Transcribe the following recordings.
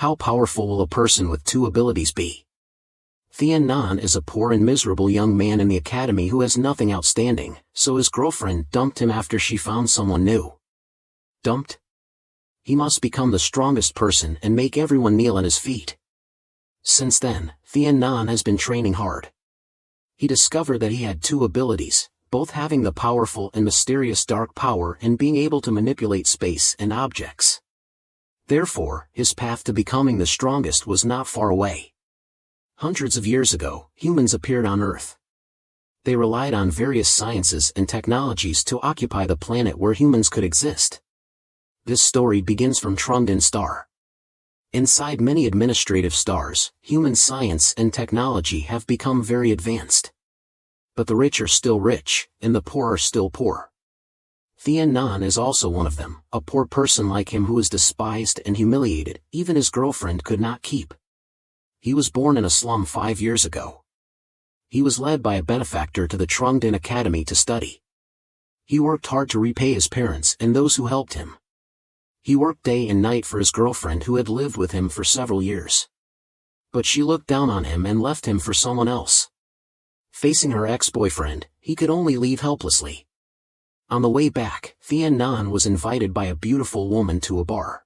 How powerful will a person with two abilities be? Thien Nan is a poor and miserable young man in the academy who has nothing outstanding, so his girlfriend dumped him after she found someone new. Dumped? He must become the strongest person and make everyone kneel at his feet. Since then, Thien Nan has been training hard. He discovered that he had two abilities, both having the powerful and mysterious dark power and being able to manipulate space and objects. Therefore, his path to becoming the strongest was not far away. Hundreds of years ago, humans appeared on Earth. They relied on various sciences and technologies to occupy the planet where humans could exist. This story begins from Trungden Star. Inside many administrative stars, human science and technology have become very advanced. But the rich are still rich, and the poor are still poor. Thien Nan is also one of them, a poor person like him who is despised and humiliated, even his girlfriend could not keep. He was born in a slum 5 years ago. He was led by a benefactor to the Trungden Academy to study. He worked hard to repay his parents and those who helped him. He worked day and night for his girlfriend who had lived with him for several years. But she looked down on him and left him for someone else. Facing her ex-boyfriend, he could only leave helplessly. On the way back, Thien Nan was invited by a beautiful woman to a bar.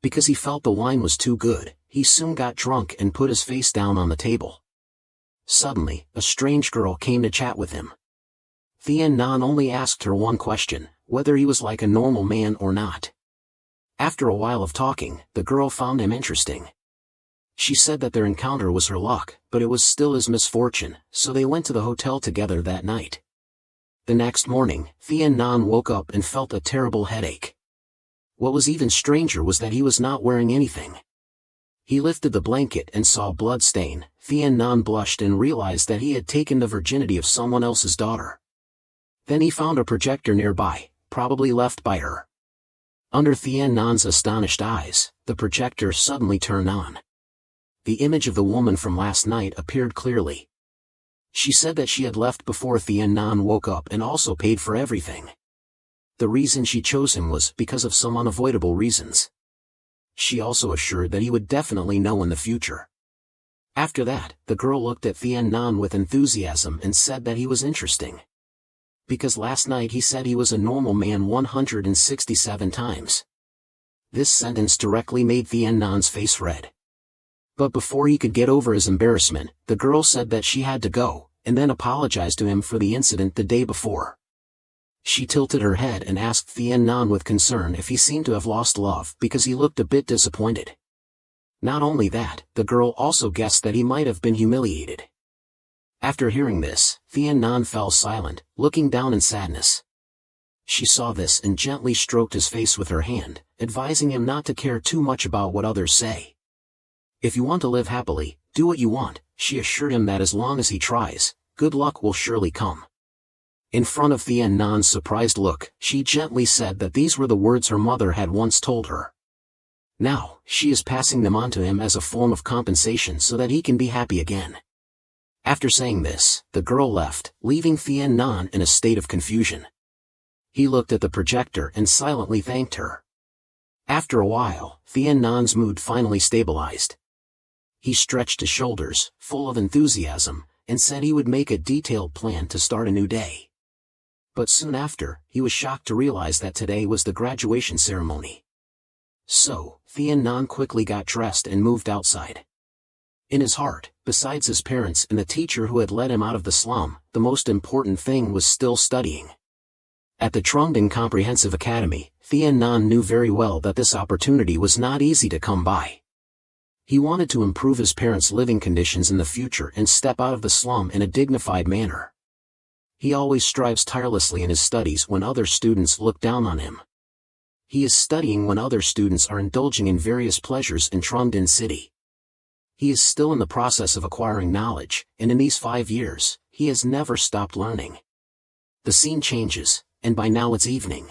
Because he felt the wine was too good, he soon got drunk and put his face down on the table. Suddenly, a strange girl came to chat with him. Thien Nan only asked her one question, whether he was like a normal man or not. After a while of talking, the girl found him interesting. She said that their encounter was her luck, but it was still his misfortune, so they went to the hotel together that night. The next morning, Thien Nan woke up and felt a terrible headache. What was even stranger was that he was not wearing anything. He lifted the blanket and saw a blood stain. Thien Nan blushed and realized that he had taken the virginity of someone else's daughter. Then he found a projector nearby, probably left by her. Under Thien Nan's astonished eyes, the projector suddenly turned on. The image of the woman from last night appeared clearly. She said that she had left before Thien Nan woke up and also paid for everything. The reason she chose him was because of some unavoidable reasons. She also assured that he would definitely know in the future. After that, the girl looked at Thien Nan with enthusiasm and said that he was interesting. Because last night he said he was a normal man 167 times. This sentence directly made Thien Nan's face red. But before he could get over his embarrassment, the girl said that she had to go, and then apologized to him for the incident the day before. She tilted her head and asked Thien Nan with concern if he seemed to have lost love because he looked a bit disappointed. Not only that, the girl also guessed that he might have been humiliated. After hearing this, Thien Nan fell silent, looking down in sadness. She saw this and gently stroked his face with her hand, advising him not to care too much about what others say. If you want to live happily, do what you want, she assured him that as long as he tries, good luck will surely come. In front of Thien Nan's surprised look, she gently said that these were the words her mother had once told her. Now, she is passing them on to him as a form of compensation so that he can be happy again. After saying this, the girl left, leaving Thien Nan in a state of confusion. He looked at the projector and silently thanked her. After a while, Thien Nan's mood finally stabilized. He stretched his shoulders, full of enthusiasm, and said he would make a detailed plan to start a new day. But soon after, he was shocked to realize that today was the graduation ceremony. So, Thien Nan quickly got dressed and moved outside. In his heart, besides his parents and the teacher who had led him out of the slum, the most important thing was still studying. At the Trungden Comprehensive Academy, Thien Nan knew very well that this opportunity was not easy to come by. He wanted to improve his parents' living conditions in the future and step out of the slum in a dignified manner. He always strives tirelessly in his studies when other students look down on him. He is studying when other students are indulging in various pleasures in Trungden City. He is still in the process of acquiring knowledge, and in these 5 years, he has never stopped learning. The scene changes, and by now it's evening.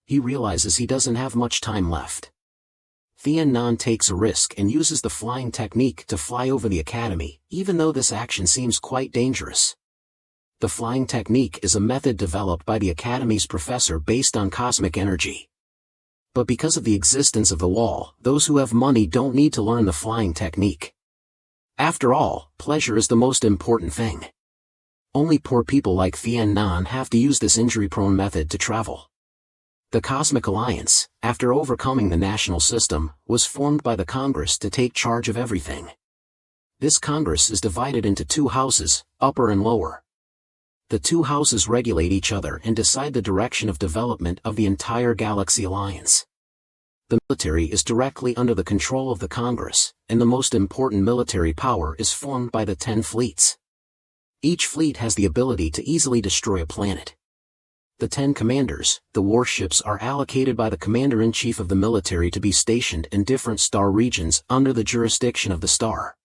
He realizes he doesn't have much time left. Thien Nan takes a risk and uses the flying technique to fly over the academy, even though this action seems quite dangerous. The flying technique is a method developed by the academy's professor based on cosmic energy. But because of the existence of the wall, those who have money don't need to learn the flying technique. After all, pleasure is the most important thing. Only poor people like Thien Nan have to use this injury-prone method to travel. The Cosmic Alliance, after overcoming the national system, was formed by the Congress to take charge of everything. This Congress is divided into two houses, upper and lower. The two houses regulate each other and decide the direction of development of the entire Galaxy Alliance. The military is directly under the control of the Congress, and the most important military power is formed by the 10 fleets. Each fleet has the ability to easily destroy a planet. The 10 commanders, the warships, are allocated by the commander-in-chief of the military to be stationed in different star regions under the jurisdiction of the star.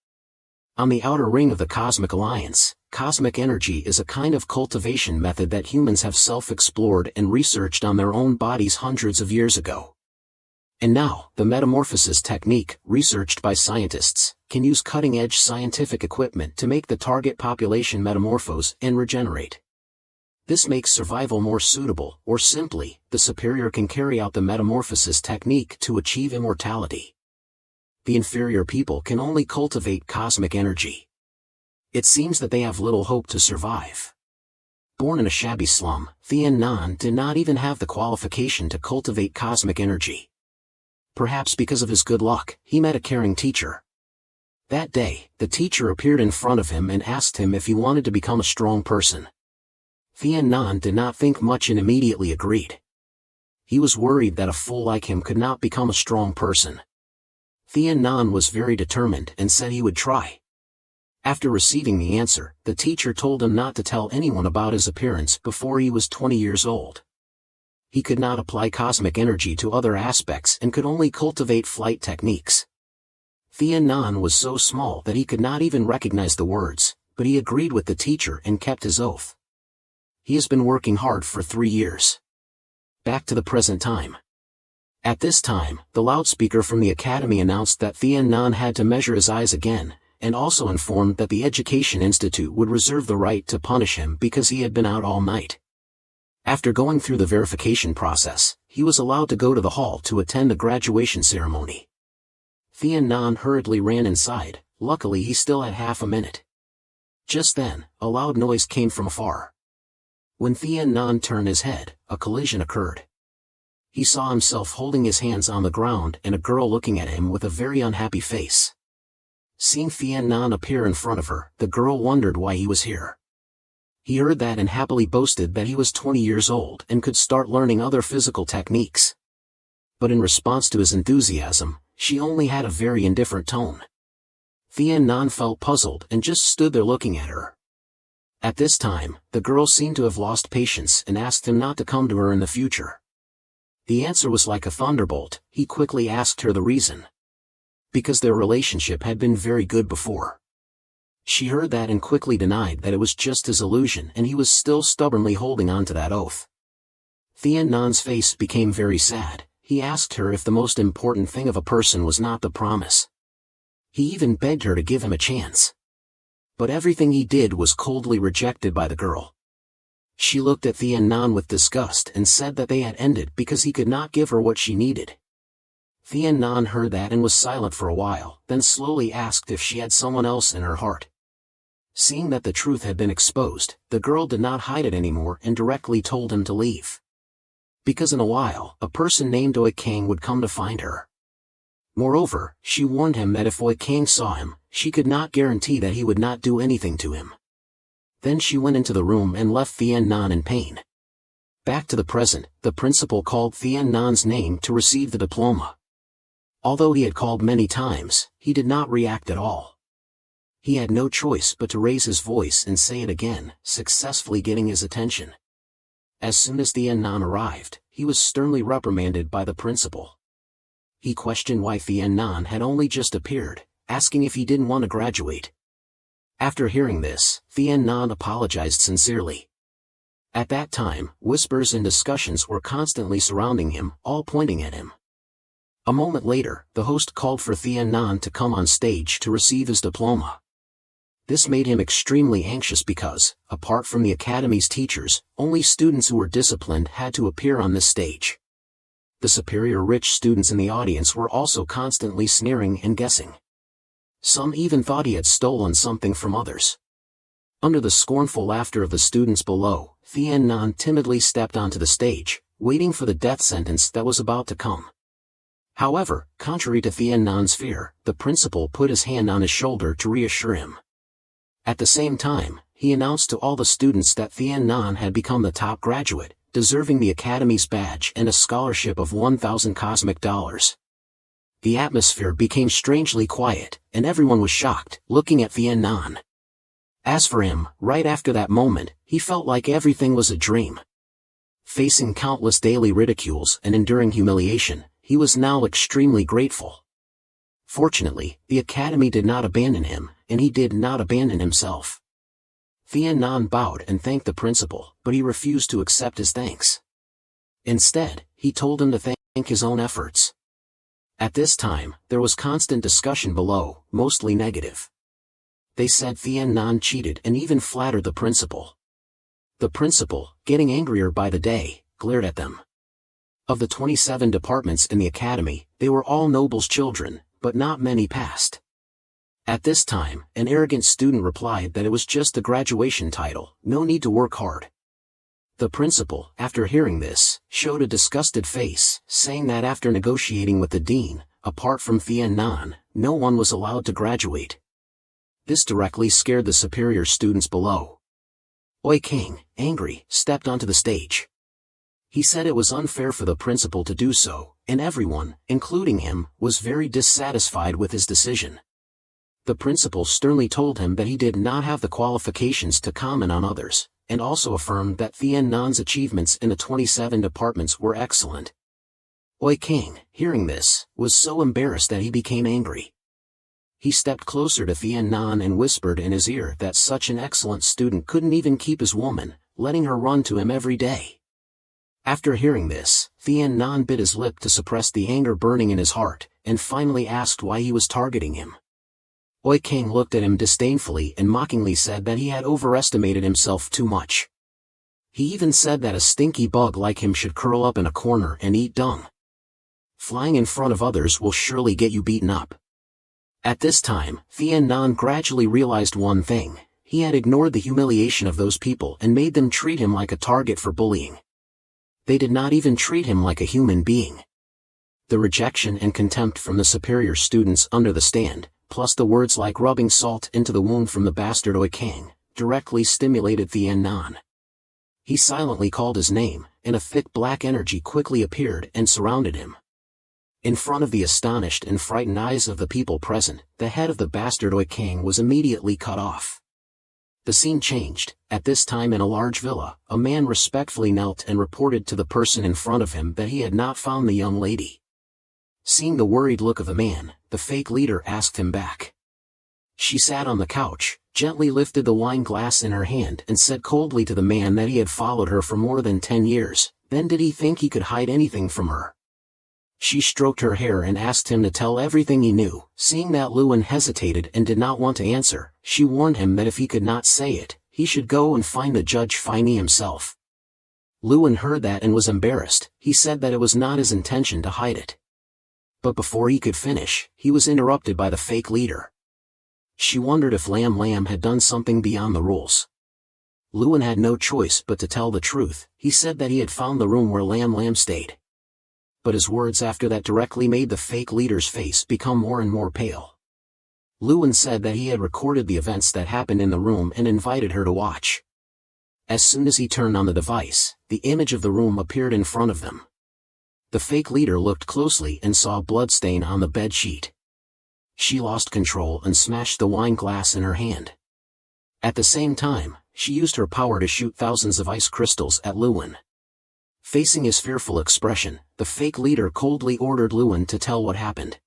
On the outer ring of the Cosmic Alliance, cosmic energy is a kind of cultivation method that humans have self-explored and researched on their own bodies hundreds of years ago. And now, the metamorphosis technique, researched by scientists, can use cutting-edge scientific equipment to make the target population metamorphose and regenerate. This makes survival more suitable, or simply, the superior can carry out the metamorphosis technique to achieve immortality. The inferior people can only cultivate cosmic energy. It seems that they have little hope to survive. Born in a shabby slum, Thien Nan did not even have the qualification to cultivate cosmic energy. Perhaps because of his good luck, he met a caring teacher. That day, the teacher appeared in front of him and asked him if he wanted to become a strong person. Thien Nan did not think much and immediately agreed. He was worried that a fool like him could not become a strong person. Thien Nan was very determined and said he would try. After receiving the answer, the teacher told him not to tell anyone about his appearance before he was 20 years old. He could not apply cosmic energy to other aspects and could only cultivate flight techniques. Thien Nan was so small that he could not even recognize the words, but he agreed with the teacher and kept his oath. He has been working hard for 3 years. Back to the present time. At this time, the loudspeaker from the academy announced that Thien Nan had to measure his eyes again, and also informed that the Education Institute would reserve the right to punish him because he had been out all night. After going through the verification process, he was allowed to go to the hall to attend the graduation ceremony. Thien Nan hurriedly ran inside. Luckily he still had half a minute. Just then, a loud noise came from afar. When Thien Nan turned his head, a collision occurred. He saw himself holding his hands on the ground and a girl looking at him with a very unhappy face. Seeing Thien Nan appear in front of her, the girl wondered why he was here. He heard that and happily boasted that he was 20 years old and could start learning other physical techniques. But in response to his enthusiasm, she only had a very indifferent tone. Thien Nan felt puzzled and just stood there looking at her. At this time, the girl seemed to have lost patience and asked him not to come to her in the future. The answer was like a thunderbolt. He quickly asked her the reason. Because their relationship had been very good before. She heard that and quickly denied that it was just his illusion and he was still stubbornly holding on to that oath. Thien Nan's face became very sad. He asked her if the most important thing of a person was not the promise. He even begged her to give him a chance. But everything he did was coldly rejected by the girl. She looked at Thien Nan with disgust and said that they had ended because he could not give her what she needed. Thien Nan heard that and was silent for a while, then slowly asked if she had someone else in her heart. Seeing that the truth had been exposed, the girl did not hide it anymore and directly told him to leave. Because in a while, a person named Awakens would come to find her. Moreover, she warned him that if Awakens saw him, she could not guarantee that he would not do anything to him. Then she went into the room and left Thien Nan in pain. Back to the present, the principal called Thien Nan's name to receive the diploma. Although he had called many times, he did not react at all. He had no choice but to raise his voice and say it again, successfully getting his attention. As soon as Thien Nan arrived, he was sternly reprimanded by the principal. He questioned why Thien Nan had only just appeared, asking if he didn't want to graduate. After hearing this, Thien Nan apologized sincerely. At that time, whispers and discussions were constantly surrounding him, all pointing at him. A moment later, the host called for Thien Nan to come on stage to receive his diploma. This made him extremely anxious because, apart from the academy's teachers, only students who were disciplined had to appear on this stage. The superior rich students in the audience were also constantly sneering and guessing. Some even thought he had stolen something from others. Under the scornful laughter of the students below, Thien Nan timidly stepped onto the stage, waiting for the death sentence that was about to come. However, contrary to Thien Nan's fear, the principal put his hand on his shoulder to reassure him. At the same time, he announced to all the students that Thien Nan had become the top graduate, deserving the Academy's badge and a scholarship of 1,000 cosmic dollars. The atmosphere became strangely quiet, and everyone was shocked, looking at Thien Nan. As for him, right after that moment, he felt like everything was a dream. Facing countless daily ridicules and enduring humiliation, he was now extremely grateful. Fortunately, the Academy did not abandon him, and he did not abandon himself. Thien Nan bowed and thanked the principal, but he refused to accept his thanks. Instead, he told him to thank his own efforts. At this time, there was constant discussion below, mostly negative. They said Thien Nan cheated and even flattered the principal. The principal, getting angrier by the day, glared at them. Of the 27 departments in the academy, they were all nobles' children, but not many passed. At this time, an arrogant student replied that it was just a graduation title, no need to work hard. The principal, after hearing this, showed a disgusted face, saying that after negotiating with the dean, apart from Thien Nan, no one was allowed to graduate. This directly scared the superior students below. Oi King, angry, stepped onto the stage. He said it was unfair for the principal to do so, and everyone, including him, was very dissatisfied with his decision. The principal sternly told him that he did not have the qualifications to comment on others, and also affirmed that Thien Nan's achievements in the 27 departments were excellent. Oi King, hearing this, was so embarrassed that he became angry. He stepped closer to Thien Nan and whispered in his ear that such an excellent student couldn't even keep his woman, letting her run to him every day. After hearing this, Thien Nan bit his lip to suppress the anger burning in his heart, and finally asked why he was targeting him. Oi King looked at him disdainfully and mockingly said that he had overestimated himself too much. He even said that a stinky bug like him should curl up in a corner and eat dung. Flying in front of others will surely get you beaten up. At this time, Thien Nan gradually realized one thing: he had ignored the humiliation of those people and made them treat him like a target for bullying. They did not even treat him like a human being. The rejection and contempt from the superior students under the stand, plus the words like rubbing salt into the wound from the bastard Oi King, directly stimulated Thien Nan. He silently called his name, and a thick black energy quickly appeared and surrounded him. In front of the astonished and frightened eyes of the people present, the head of the bastard Oi King was immediately cut off. The scene changed. At this time in a large villa, a man respectfully knelt and reported to the person in front of him that he had not found the young lady. Seeing the worried look of the man, the fake leader asked him back. She sat on the couch, gently lifted the wine glass in her hand and said coldly to the man that he had followed her for more than 10 years, then did he think he could hide anything from her? She stroked her hair and asked him to tell everything he knew. Seeing that Lewin hesitated and did not want to answer, she warned him that if he could not say it, he should go and find the judge Finey himself. Lewin heard that and was embarrassed. He said that it was not his intention to hide it. But before he could finish, he was interrupted by the fake leader. She wondered if Lam Lam had done something beyond the rules. Lewin had no choice but to tell the truth. He said that he had found the room where Lam Lam stayed. But his words after that directly made the fake leader's face become more and more pale. Lewin said that he had recorded the events that happened in the room and invited her to watch. As soon as he turned on the device, the image of the room appeared in front of them. The fake leader looked closely and saw a bloodstain on the bed sheet. She lost control and smashed the wine glass in her hand. At the same time, she used her power to shoot thousands of ice crystals at Lewin. Facing his fearful expression, the fake leader coldly ordered Lewin to tell what happened.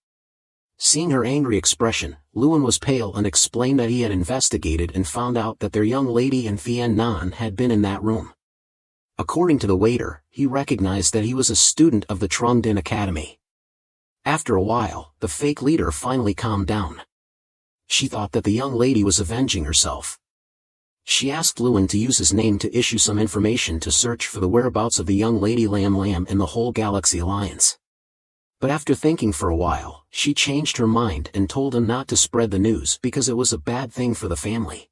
Seeing her angry expression, Lewin was pale and explained that he had investigated and found out that their young lady and Thien Nan had been in that room. According to the waiter, he recognized that he was a student of the Trung Din Academy. After a while, the fake leader finally calmed down. She thought that the young lady was avenging herself. She asked Lewin to use his name to issue some information to search for the whereabouts of the young lady Lam Lam in the whole Galaxy Alliance. But after thinking for a while, she changed her mind and told him not to spread the news because it was a bad thing for the family.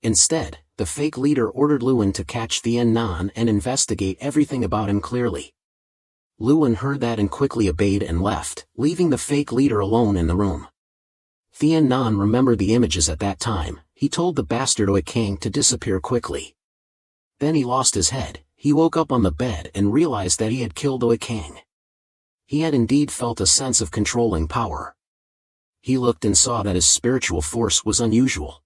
Instead, the fake leader ordered Lewin to catch Thien Nan and investigate everything about him clearly. Lewin heard that and quickly obeyed and left, leaving the fake leader alone in the room. Thien Nan remembered the images at that time. He told the bastard Awakens to disappear quickly. Then he lost his head. He woke up on the bed and realized that he had killed Awakens. He had indeed felt a sense of controlling power. He looked and saw that his spiritual force was unusual.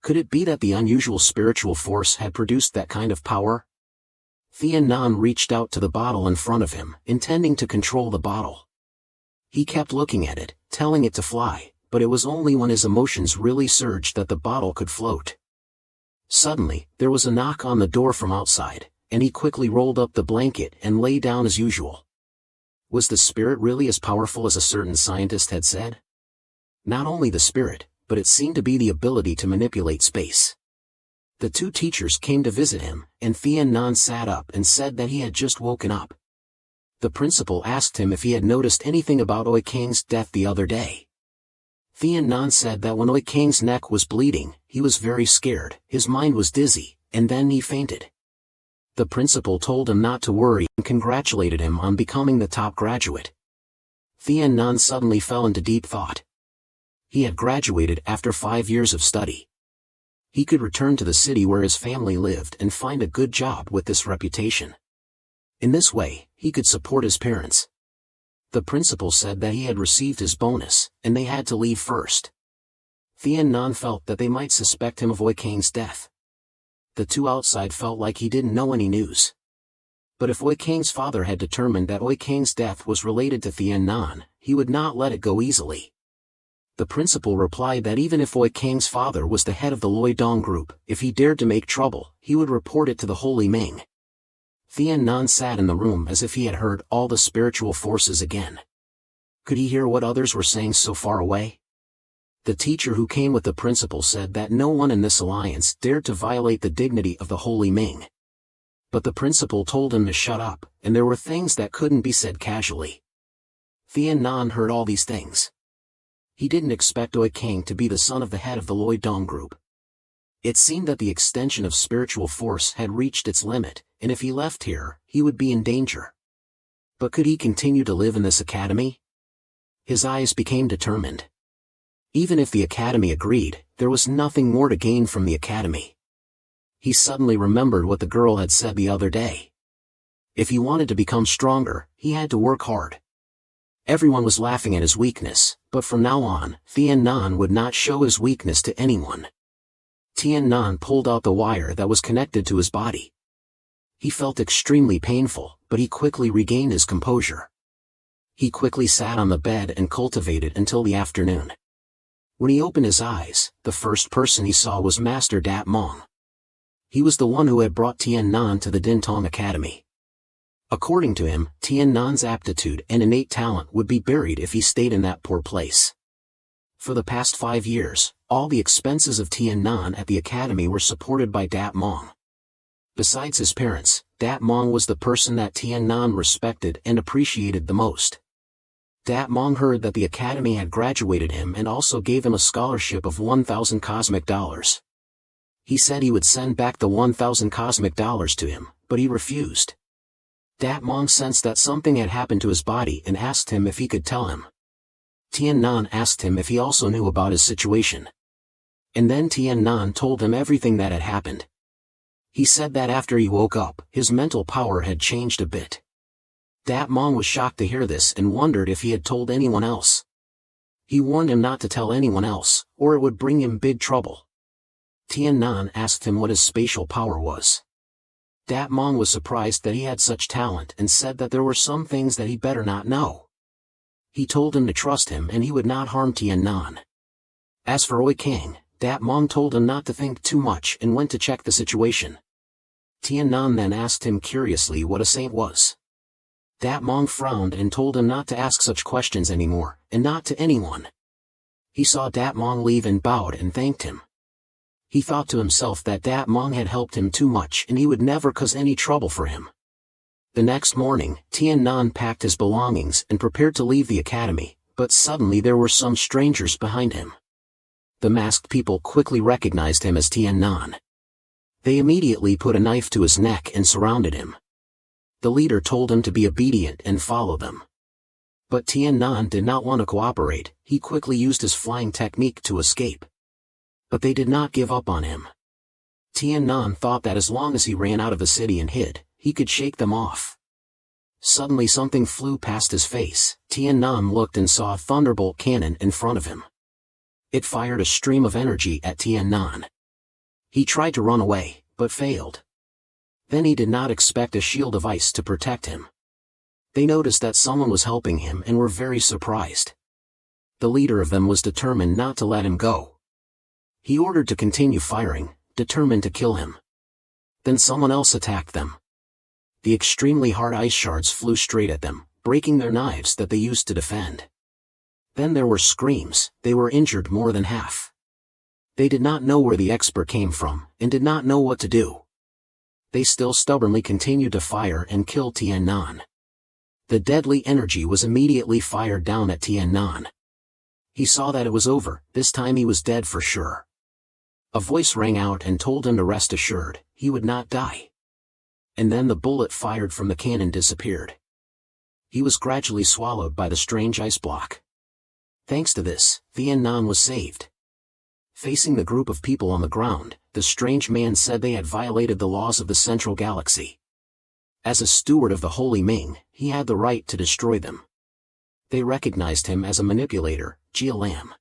Could it be that the unusual spiritual force had produced that kind of power? Thien Nan reached out to the bottle in front of him, intending to control the bottle. He kept looking at it, telling it to fly, but it was only when his emotions really surged that the bottle could float. Suddenly, there was a knock on the door from outside, and he quickly rolled up the blanket and lay down as usual. Was the spirit really as powerful as a certain scientist had said? Not only the spirit, but it seemed to be the ability to manipulate space. The two teachers came to visit him, and Thien Nan sat up and said that he had just woken up. The principal asked him if he had noticed anything about Awakens' death the other day. Thien Nan said that when Awakens' neck was bleeding, he was very scared, his mind was dizzy, and then he fainted. The principal told him not to worry and congratulated him on becoming the top graduate. Thien Nan suddenly fell into deep thought. He had graduated after 5 years of study. He could return to the city where his family lived and find a good job with this reputation. In this way, he could support his parents. The principal said that he had received his bonus, and they had to leave first. Thien Nan felt that they might suspect him of Awakens' death. The two outside felt like he didn't know any news. But if Awakens' father had determined that Awakens' death was related to Thien Nan, he would not let it go easily. The principal replied that even if Awakens' father was the head of the Loi Dong group, if he dared to make trouble, he would report it to the Holy Ming. Thien Nan sat in the room as if he had heard all the spiritual forces again. Could he hear what others were saying so far away? The teacher who came with the principal said that no one in this alliance dared to violate the dignity of the Holy Ming. But the principal told him to shut up, and there were things that couldn't be said casually. Thien Nan heard all these things. He didn't expect Awakens to be the son of the head of the Loi Dong group. It seemed that the extension of spiritual force had reached its limit, and if he left here, he would be in danger. But could he continue to live in this academy? His eyes became determined. Even if the academy agreed, there was nothing more to gain from the academy. He suddenly remembered what the girl had said the other day. If he wanted to become stronger, he had to work hard. Everyone was laughing at his weakness, but from now on, Thien Nan would not show his weakness to anyone. Thien Nan pulled out the wire that was connected to his body. He felt extremely painful, but he quickly regained his composure. He quickly sat on the bed and cultivated until the afternoon. When he opened his eyes, the first person he saw was Master Dat Mong. He was the one who had brought Thien Nan to the Din Tong Academy. According to him, Thien Nan's aptitude and innate talent would be buried if he stayed in that poor place. For the past 5 years, all the expenses of Thien Nan at the academy were supported by Dat Mong. Besides his parents, Dat Mong was the person that Thien Nan respected and appreciated the most. Dat Mong heard that the academy had graduated him and also gave him a scholarship of 1,000 cosmic dollars. He said he would send back the 1,000 cosmic dollars to him, but he refused. Dat Mong sensed that something had happened to his body and asked him if he could tell him. Thien Nan asked him if he also knew about his situation. And then Thien Nan told him everything that had happened. He said that after he woke up, his mental power had changed a bit. Dat Mong was shocked to hear this and wondered if he had told anyone else. He warned him not to tell anyone else, or it would bring him big trouble. Thien Nan asked him what his spatial power was. Dat Mong was surprised that he had such talent and said that there were some things that he better not know. He told him to trust him and he would not harm Thien Nan. As for Awakens, Dat Mong told him not to think too much and went to check the situation. Thien Nan then asked him curiously what a saint was. Dat Mong frowned and told him not to ask such questions anymore, and not to anyone. He saw Dat Mong leave and bowed and thanked him. He thought to himself that Dat Mong had helped him too much and he would never cause any trouble for him. The next morning, Tian Nan packed his belongings and prepared to leave the academy, but suddenly there were some strangers behind him. The masked people quickly recognized him as Tian Nan. They immediately put a knife to his neck and surrounded him. The leader told him to be obedient and follow them. But Tian Nan did not want to cooperate. He quickly used his flying technique to escape. But they did not give up on him. Tian Nan thought that as long as he ran out of the city and hid, he could shake them off. Suddenly something flew past his face. Tian Nan looked and saw a thunderbolt cannon in front of him. It fired a stream of energy at Tian Nan. He tried to run away, but failed. Then he did not expect a shield of ice to protect him. They noticed that someone was helping him and were very surprised. The leader of them was determined not to let him go. He ordered to continue firing, determined to kill him. Then someone else attacked them. The extremely hard ice shards flew straight at them, breaking their knives that they used to defend. Then there were screams. They were injured more than half. They did not know where the expert came from, and did not know what to do. They still stubbornly continued to fire and kill Tian Nan. The deadly energy was immediately fired down at Tian Nan. He saw that it was over. This time he was dead for sure. A voice rang out and told him to rest assured, he would not die. And then the bullet fired from the cannon disappeared. He was gradually swallowed by the strange ice block. Thanks to this, Tian Nan was saved. Facing the group of people on the ground, the strange man said they had violated the laws of the Central Galaxy. As a steward of the Holy Ming, he had the right to destroy them. They recognized him as a manipulator, Jia Lam.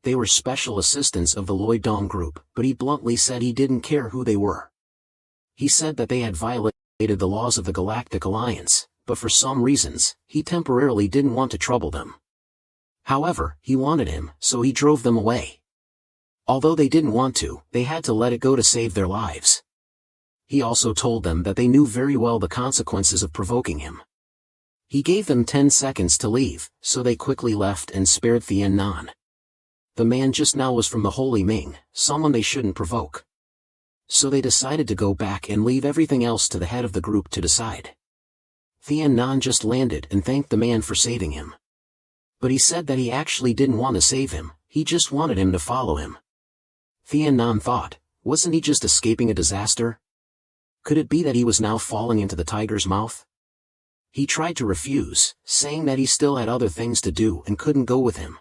They were special assistants of the Loi Dong group, but he bluntly said he didn't care who they were. He said that they had violated the laws of the Galactic Alliance, but for some reasons, he temporarily didn't want to trouble them. However, he wanted him, so he drove them away. Although they didn't want to, they had to let it go to save their lives. He also told them that they knew very well the consequences of provoking him. He gave them 10 seconds to leave, so they quickly left and spared Tian Nan. The man just now was from the Holy Ming, someone they shouldn't provoke. So they decided to go back and leave everything else to the head of the group to decide. Tian Nan just landed and thanked the man for saving him. But he said that he actually didn't want to save him, he just wanted him to follow him. Tian Nan thought, wasn't he just escaping a disaster? Could it be that he was now falling into the tiger's mouth? He tried to refuse, saying that he still had other things to do and couldn't go with him.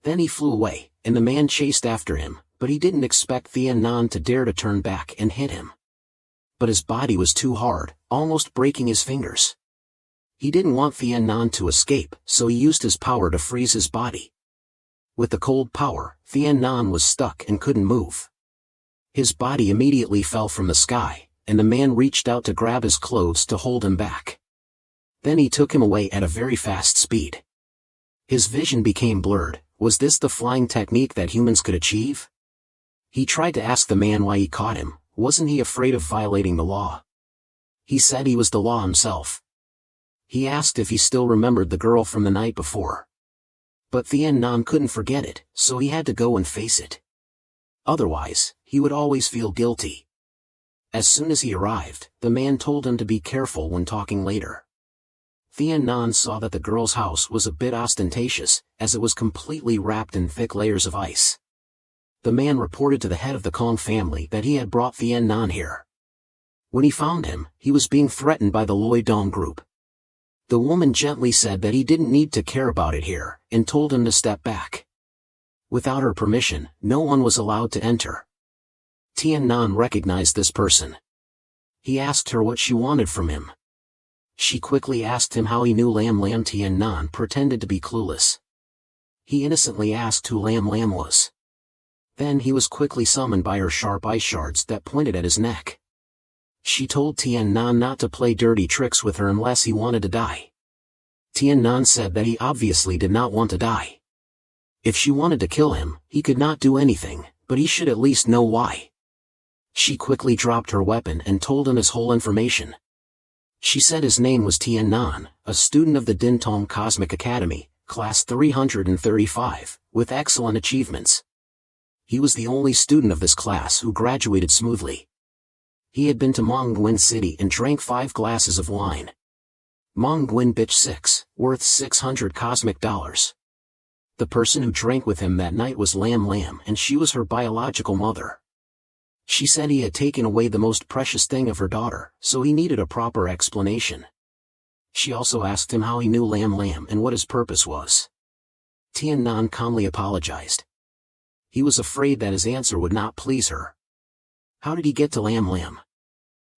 Then he flew away, and the man chased after him, but he didn't expect Tian Nan to dare to turn back and hit him. But his body was too hard, almost breaking his fingers. He didn't want Tian Nan to escape, so he used his power to freeze his body. With the cold power, Tian Nan was stuck and couldn't move. His body immediately fell from the sky, and the man reached out to grab his clothes to hold him back. Then he took him away at a very fast speed. His vision became blurred. Was this the flying technique that humans could achieve? He tried to ask the man why he caught him. Wasn't he afraid of violating the law? He said he was the law himself. He asked if he still remembered the girl from the night before. But Tian Nan couldn't forget it, so he had to go and face it. Otherwise, he would always feel guilty. As soon as he arrived, the man told him to be careful when talking later. Tian Nan saw that the girl's house was a bit ostentatious, as it was completely wrapped in thick layers of ice. The man reported to the head of the Kong family that he had brought Tian Nan here. When he found him, he was being threatened by the Loi Dong group. The woman gently said that he didn't need to care about it here, and told him to step back. Without her permission, no one was allowed to enter. Tian Nan recognized this person. He asked her what she wanted from him. She quickly asked him how he knew Lam Lam. Tian Nan pretended to be clueless. He innocently asked who Lam Lam was. Then he was quickly summoned by her sharp ice shards that pointed at his neck. She told Tian Nan not to play dirty tricks with her unless he wanted to die. Tian Nan said that he obviously did not want to die. If she wanted to kill him, he could not do anything, but he should at least know why. She quickly dropped her weapon and told him his whole information. She said his name was Tian Nan, a student of the Dintong Cosmic Academy, class 335, with excellent achievements. He was the only student of this class who graduated smoothly. He had been to Mongwin City and drank 5 glasses of wine. Mongwin bitch 6, worth 600 cosmic dollars. The person who drank with him that night was Lam Lam, and she was her biological mother. She said he had taken away the most precious thing of her daughter, so he needed a proper explanation. She also asked him how he knew Lam Lam and what his purpose was. Tian Nan calmly apologized. He was afraid that his answer would not please her. How did he get to Lam Lam?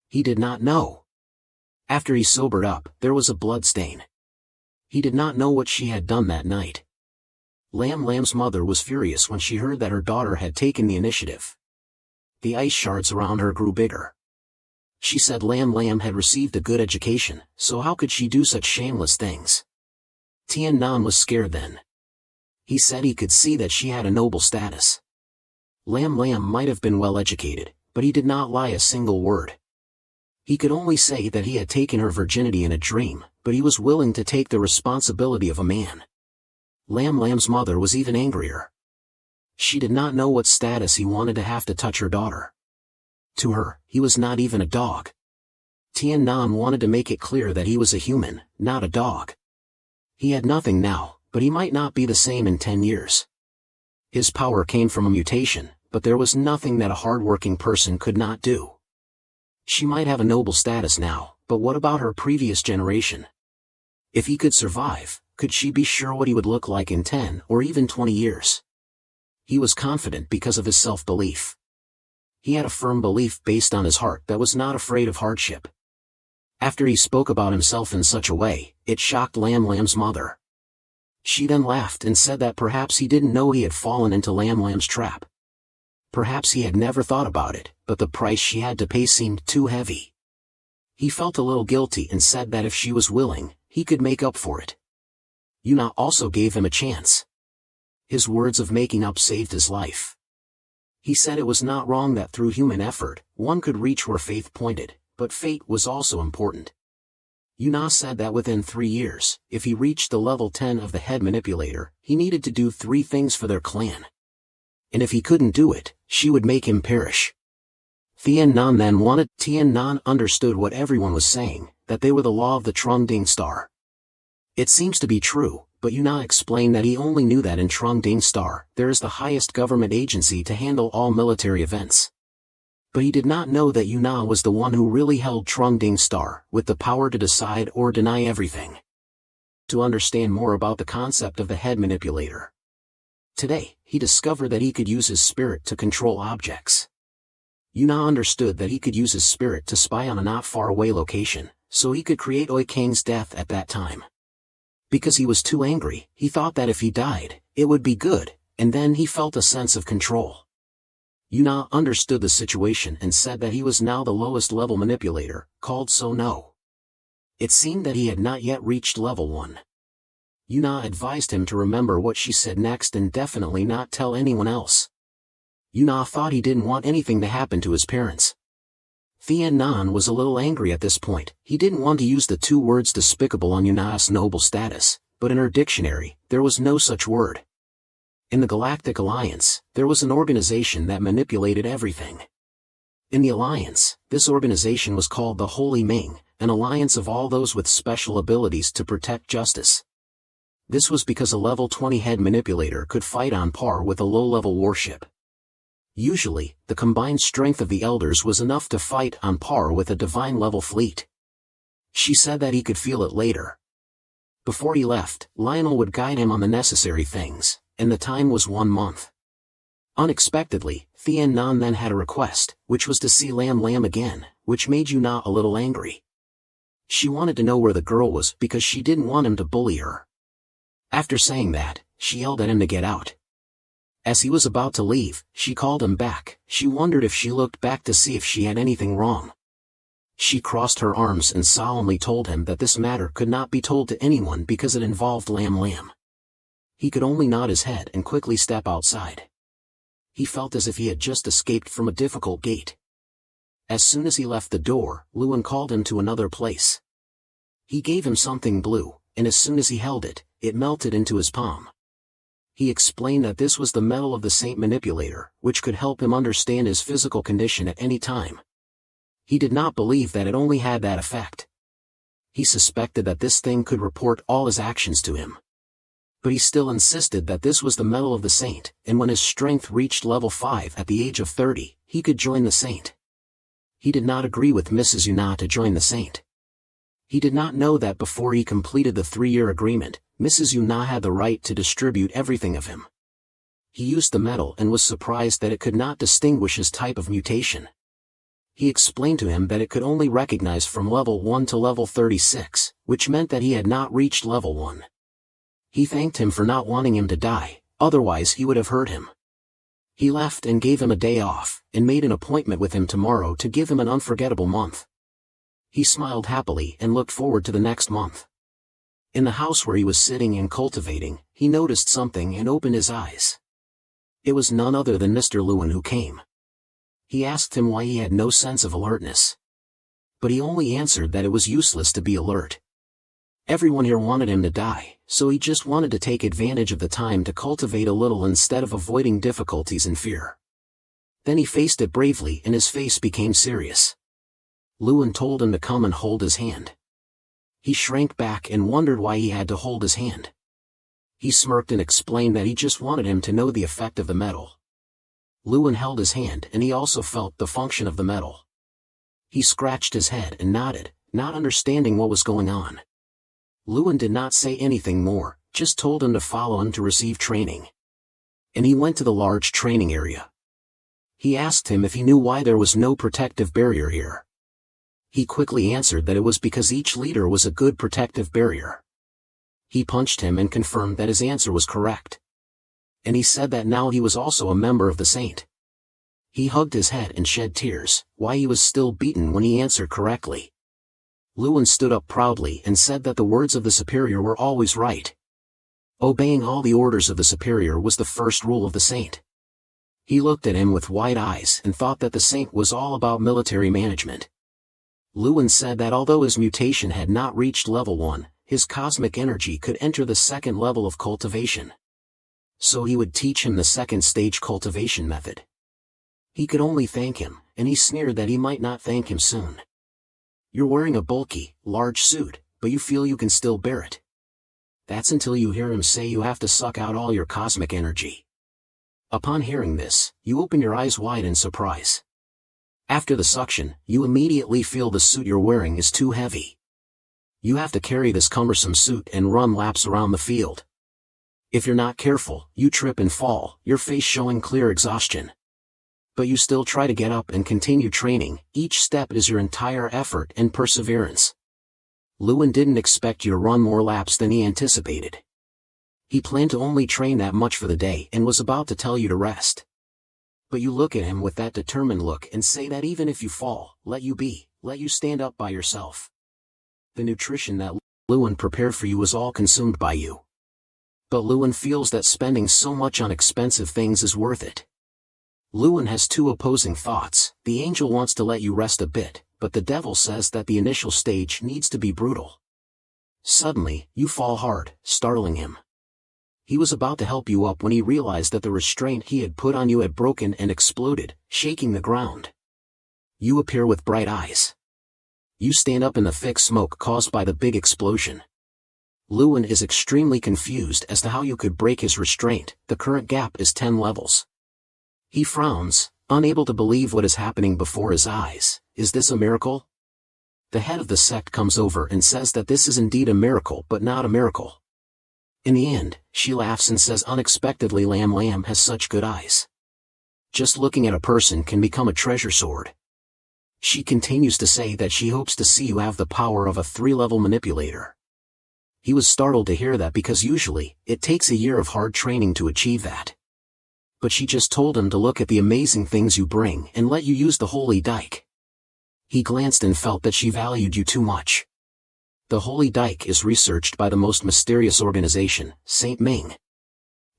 He did not know. After he sobered up, there was a blood stain. He did not know what she had done that night. Lam Lam's mother was furious when she heard that her daughter had taken the initiative. The ice shards around her grew bigger. She said Lam Lam had received a good education, so how could she do such shameless things? Tian Nan was scared then. He said he could see that she had a noble status. Lam Lam might have been well educated, but he did not lie a single word. He could only say that he had taken her virginity in a dream, but he was willing to take the responsibility of a man. Lam Lam's mother was even angrier. She did not know what status he wanted to have to touch her daughter. To her, he was not even a dog. Tian Nan wanted to make it clear that he was a human, not a dog. He had nothing now, but he might not be the same in 10 years. His power came from a mutation, but there was nothing that a hard-working person could not do. She might have a noble status now, but what about her previous generation? If he could survive, could she be sure what he would look like in 10 or even 20 years? He was confident because of his self-belief. He had a firm belief based on his heart that was not afraid of hardship. After he spoke about himself in such a way, it shocked Lam Lam's mother. She then laughed and said that perhaps he didn't know he had fallen into Lam Lam's trap. Perhaps he had never thought about it, but the price she had to pay seemed too heavy. He felt a little guilty and said that if she was willing, he could make up for it. Yuna also gave him a chance. His words of making up saved his life. He said it was not wrong that through human effort, one could reach where faith pointed, but fate was also important. Yuna said that within 3 years, if he reached the level 10 of the head manipulator, he needed to do 3 things for their clan. And if he couldn't do it, she would make him perish. Tian Nan understood what everyone was saying, that they were the law of the Trungding star. It seems to be true, but Yuna explained that he only knew that in Trungding star, there is the highest government agency to handle all military events. But he did not know that Yuna was the one who really held Trungding star, with the power to decide or deny everything. To understand more about the concept of the head manipulator. Today, he discovered that he could use his spirit to control objects. Yuna understood that he could use his spirit to spy on a not far away location, so he could create Awakens' death at that time. Because he was too angry, he thought that if he died, it would be good, and then he felt a sense of control. Yuna understood the situation and said that he was now the lowest level manipulator, called So No. It seemed that he had not yet reached level 1. Yuna advised him to remember what she said next and definitely not tell anyone else. Yuna thought he didn't want anything to happen to his parents. Tian Nan was a little angry at this point. He didn't want to use the 2 words despicable on Yuna's noble status, but in her dictionary, there was no such word. In the Galactic Alliance, there was an organization that manipulated everything. In the Alliance, this organization was called the Holy Ming, an alliance of all those with special abilities to protect justice. This was because a level 20 head manipulator could fight on par with a low-level warship. Usually, the combined strength of the elders was enough to fight on par with a divine-level fleet. She said that he could feel it later. Before he left, Lionel would guide him on the necessary things, and the time was 1 month. Unexpectedly, Tian Nan then had a request, which was to see Lam Lam again, which made Yuna a little angry. She wanted to know where the girl was because she didn't want him to bully her. After saying that, she yelled at him to get out. As he was about to leave, she called him back. She wondered if she looked back to see if she had anything wrong. She crossed her arms and solemnly told him that this matter could not be told to anyone because it involved Lam Lam. He could only nod his head and quickly step outside. He felt as if he had just escaped from a difficult gate. As soon as he left the door, Luan called him to another place. He gave him something blue, and as soon as he held it, it melted into his palm. He explained that this was the metal of the Saint Manipulator, which could help him understand his physical condition at any time. He did not believe that it only had that effect. He suspected that this thing could report all his actions to him. But he still insisted that this was the metal of the Saint, and when his strength reached level 5 at the age of 30, he could join the Saint. He did not agree with Mrs. Yuna to join the Saint. He did not know that before he completed the 3-year agreement, Mrs. Yuna had the right to distribute everything of him. He used the metal and was surprised that it could not distinguish his type of mutation. He explained to him that it could only recognize from level 1 to level 36, which meant that he had not reached level 1. He thanked him for not wanting him to die, otherwise he would have hurt him. He left and gave him a day off, and made an appointment with him tomorrow to give him an unforgettable month. He smiled happily and looked forward to the next month. In the house where he was sitting and cultivating, he noticed something and opened his eyes. It was none other than Mr. Lewin who came. He asked him why he had no sense of alertness. But he only answered that it was useless to be alert. Everyone here wanted him to die, so he just wanted to take advantage of the time to cultivate a little instead of avoiding difficulties and fear. Then he faced it bravely and his face became serious. Lewin told him to come and hold his hand. He shrank back and wondered why he had to hold his hand. He smirked and explained that he just wanted him to know the effect of the metal. Lewin held his hand and he also felt the function of the metal. He scratched his head and nodded, not understanding what was going on. Lewin did not say anything more, just told him to follow him to receive training. And he went to the large training area. He asked him if he knew why there was no protective barrier here. He quickly answered that it was because each leader was a good protective barrier. He punched him and confirmed that his answer was correct. And he said that now he was also a member of the Saint. He hugged his head and shed tears, why he was still beaten when he answered correctly. Lewin stood up proudly and said that the words of the superior were always right. Obeying all the orders of the superior was the first rule of the Saint. He looked at him with wide eyes and thought that the Saint was all about military management. Lewin said that although his mutation had not reached level 1, his cosmic energy could enter the second level of cultivation. So he would teach him the second stage cultivation method. He could only thank him, and he sneered that he might not thank him soon. You're wearing a bulky, large suit, but you feel you can still bear it. That's until you hear him say you have to suck out all your cosmic energy. Upon hearing this, you open your eyes wide in surprise. After the suction, you immediately feel the suit you're wearing is too heavy. You have to carry this cumbersome suit and run laps around the field. If you're not careful, you trip and fall, your face showing clear exhaustion. But you still try to get up and continue training, each step is your entire effort and perseverance. Lewin didn't expect you to run more laps than he anticipated. He planned to only train that much for the day and was about to tell you to rest. But you look at him with that determined look and say that even if you fall, let you stand up by yourself. The nutrition that Lewin prepared for you was all consumed by you. But Lewin feels that spending so much on expensive things is worth it. Lewin has two opposing thoughts. The angel wants to let you rest a bit, but the devil says that the initial stage needs to be brutal. Suddenly, you fall hard, startling him. He was about to help you up when he realized that the restraint he had put on you had broken and exploded, shaking the ground. You appear with bright eyes. You stand up in the thick smoke caused by the big explosion. Lewin is extremely confused as to how you could break his restraint. The current gap is 10 levels. He frowns, unable to believe what is happening before his eyes. Is this a miracle? The head of the sect comes over and says that this is indeed a miracle but not a miracle. In the end, she laughs and says unexpectedly Lam has such good eyes. Just looking at a person can become a treasure sword. She continues to say that she hopes to see you have the power of a 3-level manipulator. He was startled to hear that because usually, it takes a year of hard training to achieve that. But she just told him to look at the amazing things you bring and let you use the holy dike. He glanced and felt that she valued you too much. The holy dike is researched by the most mysterious organization, Saint Ming.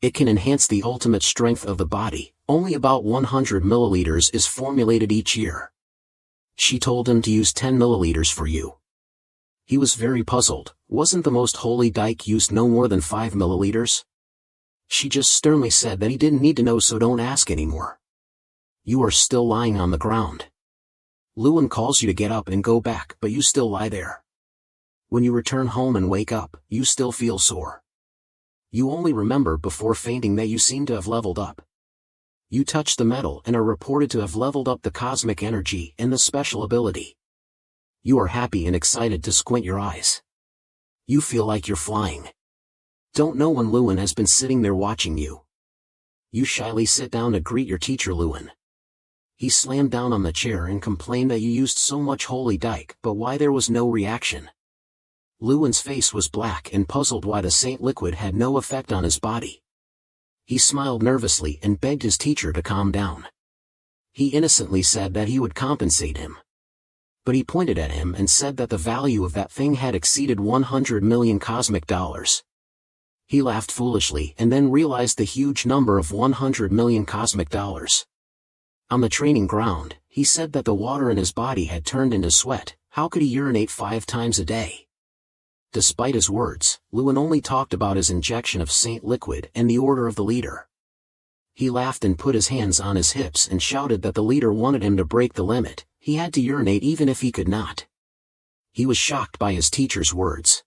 It can enhance the ultimate strength of the body. Only about 100 milliliters is formulated each year. She told him to use 10 milliliters for you. He was very puzzled. Wasn't the most holy dike used no more than 5 milliliters? She just sternly said that he didn't need to know, so don't ask anymore. You are still lying on the ground. Lewin calls you to get up and go back, but you still lie there. When you return home and wake up, you still feel sore. You only remember before fainting that you seem to have leveled up. You touch the metal and are reported to have leveled up the cosmic energy and the special ability. You are happy and excited to squint your eyes. You feel like you're flying. Don't know when Lewin has been sitting there watching you. You shyly sit down to greet your teacher Lewin. He slammed down on the chair and complained that you used so much holy dike, but why there was no reaction. Lewin's face was black and puzzled why the saint liquid had no effect on his body. He smiled nervously and begged his teacher to calm down. He innocently said that he would compensate him. But he pointed at him and said that the value of that thing had exceeded 100 million cosmic dollars. He laughed foolishly and then realized the huge number of 100 million cosmic dollars. On the training ground, he said that the water in his body had turned into sweat. How could he urinate 5 times a day? Despite his words, Lewin only talked about his injection of saint liquid and the order of the leader. He laughed and put his hands on his hips and shouted that the leader wanted him to break the limit. He had to urinate even if he could not. He was shocked by his teacher's words.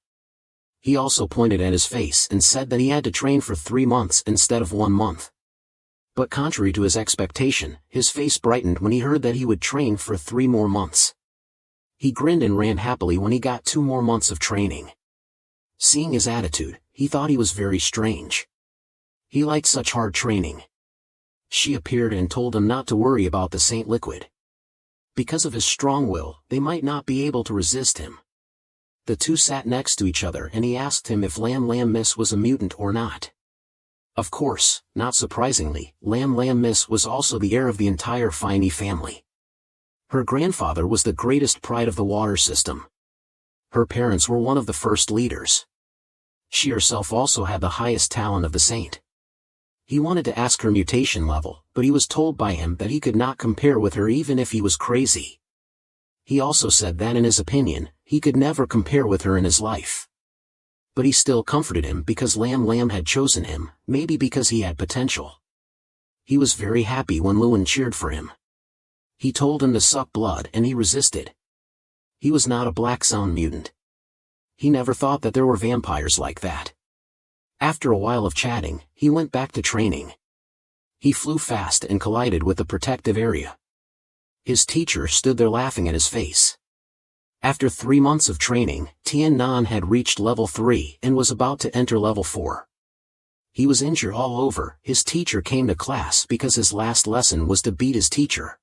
He also pointed at his face and said that he had to train for 3 months instead of 1 month. But contrary to his expectation, his face brightened when he heard that he would train for 3 more months. He grinned and ran happily when he got 2 more months of training. Seeing his attitude, he thought he was very strange. He liked such hard training. She appeared and told him not to worry about the saint liquid. Because of his strong will, they might not be able to resist him. The two sat next to each other and he asked him if Lam Lam Miss was a mutant or not. Of course, not surprisingly, Lam Lam Miss was also the heir of the entire Finey family. Her grandfather was the greatest pride of the water system. Her parents were one of the first leaders. She herself also had the highest talent of the saint. He wanted to ask her mutation level, but he was told by him that he could not compare with her even if he was crazy. He also said that in his opinion, he could never compare with her in his life. But he still comforted him because Lam Lam had chosen him, maybe because he had potential. He was very happy when Lewin cheered for him. He told him to suck blood and he resisted. He was not a Black Sound mutant. He never thought that there were vampires like that. After a while of chatting, he went back to training. He flew fast and collided with the protective area. His teacher stood there laughing at his face. After 3 months of training, Tian Nan had reached level 3 and was about to enter level 4. He was injured all over. His teacher came to class because his last lesson was to beat his teacher.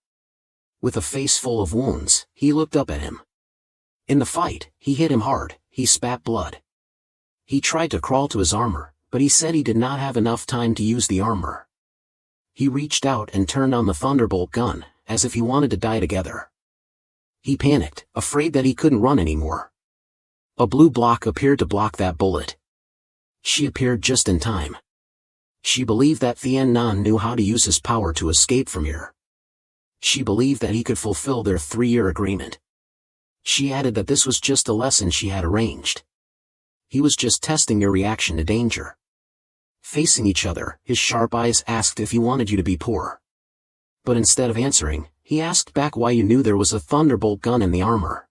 With a face full of wounds, he looked up at him. In the fight, he hit him hard. He spat blood. He tried to crawl to his armor, but he said he did not have enough time to use the armor. He reached out and turned on the Thunderbolt gun, as if he wanted to die together. He panicked, afraid that he couldn't run anymore. A blue block appeared to block that bullet. She appeared just in time. She believed that Tian Nan knew how to use his power to escape from here. She believed that he could fulfill their 3-year agreement. She added that this was just a lesson she had arranged. He was just testing your reaction to danger. Facing each other, his sharp eyes asked if he wanted you to be poor. But instead of answering, he asked back why you knew there was a Thunderbolt gun in the armor.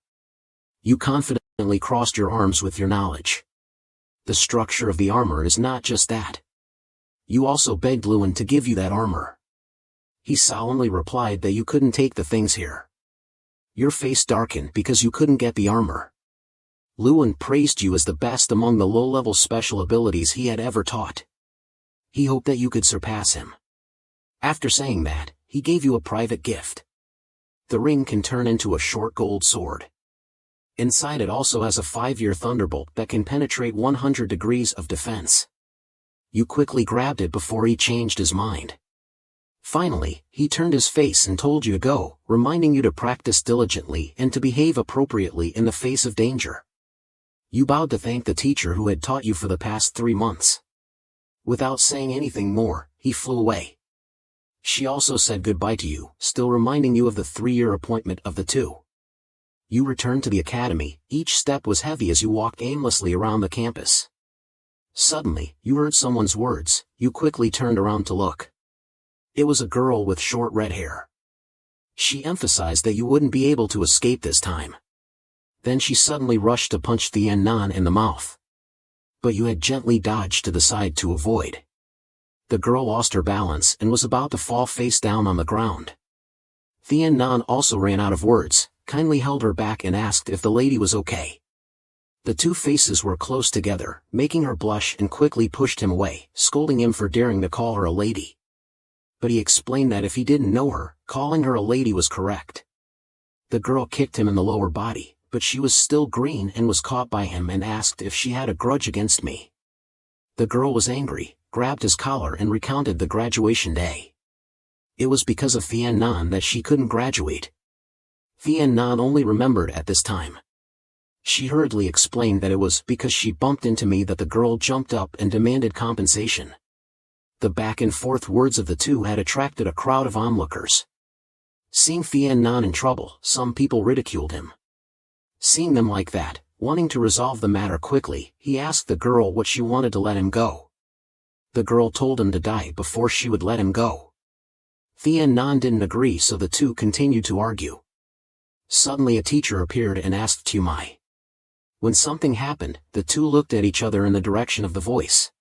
You confidently crossed your arms with your knowledge. The structure of the armor is not just that. You also begged Lewin to give you that armor. He solemnly replied that you couldn't take the things here. Your face darkened because you couldn't get the armor. Lewin praised you as the best among the low-level special abilities he had ever taught. He hoped that you could surpass him. After saying that, he gave you a private gift. The ring can turn into a short gold sword. Inside it also has a 5-year thunderbolt that can penetrate 100 degrees of defense. You quickly grabbed it before he changed his mind. Finally, he turned his face and told you to go, reminding you to practice diligently and to behave appropriately in the face of danger. You bowed to thank the teacher who had taught you for the past 3 months. Without saying anything more, he flew away. She also said goodbye to you, still reminding you of the 3-year appointment of the two. You returned to the academy. Each step was heavy as you walked aimlessly around the campus. Suddenly, you heard someone's words. You quickly turned around to look. It was a girl with short red hair. She emphasized that you wouldn't be able to escape this time. Then she suddenly rushed to punch Tian-nan in the mouth. But you had gently dodged to the side to avoid. The girl lost her balance and was about to fall face down on the ground. Tian-nan also ran out of words, kindly held her back and asked if the lady was okay. The two faces were close together, making her blush, and quickly pushed him away, scolding him for daring to call her a lady. But he explained that if he didn't know her, calling her a lady was correct. The girl kicked him in the lower body, but she was still green and was caught by him and asked if she had a grudge against me. The girl was angry, grabbed his collar and recounted the graduation day. It was because of Tian-nan that she couldn't graduate. Tian-nan only remembered at this time. She hurriedly explained that it was because she bumped into me that the girl jumped up and demanded compensation. The back and forth words of the two had attracted a crowd of onlookers. Seeing Tian-nan in trouble, some people ridiculed him. Seeing them like that, wanting to resolve the matter quickly, he asked the girl what she wanted to let him go. The girl told him to die before she would let him go. Tian-nan didn't agree, so the two continued to argue. Suddenly a teacher appeared and asked Tumai. When something happened, the two looked at each other in the direction of the voice.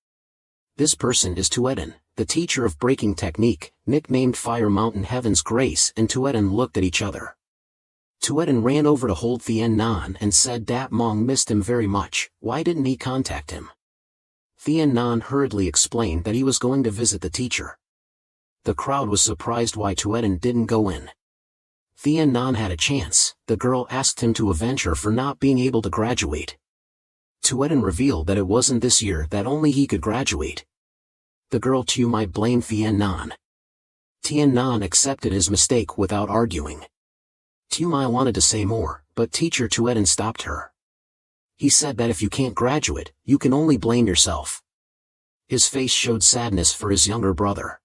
This person is Tueden, the teacher of breaking technique, nicknamed Fire Mountain Heaven's Grace, and Tueden looked at each other. Tueden ran over to hold Tian-nan and said Dat Mong missed him very much. Why didn't he contact him? Tian-nan hurriedly explained that he was going to visit the teacher. The crowd was surprised why Tueden didn't go in. Tian-nan had a chance. The girl asked him to avenge her for not being able to graduate. Tueden revealed that it wasn't this year that only he could graduate. The girl Tumai blamed Tian-nan. Tian-nan accepted his mistake without arguing. Tumai wanted to say more, but teacher Tueden stopped her. He said that if you can't graduate, you can only blame yourself. His face showed sadness for his younger brother.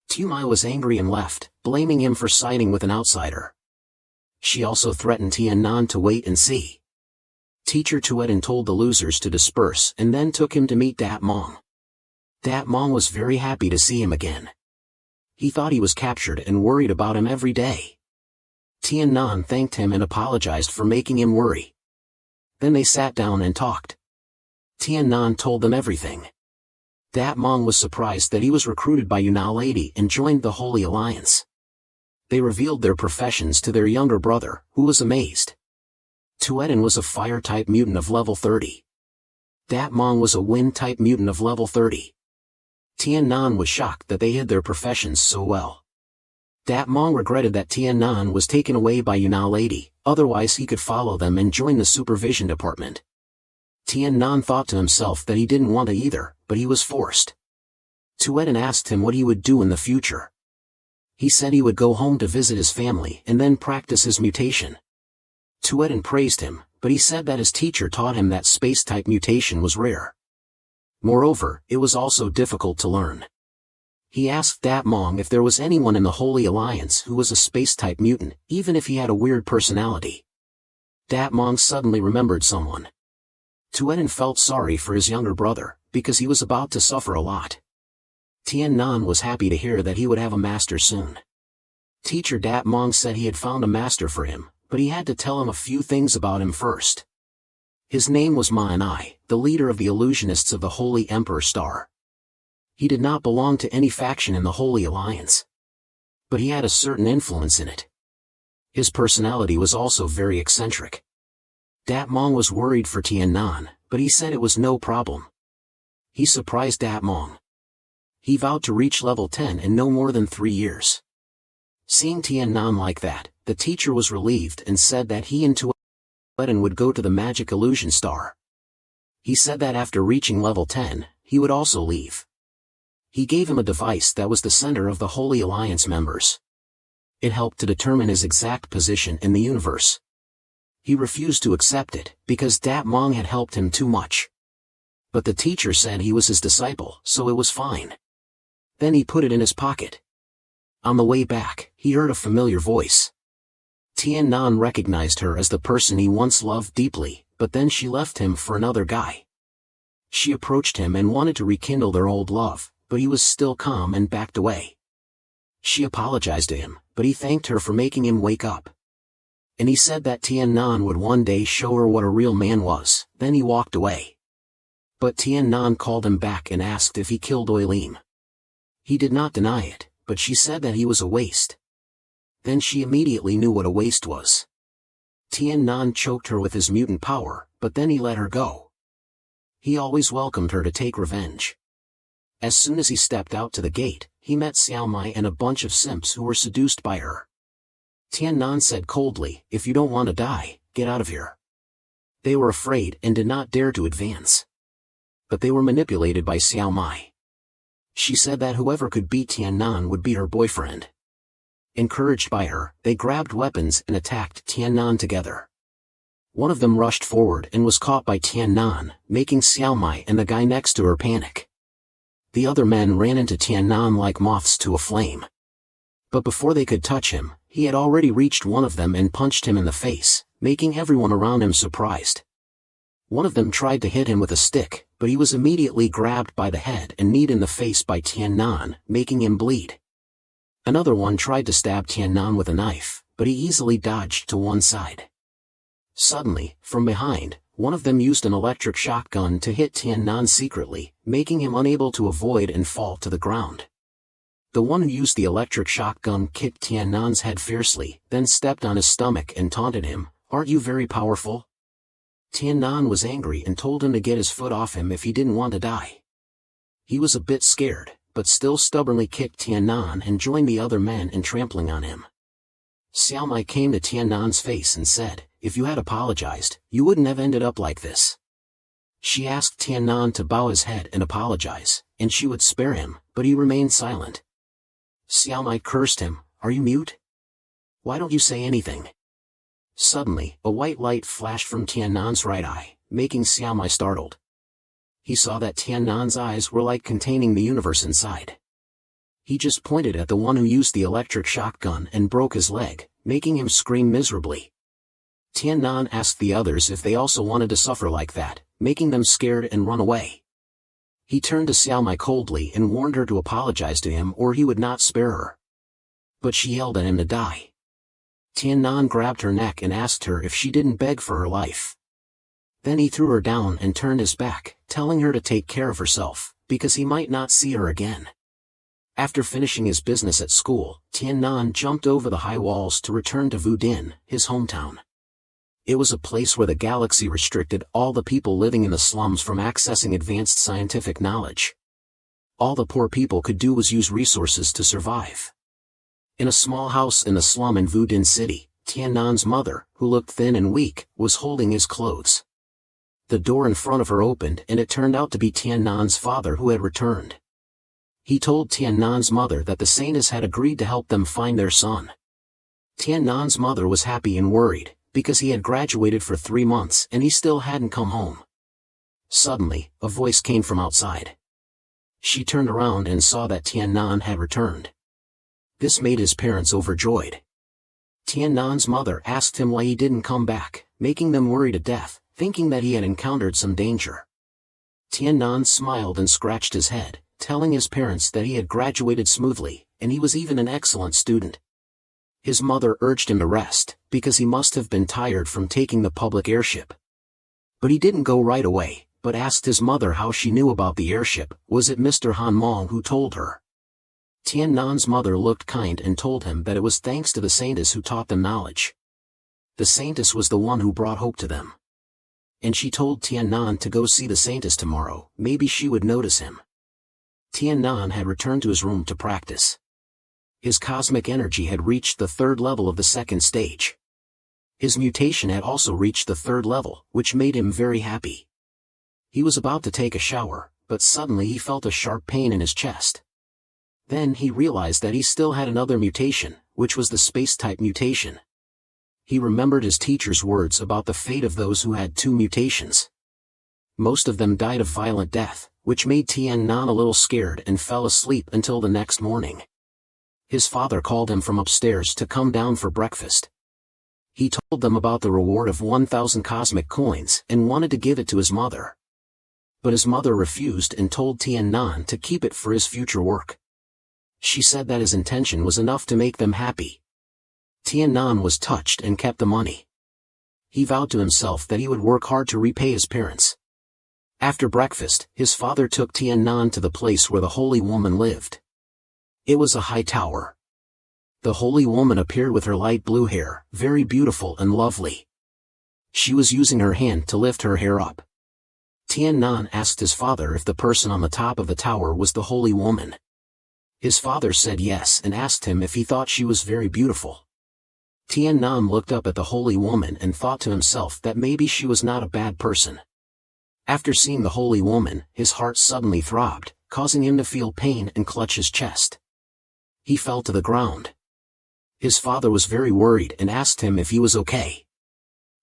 Tumai was angry and left, blaming him for siding with an outsider. She also threatened Tian-nan to wait and see. Teacher Tueden told the losers to disperse and then took him to meet Dat Mong. Dat Mong was very happy to see him again. He thought he was captured and worried about him every day. Tian-nan thanked him and apologized for making him worry. Then they sat down and talked. Tian-nan told them everything. Dat Mong was surprised that he was recruited by Yunao Lady and joined the Holy Alliance. They revealed their professions to their younger brother, who was amazed. Tueden was a fire-type mutant of level 30. Dat Mong was a wind-type mutant of level 30. Tian-nan was shocked that they hid their professions so well. Dat Mong regretted that Tian-nan was taken away by Yunao Lady, otherwise he could follow them and join the supervision department. Tian-nan thought to himself that he didn't want to either, but he was forced. Tueden asked him what he would do in the future. He said he would go home to visit his family and then practice his mutation. Tueden praised him, but he said that his teacher taught him that space-type mutation was rare. Moreover, it was also difficult to learn. He asked Dat Mong if there was anyone in the Holy Alliance who was a space-type mutant, even if he had a weird personality. Dat Mong suddenly remembered someone. Tueden felt sorry for his younger brother, because he was about to suffer a lot. Tian-nan was happy to hear that he would have a master soon. Teacher Dat Mong said he had found a master for him, but he had to tell him a few things about him first. His name was Ma and I, the leader of the illusionists of the Holy Emperor Star. He did not belong to any faction in the Holy Alliance. But he had a certain influence in it. His personality was also very eccentric. Dat Mong was worried for Tian-nan, but he said it was no problem. He surprised Dat Mong. He vowed to reach level 10 in no more than 3 years. Seeing Tian-nan like that, the teacher was relieved and said that he and Tueden would go to the Magic Illusion Star. He said that after reaching level 10, he would also leave. He gave him a device that was the center of the Holy Alliance members. It helped to determine his exact position in the universe. He refused to accept it, because Dat Mong had helped him too much. But the teacher said he was his disciple, so it was fine. Then he put it in his pocket. On the way back, he heard a familiar voice. Tian-nan recognized her as the person he once loved deeply, but then she left him for another guy. She approached him and wanted to rekindle their old love, but he was still calm and backed away. She apologized to him, but he thanked her for making him wake up. And he said that Tian-nan would one day show her what a real man was. Then he walked away. But Tian-nan called him back and asked if he killed Oilim. He did not deny it, but she said that he was a waste. Then she immediately knew what a waste was. Tian-nan choked her with his mutant power, but then he let her go. He always welcomed her to take revenge. As soon as he stepped out to the gate, he met Xiao Mai and a bunch of simps who were seduced by her. Tian-nan said coldly, "If you don't want to die, get out of here." They were afraid and did not dare to advance. But they were manipulated by Xiao Mai. She said that whoever could beat Tian-nan would be her boyfriend. Encouraged by her, they grabbed weapons and attacked Tian-nan together. One of them rushed forward and was caught by Tian-nan, making Xiao Mai and the guy next to her panic. The other men ran into Tian-nan like moths to a flame. But before they could touch him, he had already reached one of them and punched him in the face, making everyone around him surprised. One of them tried to hit him with a stick, but he was immediately grabbed by the head and kneed in the face by Tian-nan, making him bleed. Another one tried to stab Tian-nan with a knife, but he easily dodged to one side. Suddenly, from behind, one of them used an electric shotgun to hit Tian-nan secretly, making him unable to avoid and fall to the ground. The one who used the electric shotgun kicked Tian-nan's head fiercely, then stepped on his stomach and taunted him, "Aren't you very powerful?" Tian-nan was angry and told him to get his foot off him if he didn't want to die. He was a bit scared, but still stubbornly kicked Tian-nan and joined the other men in trampling on him. Xiao Mai came to Tian-nan's face and said, "If you had apologized, you wouldn't have ended up like this." She asked Tian-nan to bow his head and apologize, and she would spare him, but he remained silent. Xiao Mai cursed him, "Are you mute? Why don't you say anything?" Suddenly, a white light flashed from Tian-nan's right eye, making Xiao Mai startled. He saw that Tian-nan's eyes were like containing the universe inside. He just pointed at the one who used the electric shotgun and broke his leg, making him scream miserably. Tian-nan asked the others if they also wanted to suffer like that, making them scared and run away. He turned to Xiao Mai coldly and warned her to apologize to him or he would not spare her. But she yelled at him to die. Tian-nan grabbed her neck and asked her if she didn't beg for her life. Then he threw her down and turned his back, telling her to take care of herself, because he might not see her again. After finishing his business at school, Tian-nan jumped over the high walls to return to Wudin, his hometown. It was a place where the galaxy restricted all the people living in the slums from accessing advanced scientific knowledge. All the poor people could do was use resources to survive. In a small house in the slum in Wudin City, Tian-nan's mother, who looked thin and weak, was holding his clothes. The door in front of her opened and it turned out to be Tian-nan's father who had returned. He told Tian-nan's mother that the Saintess had agreed to help them find their son. Tian-nan's mother was happy and worried, because he had graduated for 3 months and he still hadn't come home. Suddenly, a voice came from outside. She turned around and saw that Tian-nan had returned. This made his parents overjoyed. Tian-nan's mother asked him why he didn't come back, making them worry to death, thinking that he had encountered some danger. Tian-nan smiled and scratched his head, telling his parents that he had graduated smoothly, and he was even an excellent student. His mother urged him to rest, because he must have been tired from taking the public airship. But he didn't go right away, but asked his mother how she knew about the airship. Was it Mr. Han Mong who told her? Tian-nan's mother looked kind and told him that it was thanks to the Saintess who taught them knowledge. The Saintess was the one who brought hope to them. And she told Tian-nan to go see the Saintess tomorrow, maybe she would notice him. Tian-nan had returned to his room to practice. His cosmic energy had reached the 3rd level of the 2nd stage. His mutation had also reached the 3rd level, which made him very happy. He was about to take a shower, but suddenly he felt a sharp pain in his chest. Then he realized that he still had another mutation, which was the space-type mutation. He remembered his teacher's words about the fate of those who had 2 mutations. Most of them died of violent death, which made Tian-nan a little scared and fell asleep until the next morning. His father called him from upstairs to come down for breakfast. He told them about the reward of 1,000 cosmic coins and wanted to give it to his mother. But his mother refused and told Tian Nan to keep it for his future work. She said that his intention was enough to make them happy. Tian Nan was touched and kept the money. He vowed to himself that he would work hard to repay his parents. After breakfast, his father took Tian Nan to the place where the holy woman lived. It was a high tower. The holy woman appeared with her light blue hair, very beautiful and lovely. She was using her hand to lift her hair up. Tian Nan asked his father if the person on the top of the tower was the holy woman. His father said yes and asked him if he thought she was very beautiful. Tian Nan looked up at the holy woman and thought to himself that maybe she was not a bad person. After seeing the holy woman, his heart suddenly throbbed, causing him to feel pain and clutch his chest. He fell to the ground. His father was very worried and asked him if he was okay.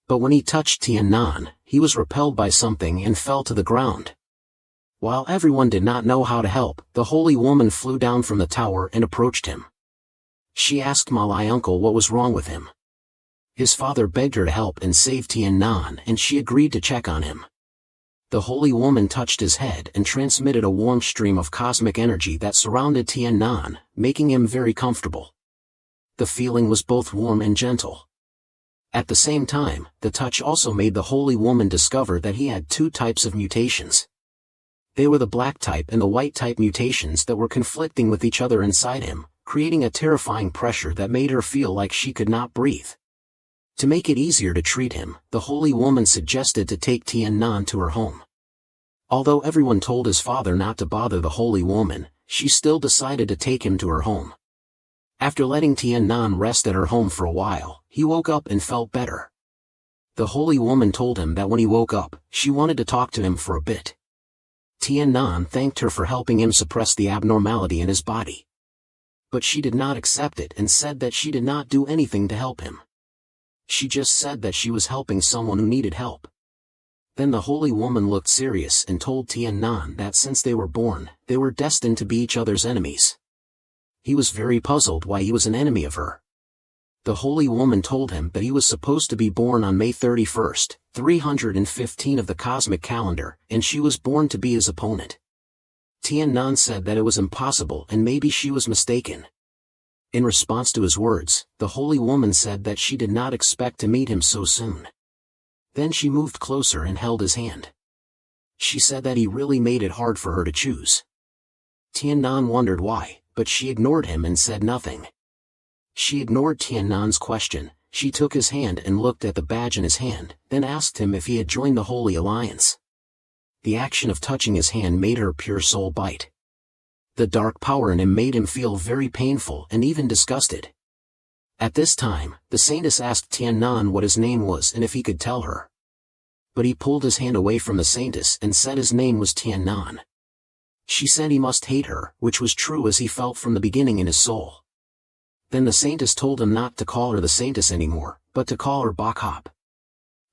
But when he touched Tian Nan, he was repelled by something and fell to the ground. While everyone did not know how to help, the holy woman flew down from the tower and approached him. She asked Malai uncle what was wrong with him. His father begged her to help and save Tian Nan, and she agreed to check on him. The holy woman touched his head and transmitted a warm stream of cosmic energy that surrounded Tian Nan, making him very comfortable. The feeling was both warm and gentle. At the same time, the touch also made the holy woman discover that he had two types of mutations. They were the black type and the white type mutations that were conflicting with each other inside him, creating a terrifying pressure that made her feel like she could not breathe. To make it easier to treat him, the holy woman suggested to take Tian Nan to her home. Although everyone told his father not to bother the holy woman, she still decided to take him to her home. After letting Tian Nan rest at her home for a while, he woke up and felt better. The holy woman told him that when he woke up, she wanted to talk to him for a bit. Tian Nan thanked her for helping him suppress the abnormality in his body. But she did not accept it and said that she did not do anything to help him. She just said that she was helping someone who needed help. Then the holy woman looked serious and told Tian Nan that since they were born, they were destined to be each other's enemies. He was very puzzled why he was an enemy of her. The holy woman told him that he was supposed to be born on May 31st, 315 of the cosmic calendar, and she was born to be his opponent. Tian Nan said that it was impossible and maybe she was mistaken. In response to his words, the holy woman said that she did not expect to meet him so soon. Then she moved closer and held his hand. She said that he really made it hard for her to choose. Tian Nan wondered why, but she ignored him and said nothing. She ignored Tian Nan's question. She took his hand and looked at the badge in his hand, then asked him if he had joined the Holy Alliance. The action of touching his hand made her pure soul bite. The dark power in him made him feel very painful and even disgusted. At this time, the saintess asked Tian Nan what his name was and if he could tell her. But he pulled his hand away from the saintess and said his name was Tian Nan. She said he must hate her, which was true as he felt from the beginning in his soul. Then the saintess told him not to call her the saintess anymore, but to call her Bakhop.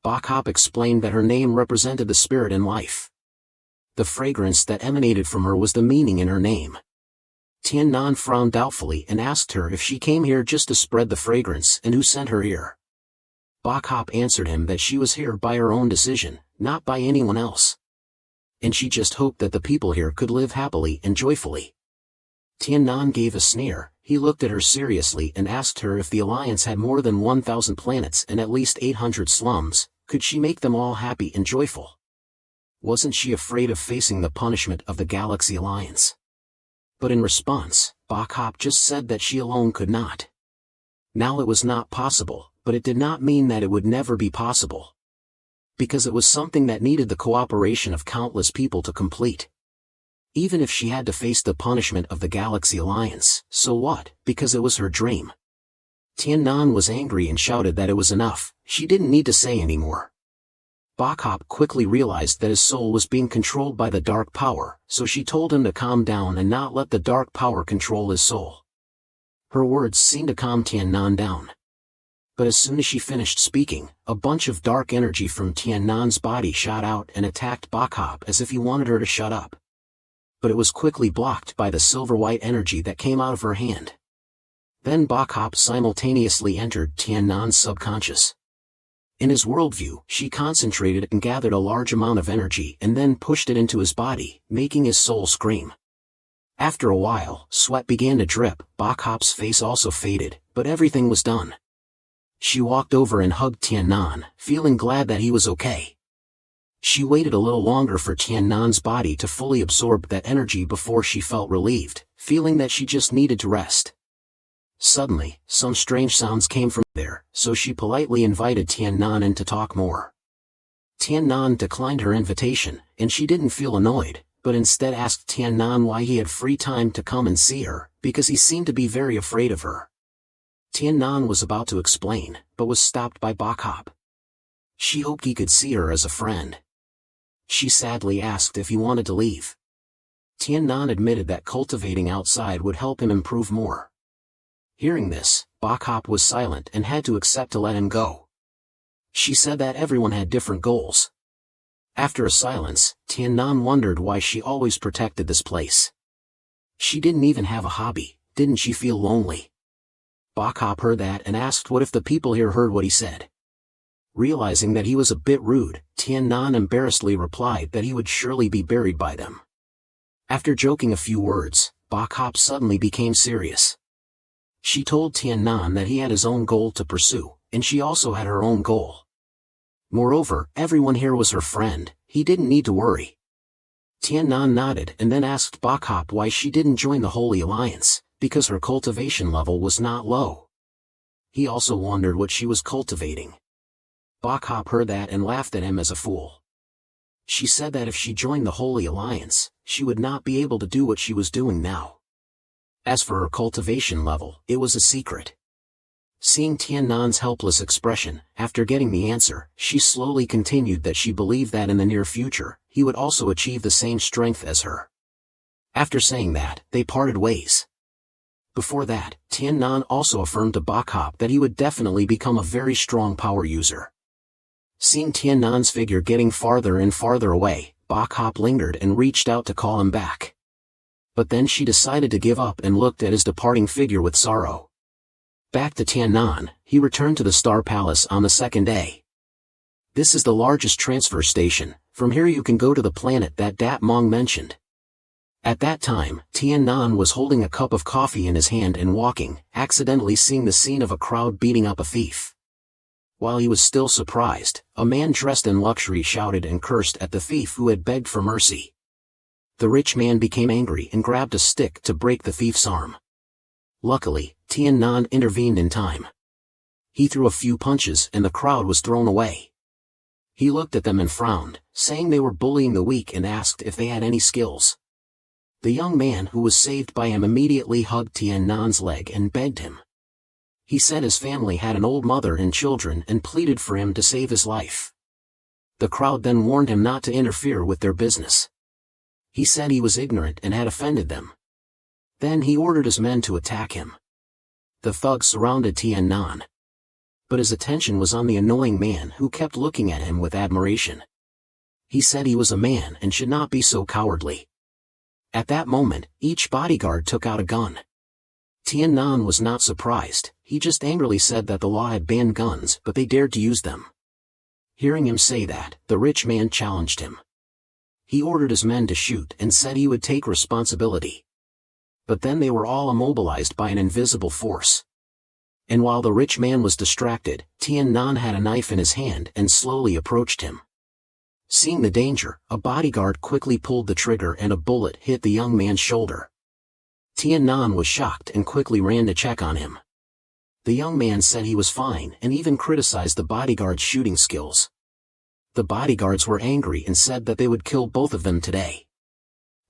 Bakhop explained that her name represented the spirit and life. The fragrance that emanated from her was the meaning in her name. Tian Nan frowned doubtfully and asked her if she came here just to spread the fragrance and who sent her here. Bakhop answered him that she was here by her own decision, not by anyone else. And she just hoped that the people here could live happily and joyfully. Tian Nan gave a sneer. He looked at her seriously and asked her if the Alliance had more than 1,000 planets and at least 800 slums, could she make them all happy and joyful? Wasn't she afraid of facing the punishment of the Galaxy Alliance? But in response, Bakhop just said that she alone could not. Now it was not possible, but it did not mean that it would never be possible. Because it was something that needed the cooperation of countless people to complete. Even if she had to face the punishment of the Galaxy Alliance, so what, because it was her dream. Tian Nan was angry and shouted that it was enough, she didn't need to say anymore. Bakhop quickly realized that his soul was being controlled by the dark power, so she told him to calm down and not let the dark power control his soul. Her words seemed to calm Tian Nan down. But as soon as she finished speaking, a bunch of dark energy from Tian Nan's body shot out and attacked Bakhop as if he wanted her to shut up. But it was quickly blocked by the silver-white energy that came out of her hand. Then Bakhop simultaneously entered Tian Nan's subconscious. In his worldview, she concentrated and gathered a large amount of energy and then pushed it into his body, making his soul scream. After a while, sweat began to drip, Bakhop's face also faded, but everything was done. She walked over and hugged Tian-nan, feeling glad that he was okay. She waited a little longer for Tian-nan's body to fully absorb that energy before she felt relieved, feeling that she just needed to rest. Suddenly, some strange sounds came from there, so she politely invited Tian-nan in to talk more. Tian-nan declined her invitation, and she didn't feel annoyed, but instead asked Tian-nan why he had free time to come and see her, because he seemed to be very afraid of her. Tian-nan was about to explain, but was stopped by Bakhop. She hoped he could see her as a friend. She sadly asked if he wanted to leave. Tian-nan admitted that cultivating outside would help him improve more. Hearing this, Bakhop was silent and had to accept to let him go. She said that everyone had different goals. After a silence, Tian-nan wondered why she always protected this place. She didn't even have a hobby, didn't she feel lonely? Bakhop heard that and asked what if the people here heard what he said. Realizing that he was a bit rude, Tian-nan embarrassedly replied that he would surely be buried by them. After joking a few words, Bakhop suddenly became serious. She told Tian-nan that he had his own goal to pursue, and she also had her own goal. Moreover, everyone here was her friend, he didn't need to worry. Tian-nan nodded and then asked Bakhop why she didn't join the Holy Alliance, because her cultivation level was not low. He also wondered what she was cultivating. Bakhop heard that and laughed at him as a fool. She said that if she joined the Holy Alliance, she would not be able to do what she was doing now. As for her cultivation level, it was a secret. Seeing Tian-nan's helpless expression, after getting the answer, she slowly continued that she believed that in the near future, he would also achieve the same strength as her. After saying that, they parted ways. Before that, Tian-nan also affirmed to Bakhop that he would definitely become a very strong power user. Seeing Tian-nan's figure getting farther and farther away, Bakhop lingered and reached out to call him back. But then she decided to give up and looked at his departing figure with sorrow. Back to Tian-nan, he returned to the Star Palace on the second day. This is the largest transfer station, from here you can go to the planet that Dat Mong mentioned. At that time, Tian-nan was holding a cup of coffee in his hand and walking, accidentally seeing the scene of a crowd beating up a thief. While he was still surprised, a man dressed in luxury shouted and cursed at the thief who had begged for mercy. The rich man became angry and grabbed a stick to break the thief's arm. Luckily, Tian-nan intervened in time. He threw a few punches and the crowd was thrown away. He looked at them and frowned, saying they were bullying the weak and asked if they had any skills. The young man who was saved by him immediately hugged Tian-nan's leg and begged him. He said his family had an old mother and children and pleaded for him to save his life. The crowd then warned him not to interfere with their business. He said he was ignorant and had offended them. Then he ordered his men to attack him. The thugs surrounded Tian-nan. But his attention was on the annoying man who kept looking at him with admiration. He said he was a man and should not be so cowardly. At that moment, each bodyguard took out a gun. Tian-nan was not surprised, he just angrily said that the law had banned guns but they dared to use them. Hearing him say that, the rich man challenged him. He ordered his men to shoot and said he would take responsibility. But then they were all immobilized by an invisible force. And while the rich man was distracted, Tian-nan had a knife in his hand and slowly approached him. Seeing the danger, a bodyguard quickly pulled the trigger and a bullet hit the young man's shoulder. Tian-nan was shocked and quickly ran to check on him. The young man said he was fine and even criticized the bodyguard's shooting skills. The bodyguards were angry and said that they would kill both of them today.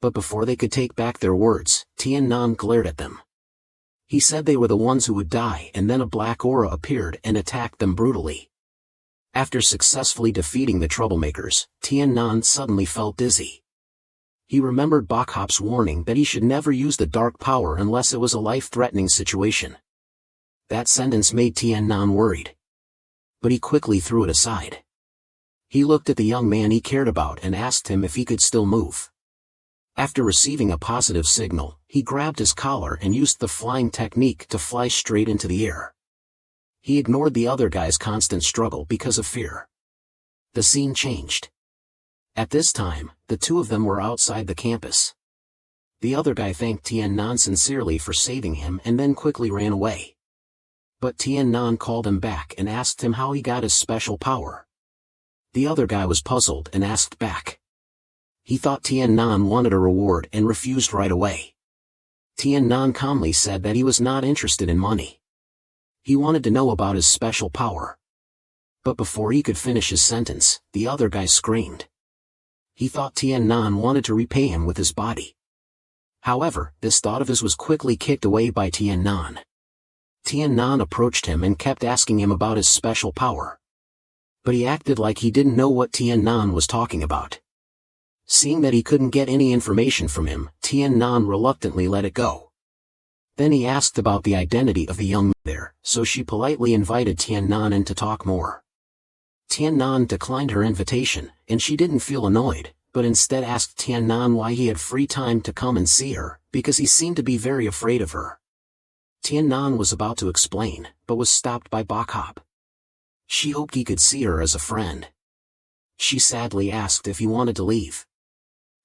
But before they could take back their words, Tian-nan glared at them. He said they were the ones who would die, and then a black aura appeared and attacked them brutally. After successfully defeating the troublemakers, Tian-nan suddenly felt dizzy. He remembered Bakhop's warning that he should never use the dark power unless it was a life-threatening situation. That sentence made Tian-nan worried. But he quickly threw it aside. He looked at the young man he cared about and asked him if he could still move. After receiving a positive signal, he grabbed his collar and used the flying technique to fly straight into the air. He ignored the other guy's constant struggle because of fear. The scene changed. At this time, the two of them were outside the campus. The other guy thanked Tian-nan sincerely for saving him and then quickly ran away. But Tian-nan called him back and asked him how he got his special power. The other guy was puzzled and asked back. He thought Tian-nan wanted a reward and refused right away. Tian-nan calmly said that he was not interested in money. He wanted to know about his special power. But before he could finish his sentence, the other guy screamed. He thought Tian-nan wanted to repay him with his body. However, this thought of his was quickly kicked away by Tian-nan. Tian-nan approached him and kept asking him about his special power. But he acted like he didn't know what Tian-nan was talking about. Seeing that he couldn't get any information from him, Tian-nan reluctantly let it go. Then he asked about the identity of the young man there, so she politely invited Tian-nan in to talk more. Tian-nan declined her invitation, and she didn't feel annoyed, but instead asked Tian-nan why he had free time to come and see her, because he seemed to be very afraid of her. Tian-nan was about to explain, but was stopped by Bok-hop. She hoped he could see her as a friend. She sadly asked if he wanted to leave.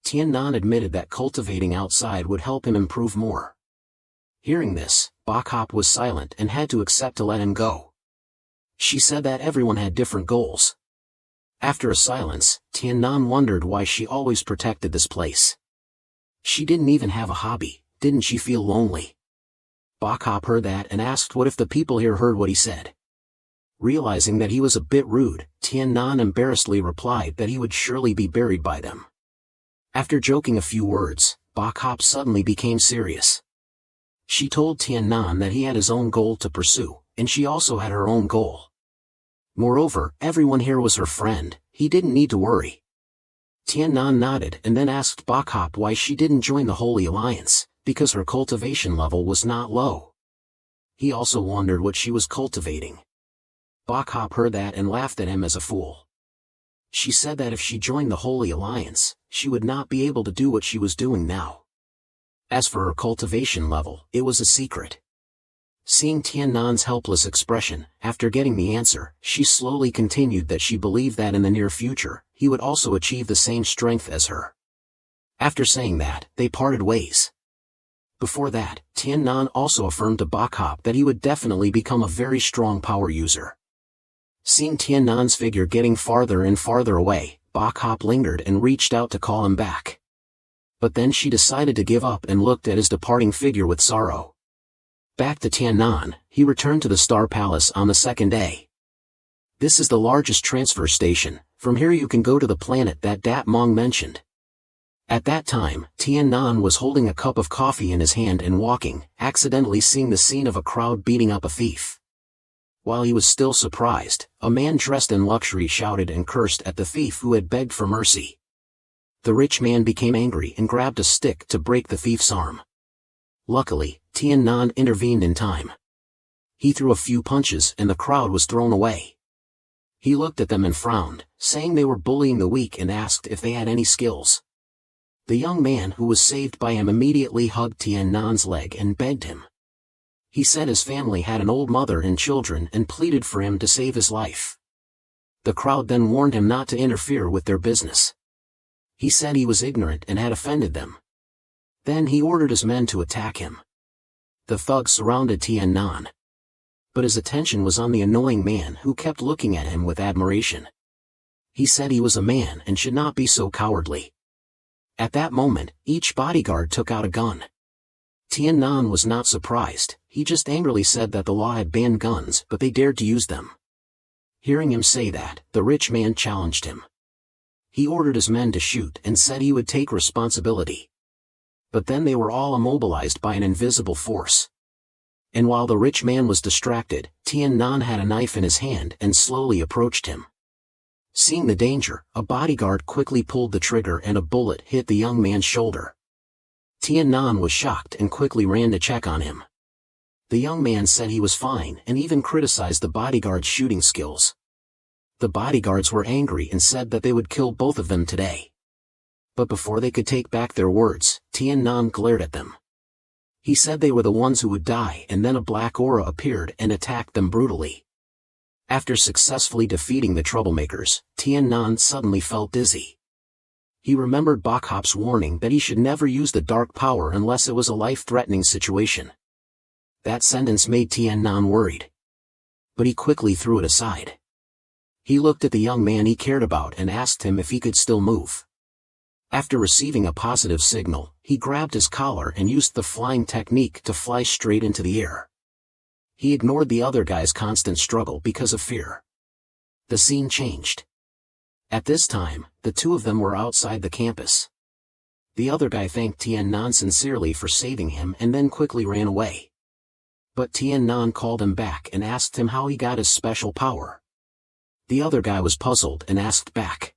Tian-nan admitted that cultivating outside would help him improve more. Hearing this, Bok-hop was silent and had to accept to let him go. She said that everyone had different goals. After a silence, Tian-nan wondered why she always protected this place. She didn't even have a hobby, didn't she feel lonely? Bok-hop heard that and asked what if the people here heard what he said. Realizing that he was a bit rude, Tian-nan embarrassedly replied that he would surely be buried by them. After joking a few words, Bok-hop suddenly became serious. She told Tian-nan that he had his own goal to pursue, and she also had her own goal. Moreover, everyone here was her friend, he didn't need to worry. Tian-nan nodded and then asked Bok-hop why she didn't join the Holy Alliance, because her cultivation level was not low. He also wondered what she was cultivating. Bok-hop heard that and laughed at him as a fool. She said that if she joined the Holy Alliance, she would not be able to do what she was doing now. As for her cultivation level, it was a secret. Seeing Tian-nan's helpless expression, after getting the answer, she slowly continued that she believed that in the near future, he would also achieve the same strength as her. After saying that, they parted ways. Before that, Tian-nan also affirmed to Bok-hop that he would definitely become a very strong power user. Seeing Tian-nan's figure getting farther and farther away, Bok-hop lingered and reached out to call him back. But then she decided to give up and looked at his departing figure with sorrow. Back to Tian-nan, he returned to the Star Palace on the second day. This is the largest transfer station, from here you can go to the planet that Dat Mong mentioned. At that time, Tian-nan was holding a cup of coffee in his hand and walking, accidentally seeing the scene of a crowd beating up a thief. While he was still surprised, a man dressed in luxury shouted and cursed at the thief who had begged for mercy. The rich man became angry and grabbed a stick to break the thief's arm. Luckily, Tian-nan intervened in time. He threw a few punches and the crowd was thrown away. He looked at them and frowned, saying they were bullying the weak and asked if they had any skills. The young man who was saved by him immediately hugged Tian-nan's leg and begged him. He said his family had an old mother and children and pleaded for him to save his life. The crowd then warned him not to interfere with their business. He said he was ignorant and had offended them. Then he ordered his men to attack him. The thugs surrounded Tian-nan. But his attention was on the annoying man who kept looking at him with admiration. He said he was a man and should not be so cowardly. At that moment, each bodyguard took out a gun. Tian-nan was not surprised, he just angrily said that the law had banned guns but they dared to use them. Hearing him say that, the rich man challenged him. He ordered his men to shoot and said he would take responsibility. But then they were all immobilized by an invisible force. And while the rich man was distracted, Tian-nan had a knife in his hand and slowly approached him. Seeing the danger, a bodyguard quickly pulled the trigger and a bullet hit the young man's shoulder. Tian-nan was shocked and quickly ran to check on him. The young man said he was fine and even criticized the bodyguard's shooting skills. The bodyguards were angry and said that they would kill both of them today. But before they could take back their words, Tian-nan glared at them. He said they were the ones who would die, and then a black aura appeared and attacked them brutally. After successfully defeating the troublemakers, Tian Nan suddenly felt dizzy. He remembered Bok Hop's warning that he should never use the dark power unless it was a life-threatening situation. That sentence made Tian Nan worried. But he quickly threw it aside. He looked at the young man he cared about and asked him if he could still move. After receiving a positive signal, he grabbed his collar and used the flying technique to fly straight into the air. He ignored the other guy's constant struggle because of fear. The scene changed. At this time, the two of them were outside the campus. The other guy thanked Tian Nan sincerely for saving him and then quickly ran away. But Tian Nan called him back and asked him how he got his special power. The other guy was puzzled and asked back.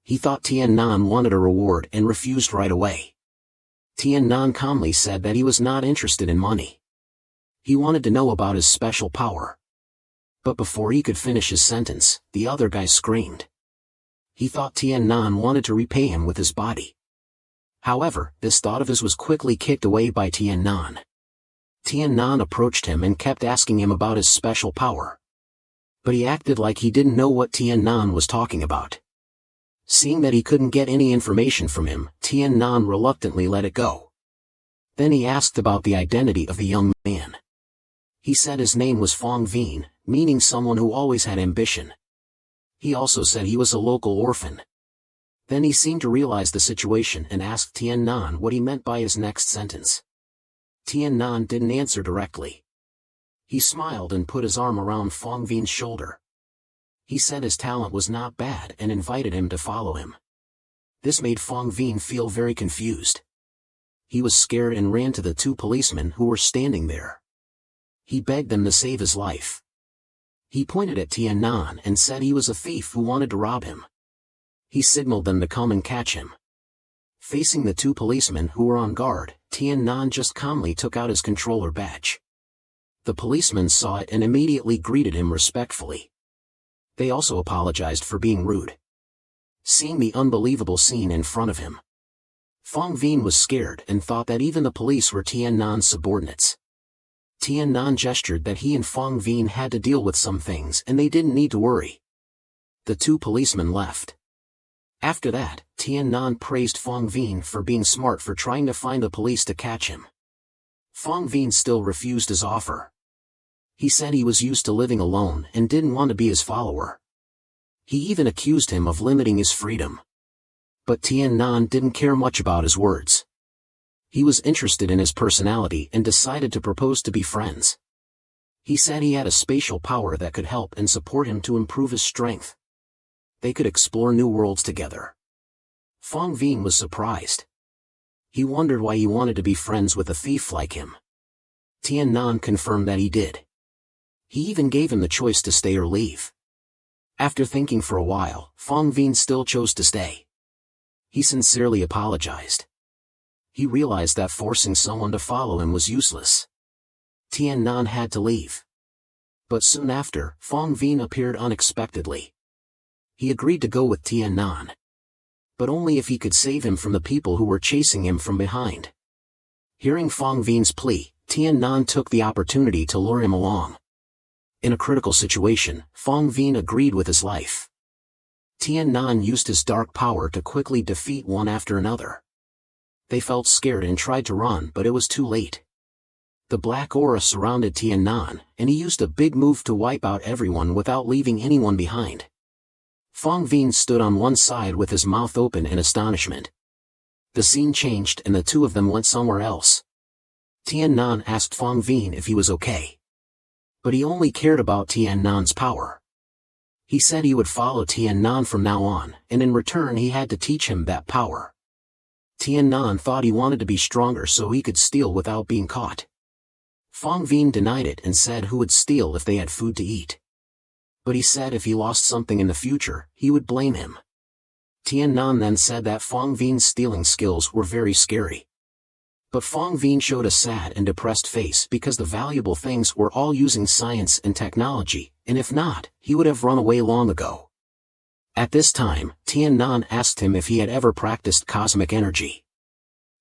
He thought Tian Nan wanted a reward and refused right away. Tian Nan calmly said that he was not interested in money. He wanted to know about his special power. But before he could finish his sentence, the other guy screamed. He thought Tian Nan wanted to repay him with his body. However, this thought of his was quickly kicked away by Tian Nan. Tian Nan approached him and kept asking him about his special power. But he acted like he didn't know what Tian Nan was talking about. Seeing that he couldn't get any information from him, Tian Nan reluctantly let it go. Then he asked about the identity of the young man. He said his name was Fong Vien, meaning someone who always had ambition. He also said he was a local orphan. Then he seemed to realize the situation and asked Tian Nan what he meant by his next sentence. Tian Nan didn't answer directly. He smiled and put his arm around Fong Vien's shoulder. He said his talent was not bad and invited him to follow him. This made Fong Vien feel very confused. He was scared and ran to the two policemen who were standing there. He begged them to save his life. He pointed at Tian Nan and said he was a thief who wanted to rob him. He signaled them to come and catch him. Facing the two policemen who were on guard, Tian Nan just calmly took out his controller badge. The policemen saw it and immediately greeted him respectfully. They also apologized for being rude. Seeing the unbelievable scene in front of him, Fong Vien was scared and thought that even the police were Tian Nan's subordinates. Tian Nan gestured that he and Fong Vien had to deal with some things and they didn't need to worry. The two policemen left. After that, Tian Nan praised Fong Vien for being smart for trying to find the police to catch him. Fong Vien still refused his offer. He said he was used to living alone and didn't want to be his follower. He even accused him of limiting his freedom. But Tian Nan didn't care much about his words. He was interested in his personality and decided to propose to be friends. He said he had a spatial power that could help and support him to improve his strength. They could explore new worlds together. Fong Vien was surprised. He wondered why he wanted to be friends with a thief like him. Tian Nan confirmed that he did. He even gave him the choice to stay or leave. After thinking for a while, Fong Vien still chose to stay. He sincerely apologized. He realized that forcing someone to follow him was useless. Tian Nan had to leave. But soon after, Fong Vien appeared unexpectedly. He agreed to go with Tian Nan. But only if he could save him from the people who were chasing him from behind. Hearing Fong Vien's plea, Tian Nan took the opportunity to lure him along. In a critical situation, Fong Vien agreed with his life. Tian Nan used his dark power to quickly defeat one after another. They felt scared and tried to run, but it was too late. The black aura surrounded Tian Nan, and he used a big move to wipe out everyone without leaving anyone behind. Fong Vien stood on one side with his mouth open in astonishment. The scene changed and the two of them went somewhere else. Tian Nan asked Fong Vien if he was okay. But he only cared about Tian Nan's power. He said he would follow Tian Nan from now on, and in return he had to teach him that power. Tian Nan thought he wanted to be stronger so he could steal without being caught. Fong Vien denied it and said who would steal if they had food to eat. But he said if he lost something in the future, he would blame him. Tian Nan then said that Fong Vien's stealing skills were very scary. But Fong Vien showed a sad and depressed face because the valuable things were all using science and technology, and if not, he would have run away long ago. At this time, Tian Nan asked him if he had ever practiced cosmic energy.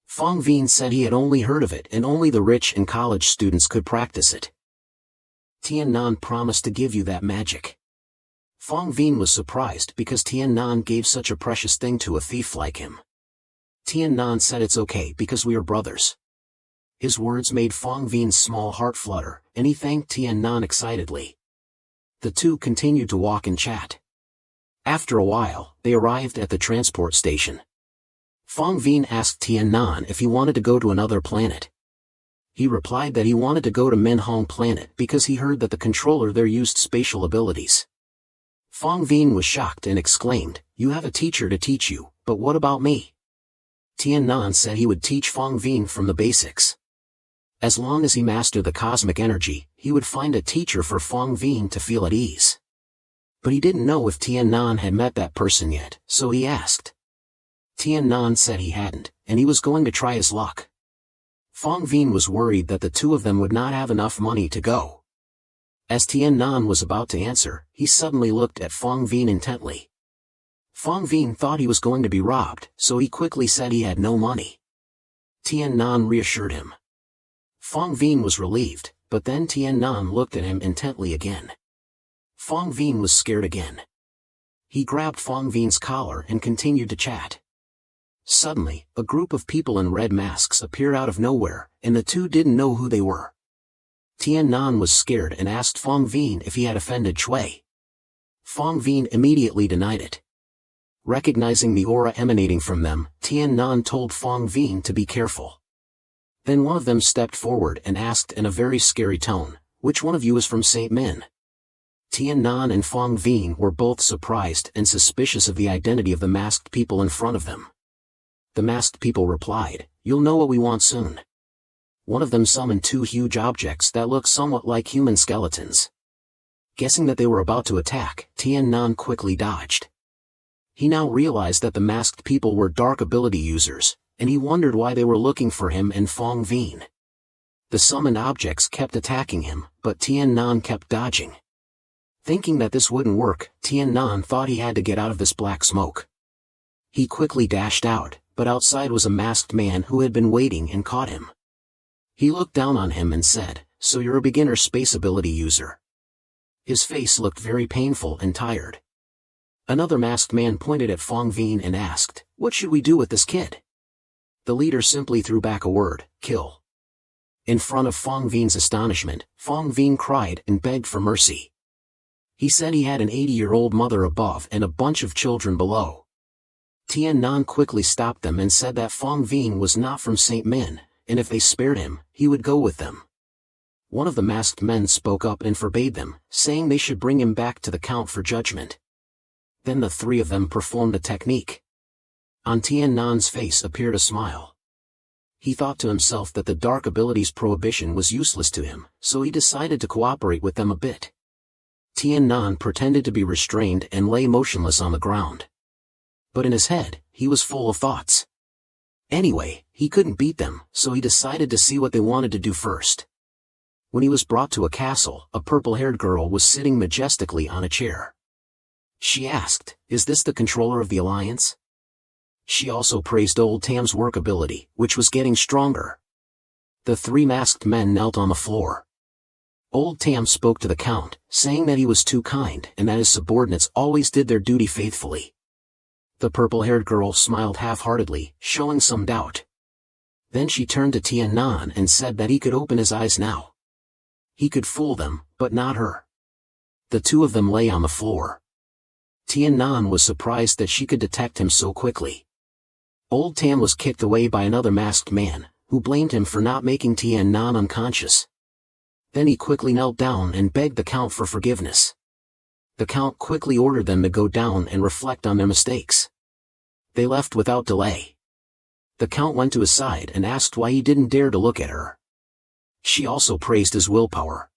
Fong Vien said he had only heard of it and only the rich and college students could practice it. Tian Nan promised to give you that magic. Fong Vien was surprised because Tian Nan gave such a precious thing to a thief like him. Tian Nan said it's okay because we are brothers. His words made Fong Vien's small heart flutter, and he thanked Tian Nan excitedly. The two continued to walk and chat. After a while, they arrived at the transport station. Fong Vien asked Tian Nan if he wanted to go to another planet. He replied that he wanted to go to Manhwa planet because he heard that the controller there used spatial abilities. Fong Vien was shocked and exclaimed, "You have a teacher to teach you, but what about me?" Tian Nan said he would teach Fong Vien from the basics. As long as he mastered the cosmic energy, he would find a teacher for Fong Vien to feel at ease. But he didn't know if Tian Nan had met that person yet, so he asked. Tian Nan said he hadn't, and he was going to try his luck. Fong Vien was worried that the two of them would not have enough money to go. As Tian Nan was about to answer, he suddenly looked at Fong Vien intently. Fong Vien thought he was going to be robbed, so he quickly said he had no money. Tian Nan reassured him. Fong Vien was relieved, but then Tian Nan looked at him intently again. Fong Vien was scared again. He grabbed Fong Vien's collar and continued to chat. Suddenly, a group of people in red masks appeared out of nowhere, and the two didn't know who they were. Tian Nan was scared and asked Fong Vien if he had offended Chui. Fong Vien immediately denied it. Recognizing the aura emanating from them, Tian Nan told Fong Vien to be careful. Then one of them stepped forward and asked in a very scary tone, "Which one of you is from St. Min?" Tian Nan and Fong Vien were both surprised and suspicious of the identity of the masked people in front of them. The masked people replied, "You'll know what we want soon." One of them summoned two huge objects that looked somewhat like human skeletons. Guessing that they were about to attack, Tian Nan quickly dodged. He now realized that the masked people were dark ability users, and he wondered why they were looking for him and Fong Vien. The summoned objects kept attacking him, but Tian Nan kept dodging. Thinking that this wouldn't work, Tian Nan thought he had to get out of this black smoke. He quickly dashed out, but outside was a masked man who had been waiting and caught him. He looked down on him and said, "So you're a beginner space ability user." His face looked very painful and tired. Another masked man pointed at Fong Vien and asked, "What should we do with this kid?" The leader simply threw back a word, "Kill." In front of Fong Vien's astonishment, Fong Vien cried and begged for mercy. He said he had an 80-year-old mother above and a bunch of children below. Tian Nan quickly stopped them and said that Fong Vien was not from St. Min, and if they spared him, he would go with them. One of the masked men spoke up and forbade them, saying they should bring him back to the count for judgment. Then the three of them performed the technique. On Tian Nan's face appeared a smile. He thought to himself that the dark abilities prohibition was useless to him, so he decided to cooperate with them a bit. Tian Nan pretended to be restrained and lay motionless on the ground. But in his head, he was full of thoughts. Anyway, he couldn't beat them, so he decided to see what they wanted to do first. When he was brought to a castle, a purple-haired girl was sitting majestically on a chair. She asked, "Is this the controller of the Alliance?" She also praised Old Tam's work ability, which was getting stronger. The three masked men knelt on the floor. Old Tam spoke to the count, saying that he was too kind and that his subordinates always did their duty faithfully. The purple-haired girl smiled half-heartedly, showing some doubt. Then she turned to Tian Nan and said that he could open his eyes now. He could fool them, but not her. The two of them lay on the floor. Tian Nan was surprised that she could detect him so quickly. Old Tam was kicked away by another masked man, who blamed him for not making Tian Nan unconscious. Then he quickly knelt down and begged the count for forgiveness. The count quickly ordered them to go down and reflect on their mistakes. They left without delay. The count went to his side and asked why he didn't dare to look at her. She also praised his willpower.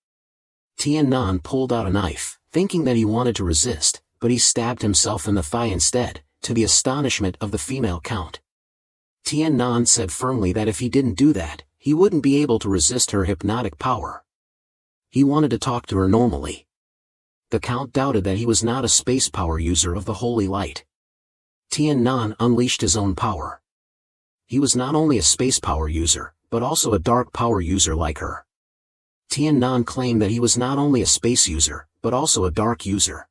Tian Nan pulled out a knife, thinking that he wanted to resist, but he stabbed himself in the thigh instead, to the astonishment of the female count. Tian Nan said firmly that if he didn't do that, he wouldn't be able to resist her hypnotic power. He wanted to talk to her normally. The count doubted that he was not a space power user of the holy light. Tian Nan unleashed his own power. He was not only a space power user, but also a dark power user like her. Tian-nan claimed that he was not only a space user, but also a dark user.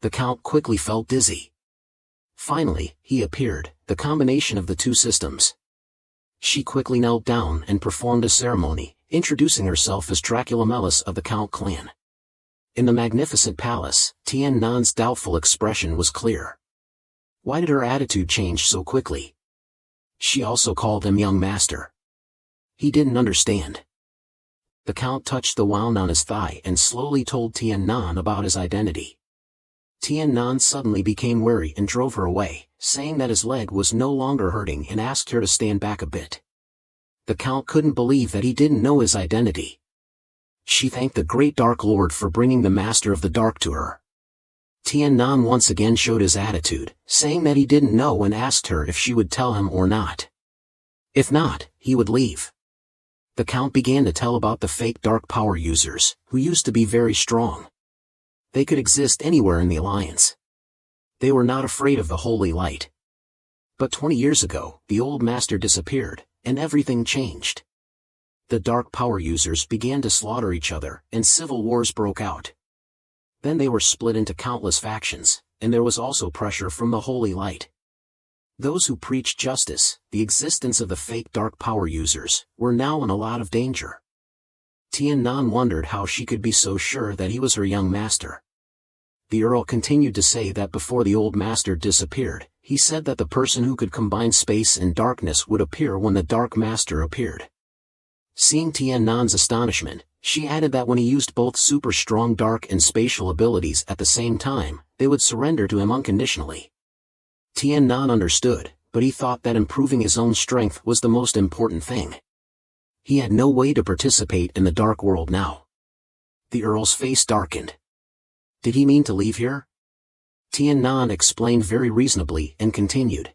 The Count quickly felt dizzy. Finally, he appeared, the combination of the two systems. She quickly knelt down and performed a ceremony, introducing herself as Dracula Melis of the Count clan. In the magnificent palace, Tian-nan's doubtful expression was clear. Why did her attitude change so quickly? She also called him young master. He didn't understand. The Count touched the wound on his thigh and slowly told Tian-nan about his identity. Tian-nan suddenly became wary and drove her away, saying that his leg was no longer hurting and asked her to stand back a bit. The Count couldn't believe that he didn't know his identity. She thanked the great Dark Lord for bringing the Master of the Dark to her. Tian-nan once again showed his attitude, saying that he didn't know and asked her if she would tell him or not. If not, he would leave. The Count began to tell about the fake dark power users, who used to be very strong. They could exist anywhere in the Alliance. They were not afraid of the holy light. But 20 years ago, the old master disappeared, and everything changed. The dark power users began to slaughter each other, and civil wars broke out. Then they were split into countless factions, and there was also pressure from the holy light. Those who preached justice, the existence of the fake dark power users, were now in a lot of danger. Tian-nan wondered how she could be so sure that he was her young master. The Earl continued to say that before the old master disappeared, he said that the person who could combine space and darkness would appear when the dark master appeared. Seeing Tian-nan's astonishment, she added that when he used both super strong dark and spatial abilities at the same time, they would surrender to him unconditionally. Tian-nan understood, but he thought that improving his own strength was the most important thing. He had no way to participate in the dark world now. The Earl's face darkened. Did he mean to leave here? Tian-nan explained very reasonably and continued.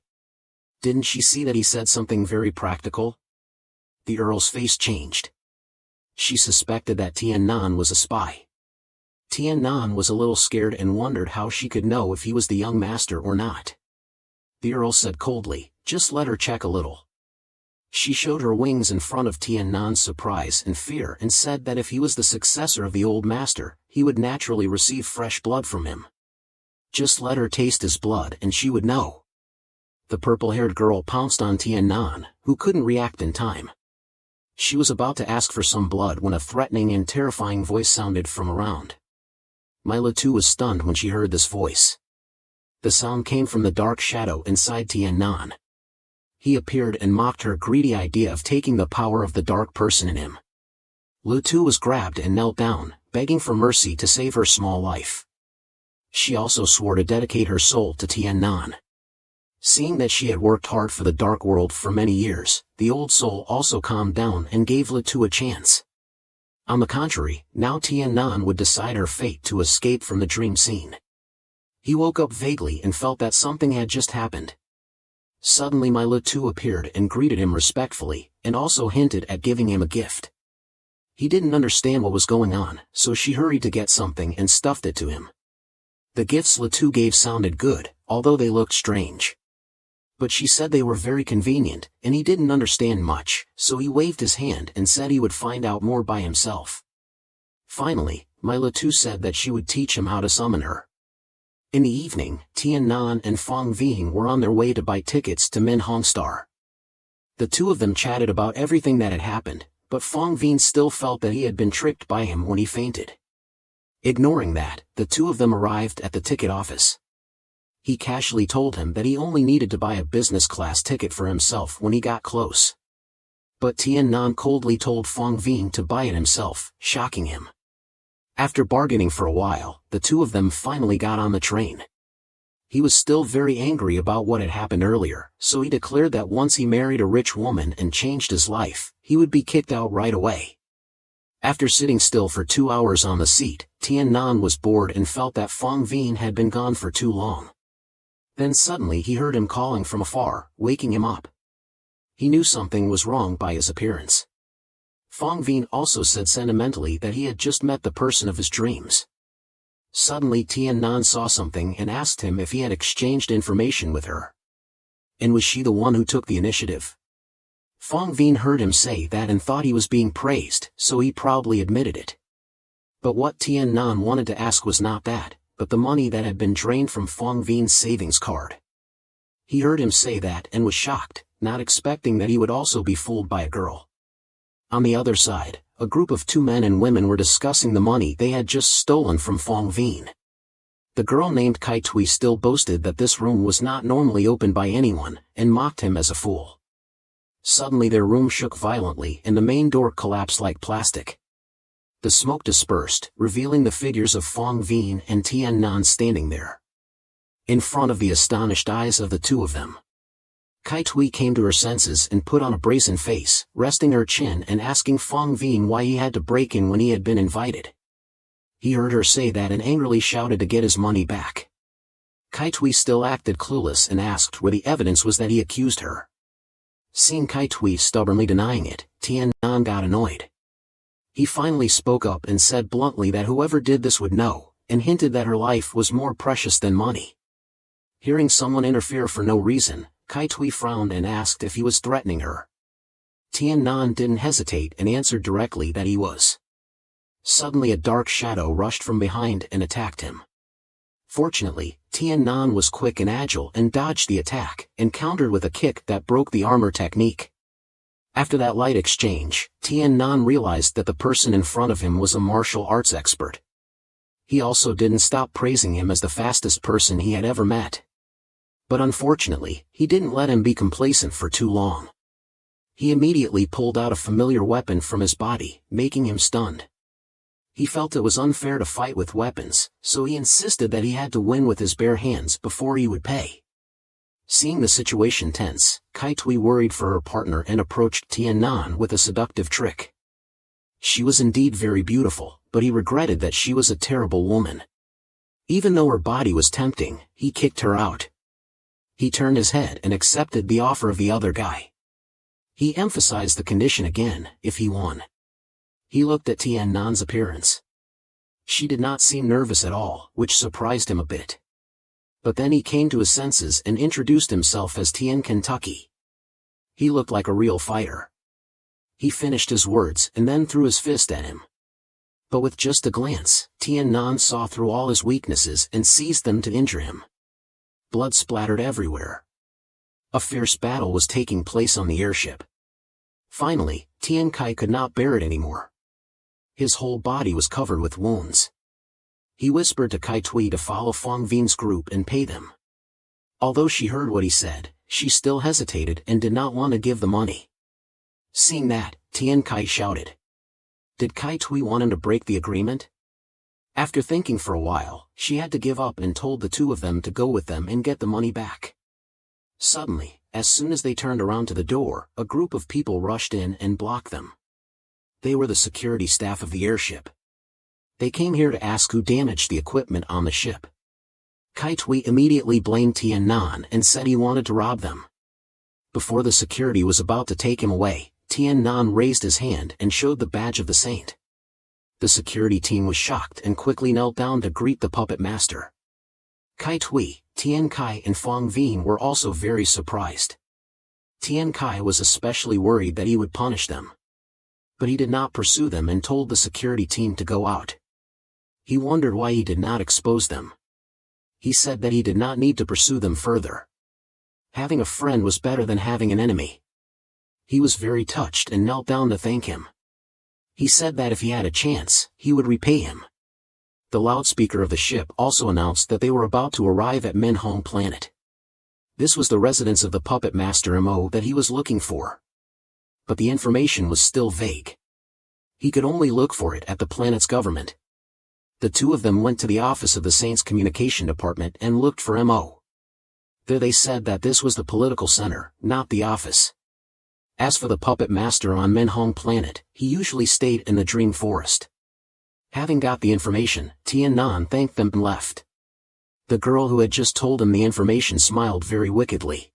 Didn't she see that he said something very practical? The Earl's face changed. She suspected that Tian-nan was a spy. Tian-nan was a little scared and wondered how she could know if he was the young master or not. The Earl said coldly, just let her check a little. She showed her wings in front of Tian-nan's surprise and fear and said that if he was the successor of the old master, he would naturally receive fresh blood from him. Just let her taste his blood and she would know. The purple-haired girl pounced on Tian-nan, who couldn't react in time. She was about to ask for some blood when a threatening and terrifying voice sounded from around. Myla too was stunned when she heard this voice. The sound came from the dark shadow inside Tian-nan. He appeared and mocked her greedy idea of taking the power of the dark person in him. Lu-tu was grabbed and knelt down, begging for mercy to save her small life. She also swore to dedicate her soul to Tian-nan. Seeing that she had worked hard for the dark world for many years, the old soul also calmed down and gave Lu-tu a chance. On the contrary, now Tian-nan would decide her fate to escape from the dream scene. He woke up vaguely and felt that something had just happened. Suddenly Lu-tu appeared and greeted him respectfully, and also hinted at giving him a gift. He didn't understand what was going on, so she hurried to get something and stuffed it to him. The gifts Lu-tu gave sounded good, although they looked strange. But she said they were very convenient, and he didn't understand much, so he waved his hand and said he would find out more by himself. Finally, Lu-tu said that she would teach him how to summon her. In the evening, Tian-nan and Fong Ving were on their way to buy tickets to Manhwa Star. The two of them chatted about everything that had happened, but Fong Ving still felt that he had been tricked by him when he fainted. Ignoring that, the two of them arrived at the ticket office. He casually told him that he only needed to buy a business class ticket for himself when he got close. But Tian-nan coldly told Fong Ving to buy it himself, shocking him. After bargaining for a while, the two of them finally got on the train. He was still very angry about what had happened earlier, so he declared that once he married a rich woman and changed his life, he would be kicked out right away. After sitting still for 2 hours on the seat, Tian-nan was bored and felt that Fong Ving had been gone for too long. Then suddenly he heard him calling from afar, waking him up. He knew something was wrong by his appearance. Fong Ving also said sentimentally that he had just met the person of his dreams. Suddenly Tian-nan saw something and asked him if he had exchanged information with her. And was she the one who took the initiative? Fong Vin heard him say that and thought he was being praised, so he proudly admitted it. But what Tian Nan wanted to ask was not that, but the money that had been drained from Fong Vin's savings card. He heard him say that and was shocked, not expecting that he would also be fooled by a girl. On the other side, a group of 2 men and women were discussing the money they had just stolen from Fong Vin. The girl named Kai Tui still boasted that this room was not normally opened by anyone, and mocked him as a fool. Suddenly their room shook violently and the main door collapsed like plastic. The smoke dispersed, revealing the figures of Fong Vin and Tian Nan standing there. In front of the astonished eyes of the 2 of them, Kai Tui came to her senses and put on a brazen face, resting her chin and asking Fong Vin why he had to break in when he had been invited. He heard her say that and angrily shouted to get his money back. Kai Tui still acted clueless and asked where the evidence was that he accused her. Seeing Kai Tui stubbornly denying it, Tian Nan got annoyed. He finally spoke up and said bluntly that whoever did this would know, and hinted that her life was more precious than money. Hearing someone interfere for no reason, Kai Tui frowned and asked if he was threatening her. Tian Nan didn't hesitate and answered directly that he was. Suddenly a dark shadow rushed from behind and attacked him. Fortunately, Tian Nan was quick and agile and dodged the attack, and countered with a kick that broke the armor technique. After that light exchange, Tian Nan realized that the person in front of him was a martial arts expert. He also didn't stop praising him as the fastest person he had ever met. But unfortunately, he didn't let him be complacent for too long. He immediately pulled out a familiar weapon from his body, making him stunned. He felt it was unfair to fight with weapons, so he insisted that he had to win with his bare hands before he would pay. Seeing the situation tense, Kai Tui worried for her partner and approached Tian Nan with a seductive trick. She was indeed very beautiful, but he regretted that she was a terrible woman. Even though her body was tempting, he kicked her out. He turned his head and accepted the offer of the other guy. He emphasized the condition again, if he won. He looked at Tian Nan's appearance. She did not seem nervous at all, which surprised him a bit. But then he came to his senses and introduced himself as Tian Kentucky. He looked like a real fighter. He finished his words and then threw his fist at him. But with just a glance, Tian Nan saw through all his weaknesses and seized them to injure him. Blood splattered everywhere. A fierce battle was taking place on the airship. Finally, Tian Kai could not bear it anymore. His whole body was covered with wounds. He whispered to Kai Tui to follow Fong Vin's group and pay them. Although she heard what he said, she still hesitated and did not want to give the money. Seeing that, Tian Kai shouted. Did Kai Tui want him to break the agreement? After thinking for a while, she had to give up and told the 2 of them to go with them and get the money back. Suddenly, as soon as they turned around to the door, a group of people rushed in and blocked them. They were the security staff of the airship. They came here to ask who damaged the equipment on the ship. Kai Tui immediately blamed Tian Nan and said he wanted to rob them. Before the security was about to take him away, Tian Nan raised his hand and showed the badge of the saint. The security team was shocked and quickly knelt down to greet the puppet master. Kai Tui, Tian Kai and Fong Vin were also very surprised. Tian Kai was especially worried that he would punish them. But he did not pursue them and told the security team to go out. He wondered why he did not expose them. He said that he did not need to pursue them further. Having a friend was better than having an enemy. He was very touched and knelt down to thank him. He said that if he had a chance, he would repay him. The loudspeaker of the ship also announced that they were about to arrive at Manhwa planet. This was the residence of the puppet master Mo that he was looking for. But the information was still vague. He could only look for it at the planet's government. The 2 of them went to the office of the Saints Communication Department and looked for Mo. There they said that this was the political center, not the office. As for the puppet master on Manhwa planet, he usually stayed in the Dream Forest. Having got the information, Tian Nan thanked them and left. The girl who had just told him the information smiled very wickedly.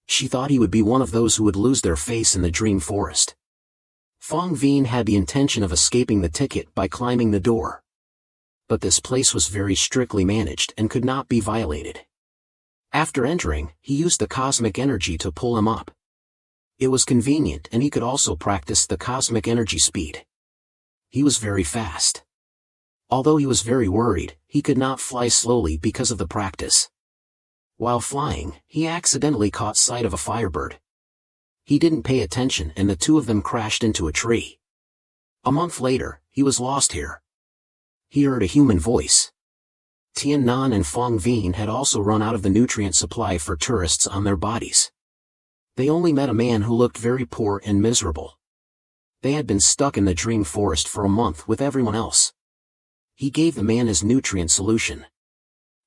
She thought he would be one of those who would lose their face in the Dream Forest. Fong Vin had the intention of escaping the ticket by climbing the door. But this place was very strictly managed and could not be violated. After entering, he used the cosmic energy to pull him up. It was convenient, and he could also practice the cosmic energy speed. He was very fast. Although he was very worried, he could not fly slowly because of the practice. While flying, he accidentally caught sight of a firebird. He didn't pay attention, and the two of them crashed into a tree. A month later, he was lost here. He heard a human voice. Tian Nan and Fong Vien had also run out of the nutrient supply for tourists on their bodies. They only met a man who looked very poor and miserable. They had been stuck in the dream forest for a month with everyone else. He gave the man his nutrient solution.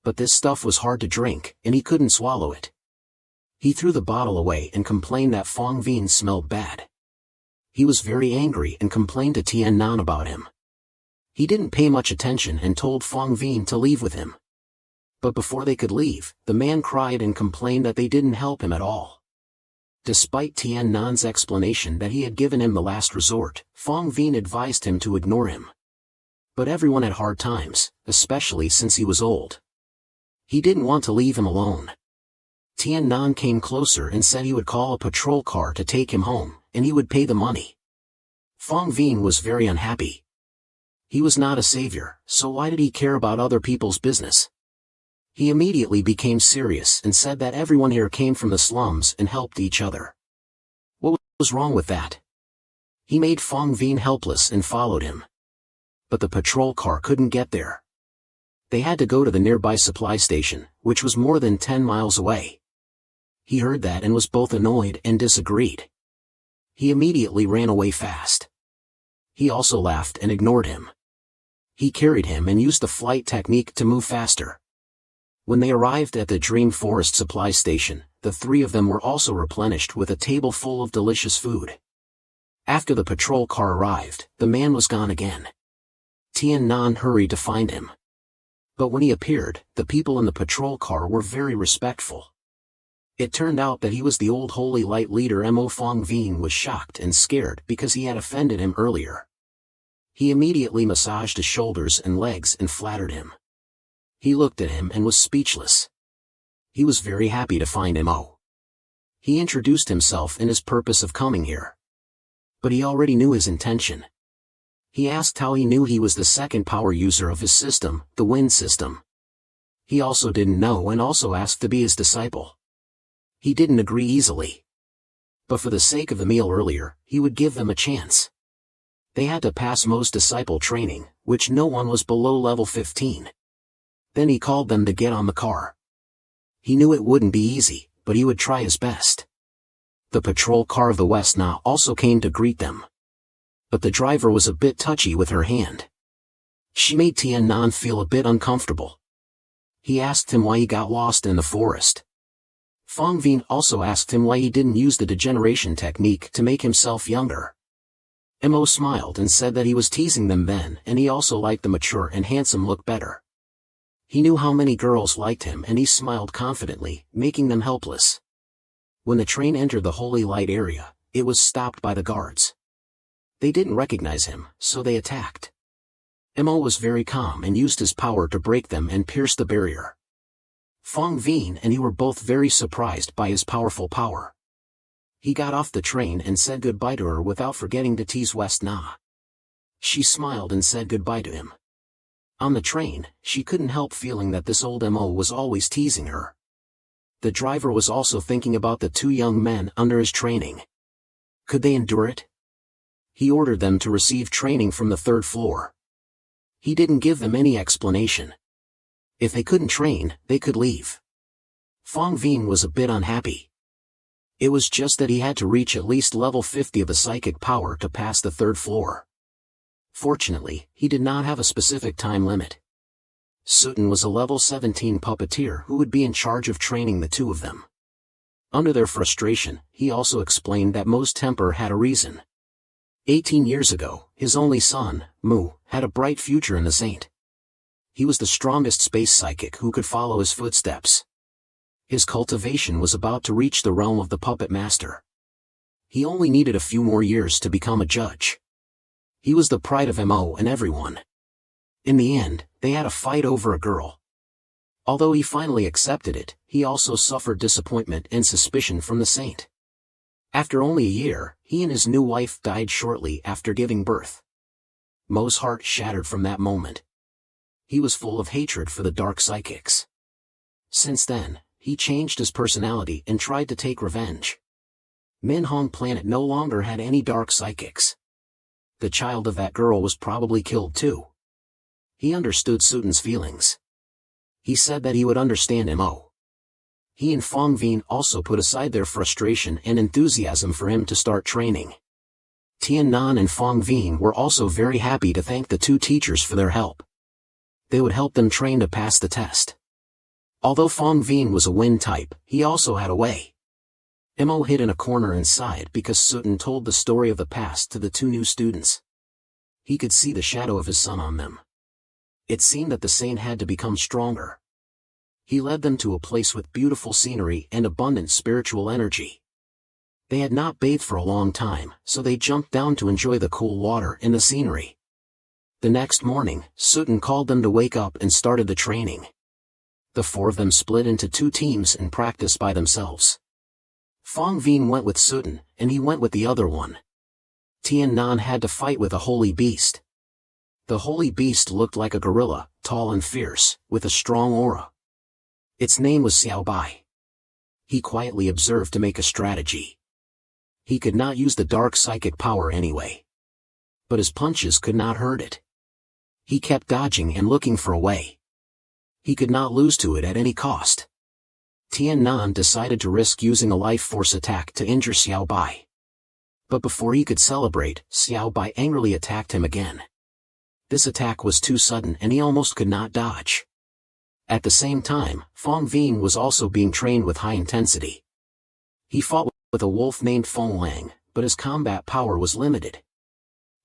But this stuff was hard to drink, and he couldn't swallow it. He threw the bottle away and complained that Fong Vien smelled bad. He was very angry and complained to Tian Nan about him. He didn't pay much attention and told Fong Vien to leave with him. But before they could leave, the man cried and complained that they didn't help him at all. Despite Tian Nan's explanation that he had given him the last resort, Fong Vien advised him to ignore him. But everyone had hard times, especially since he was old. He didn't want to leave him alone. Tian Nan came closer and said he would call a patrol car to take him home, and he would pay the money. Fong Vien was very unhappy. He was not a savior, so why did he care about other people's business? He immediately became serious and said that everyone here came from the slums and helped each other. What was wrong with that? He made Fong Vien helpless and followed him. But the patrol car couldn't get there. They had to go to the nearby supply station, which was more than 10 miles away. He heard that and was both annoyed and disagreed. He immediately ran away fast. He also laughed and ignored him. He carried him and used the flight technique to move faster. When they arrived at the Dream Forest supply station, the three of them were also replenished with a table full of delicious food. After the patrol car arrived, the man was gone again. Tian Nan hurried to find him. But when he appeared, the people in the patrol car were very respectful. It turned out that he was the old Holy Light leader. Mo. Fong Vien was shocked and scared because he had offended him earlier. He immediately massaged his shoulders and legs and flattered him. He looked at him and was speechless. He was very happy to find Mo. He introduced himself and his purpose of coming here. But he already knew his intention. He asked how he knew he was the second power user of his system, the wind system. He also didn't know and also asked to be his disciple. He didn't agree easily. But for the sake of the meal earlier, he would give them a chance. They had to pass Mo's disciple training, which no one was below level 15. Then he called them to get on the car. He knew it wouldn't be easy, but he would try his best. The patrol car of the West Na also came to greet them. But the driver was a bit touchy with her hand. She made Tian Nan feel a bit uncomfortable. He asked him why he got lost in the forest. Fong Vien also asked him why he didn't use the degeneration technique to make himself younger. Mo smiled and said that he was teasing them then, and he also liked the mature and handsome look better. He knew how many girls liked him, and he smiled confidently, making them helpless. When the train entered the Holy Light area, it was stopped by the guards. They didn't recognize him, so they attacked. Mo was very calm and used his power to break them and pierce the barrier. Fong Vien and he were both very surprised by his powerful power. He got off the train and said goodbye to her without forgetting to tease West Na. She smiled and said goodbye to him. On the train, she couldn't help feeling that this old Mo was always teasing her. The driver was also thinking about the two young men under his training. Could they endure it? He ordered them to receive training from the 3rd floor. He didn't give them any explanation. If they couldn't train, they could leave. Fong Vien was a bit unhappy. It was just that he had to reach at least level 50 of the psychic power to pass the 3rd floor. Fortunately, he did not have a specific time limit. Sutton was a level 17 puppeteer who would be in charge of training the two of them. Under their frustration, he also explained that Mo's temper had a reason. 18 years ago, his only son, Mu, had a bright future in the Saint. He was the strongest space psychic who could follow his footsteps. His cultivation was about to reach the realm of the puppet master. He only needed a few more years to become a judge. He was the pride of Mo and everyone. In the end, they had a fight over a girl. Although he finally accepted it, he also suffered disappointment and suspicion from the saint. After only a year, he and his new wife died shortly after giving birth. Mo's heart shattered from that moment. He was full of hatred for the dark psychics. Since then, he changed his personality and tried to take revenge. Minhong Planet no longer had any dark psychics. The child of that girl was probably killed too. He understood Sutin's feelings. He said that he would understand Mo. He and Fong Vin also put aside their frustration and enthusiasm for him to start training. Tian Nan and Fong Vin were also very happy to thank the two teachers for their help. They would help them train to pass the test. Although Fong Vin was a wind type, he also had a way. Mo hid in a corner and sighed because Sutin told the story of the past to the two new students. He could see the shadow of his son on them. It seemed that the saint had to become stronger. He led them to a place with beautiful scenery and abundant spiritual energy. They had not bathed for a long time, so they jumped down to enjoy the cool water and the scenery. The next morning, Sutin called them to wake up and started the training. The four of them split into two teams and practiced by themselves. Fong Vin went with Sutin, and he went with the other one. Tian Nan had to fight with a holy beast. The holy beast looked like a gorilla, tall and fierce, with a strong aura. Its name was Xiao Bai. He quietly observed to make a strategy. He could not use the dark psychic power anyway. But his punches could not hurt it. He kept dodging and looking for a way. He could not lose to it at any cost. Tian Nan decided to risk using a life force attack to injure Xiao Bai. But before he could celebrate, Xiao Bai angrily attacked him again. This attack was too sudden and he almost could not dodge. At the same time, Fong Vin was also being trained with high intensity. He fought with a wolf named Feng Lang, but his combat power was limited.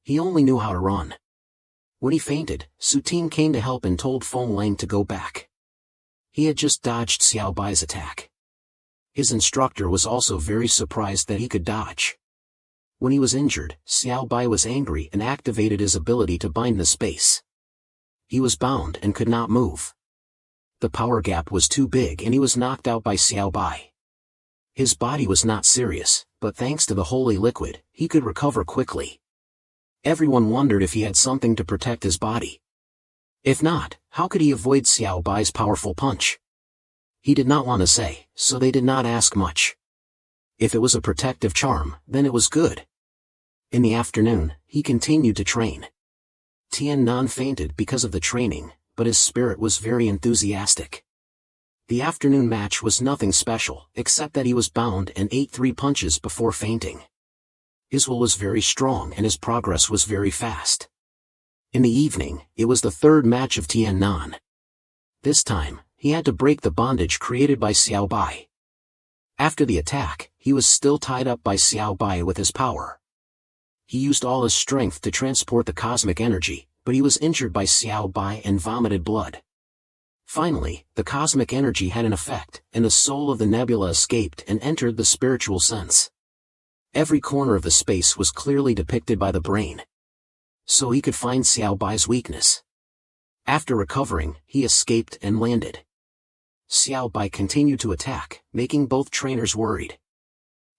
He only knew how to run. When he fainted, Sutin came to help and told Feng Lang to go back. He had just dodged Xiao Bai's attack. His instructor was also very surprised that he could dodge. When he was injured, Xiao Bai was angry and activated his ability to bind the space. He was bound and could not move. The power gap was too big and he was knocked out by Xiao Bai. His body was not serious, but thanks to the holy liquid, he could recover quickly. Everyone wondered if he had something to protect his body. If not, how could he avoid Xiao Bai's powerful punch? He did not want to say, so they did not ask much. If it was a protective charm, then it was good. In the afternoon, he continued to train. Tian Nan fainted because of the training, but his spirit was very enthusiastic. The afternoon match was nothing special, except that he was bound and ate 3 punches before fainting. His will was very strong and his progress was very fast. In the evening, it was the third match of Tian Nan. This time, he had to break the bondage created by Xiao Bai. After the attack, he was still tied up by Xiao Bai with his power. He used all his strength to transport the cosmic energy, but he was injured by Xiao Bai and vomited blood. Finally, the cosmic energy had an effect, and the soul of the nebula escaped and entered the spiritual sense. Every corner of the space was clearly depicted by the brain. So he could find Xiao Bai's weakness. After recovering, he escaped and landed. Xiao Bai continued to attack, making both trainers worried.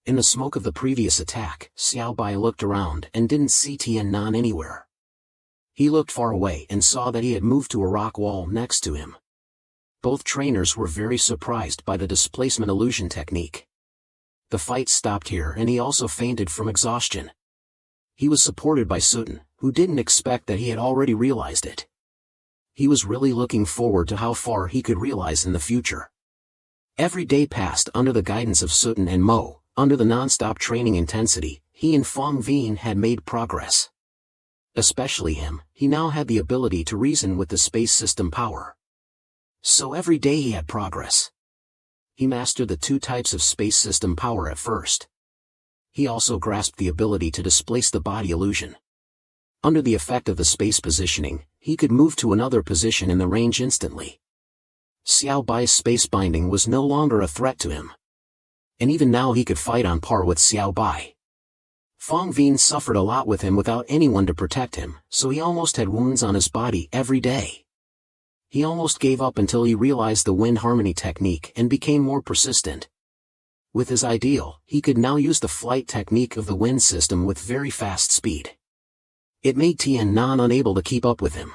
In the smoke of the previous attack, Xiao Bai looked around and didn't see Tian Nan anywhere. He looked far away and saw that he had moved to a rock wall next to him. Both trainers were very surprised by the displacement illusion technique. The fight stopped here and he also fainted from exhaustion. He was supported by Sutin, who didn't expect that he had already realized it. He was really looking forward to how far he could realize in the future. Every day passed under the guidance of Sutin and Mo. Under the non-stop training intensity, he and Fong Vin had made progress. Especially him, he now had the ability to reason with the space system power. So every day he had progress. He mastered the 2 types of space system power at first. He also grasped the ability to displace the body illusion. Under the effect of the space positioning, he could move to another position in the range instantly. Xiao Bai's space binding was no longer a threat to him. And even now he could fight on par with Xiao Bai. Fong Vin suffered a lot with him without anyone to protect him, so he almost had wounds on his body every day. He almost gave up until he realized the wind harmony technique and became more persistent. With his ideal, he could now use the flight technique of the wind system with very fast speed. It made Tian Nan unable to keep up with him.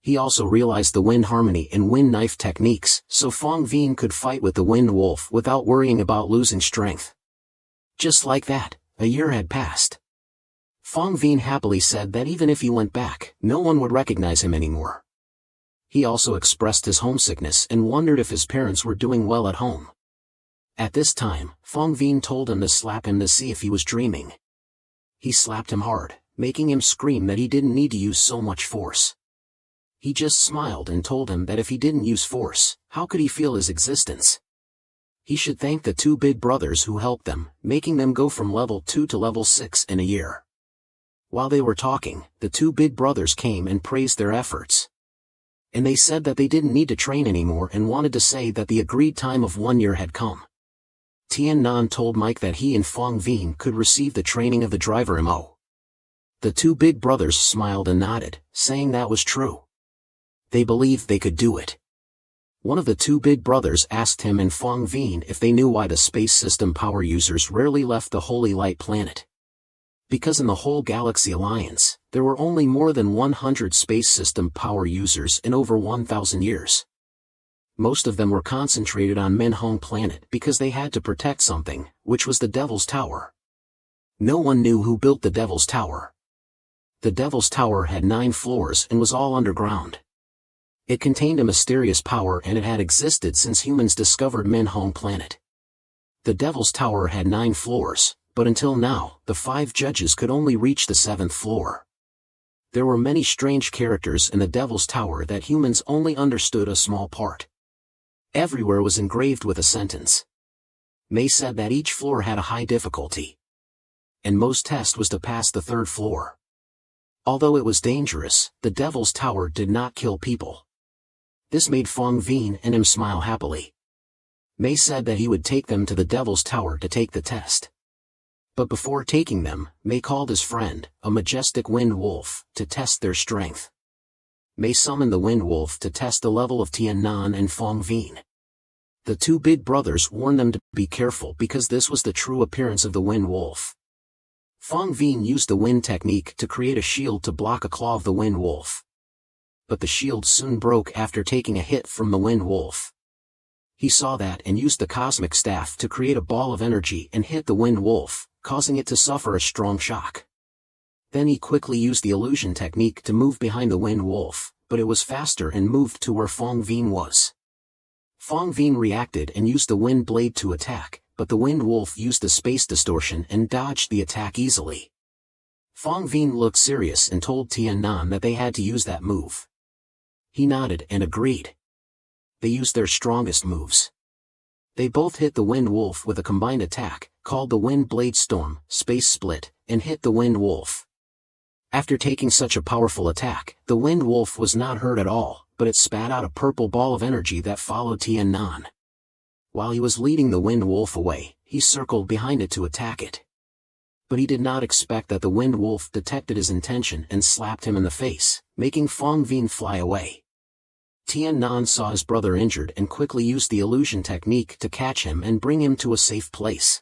He also realized the wind harmony and wind knife techniques, so Fong Vien could fight with the wind wolf without worrying about losing strength. Just like that, a year had passed. Fong Vien happily said that even if he went back, no one would recognize him anymore. He also expressed his homesickness and wondered if his parents were doing well at home. At this time, Fong Vien told him to slap him to see if he was dreaming. He slapped him hard, making him scream that he didn't need to use so much force. He just smiled and told him that if he didn't use force, how could he feel his existence? He should thank the two big brothers who helped them, making them go from level 2 to level 6 in a year. While they were talking, the two big brothers came and praised their efforts. And they said that they didn't need to train anymore and wanted to say that the agreed time of 1 year had come. Tian Nan told Mike that he and Fong Vien could receive the training of the driver Mo. The two big brothers smiled and nodded, saying that was true. They believed they could do it. One of the two big brothers asked him and Fong Vien if they knew why the space system power users rarely left the Holy Light planet. Because in the whole Galaxy Alliance, there were only more than 100 space system power users in over 1,000 years. Most of them were concentrated on Manhwa planet because they had to protect something, which was the Devil's Tower. No one knew who built the Devil's Tower. The Devil's Tower had 9 floors and was all underground. It contained a mysterious power and it had existed since humans discovered Manhwa planet. The Devil's Tower had 9 floors, but until now, the 5 judges could only reach the 7th floor. There were many strange characters in the Devil's Tower that humans only understood a small part. Everywhere was engraved with a sentence. May said that each floor had a high difficulty. And most test was to pass the 3rd floor. Although it was dangerous, the Devil's Tower did not kill people. This made Fong Vien and him smile happily. May said that he would take them to the Devil's Tower to take the test. But before taking them, May called his friend, a majestic wind wolf, to test their strength. May summoned the wind wolf to test the level of Tian Nan and Fong Vien. The two big brothers warned them to be careful because this was the true appearance of the wind wolf. Fong Vien used the wind technique to create a shield to block a claw of the wind wolf. But the shield soon broke after taking a hit from the wind wolf. He saw that and used the cosmic staff to create a ball of energy and hit the wind wolf, causing it to suffer a strong shock. Then he quickly used the illusion technique to move behind the wind wolf, but it was faster and moved to where Fong Vien was. Fong Vien reacted and used the wind blade to attack, but the wind wolf used the space distortion and dodged the attack easily. Fong Vien looked serious and told Tian Nan that they had to use that move. He nodded and agreed. They used their strongest moves. They both hit the wind wolf with a combined attack, called the Wind Blade Storm, Space Split, and hit the wind wolf. After taking such a powerful attack, the wind wolf was not hurt at all, but it spat out a purple ball of energy that followed Tian Nan. While he was leading the wind wolf away, he circled behind it to attack it. But he did not expect that the wind wolf detected his intention and slapped him in the face, making Fong Vien fly away. Tian Nan saw his brother injured and quickly used the illusion technique to catch him and bring him to a safe place.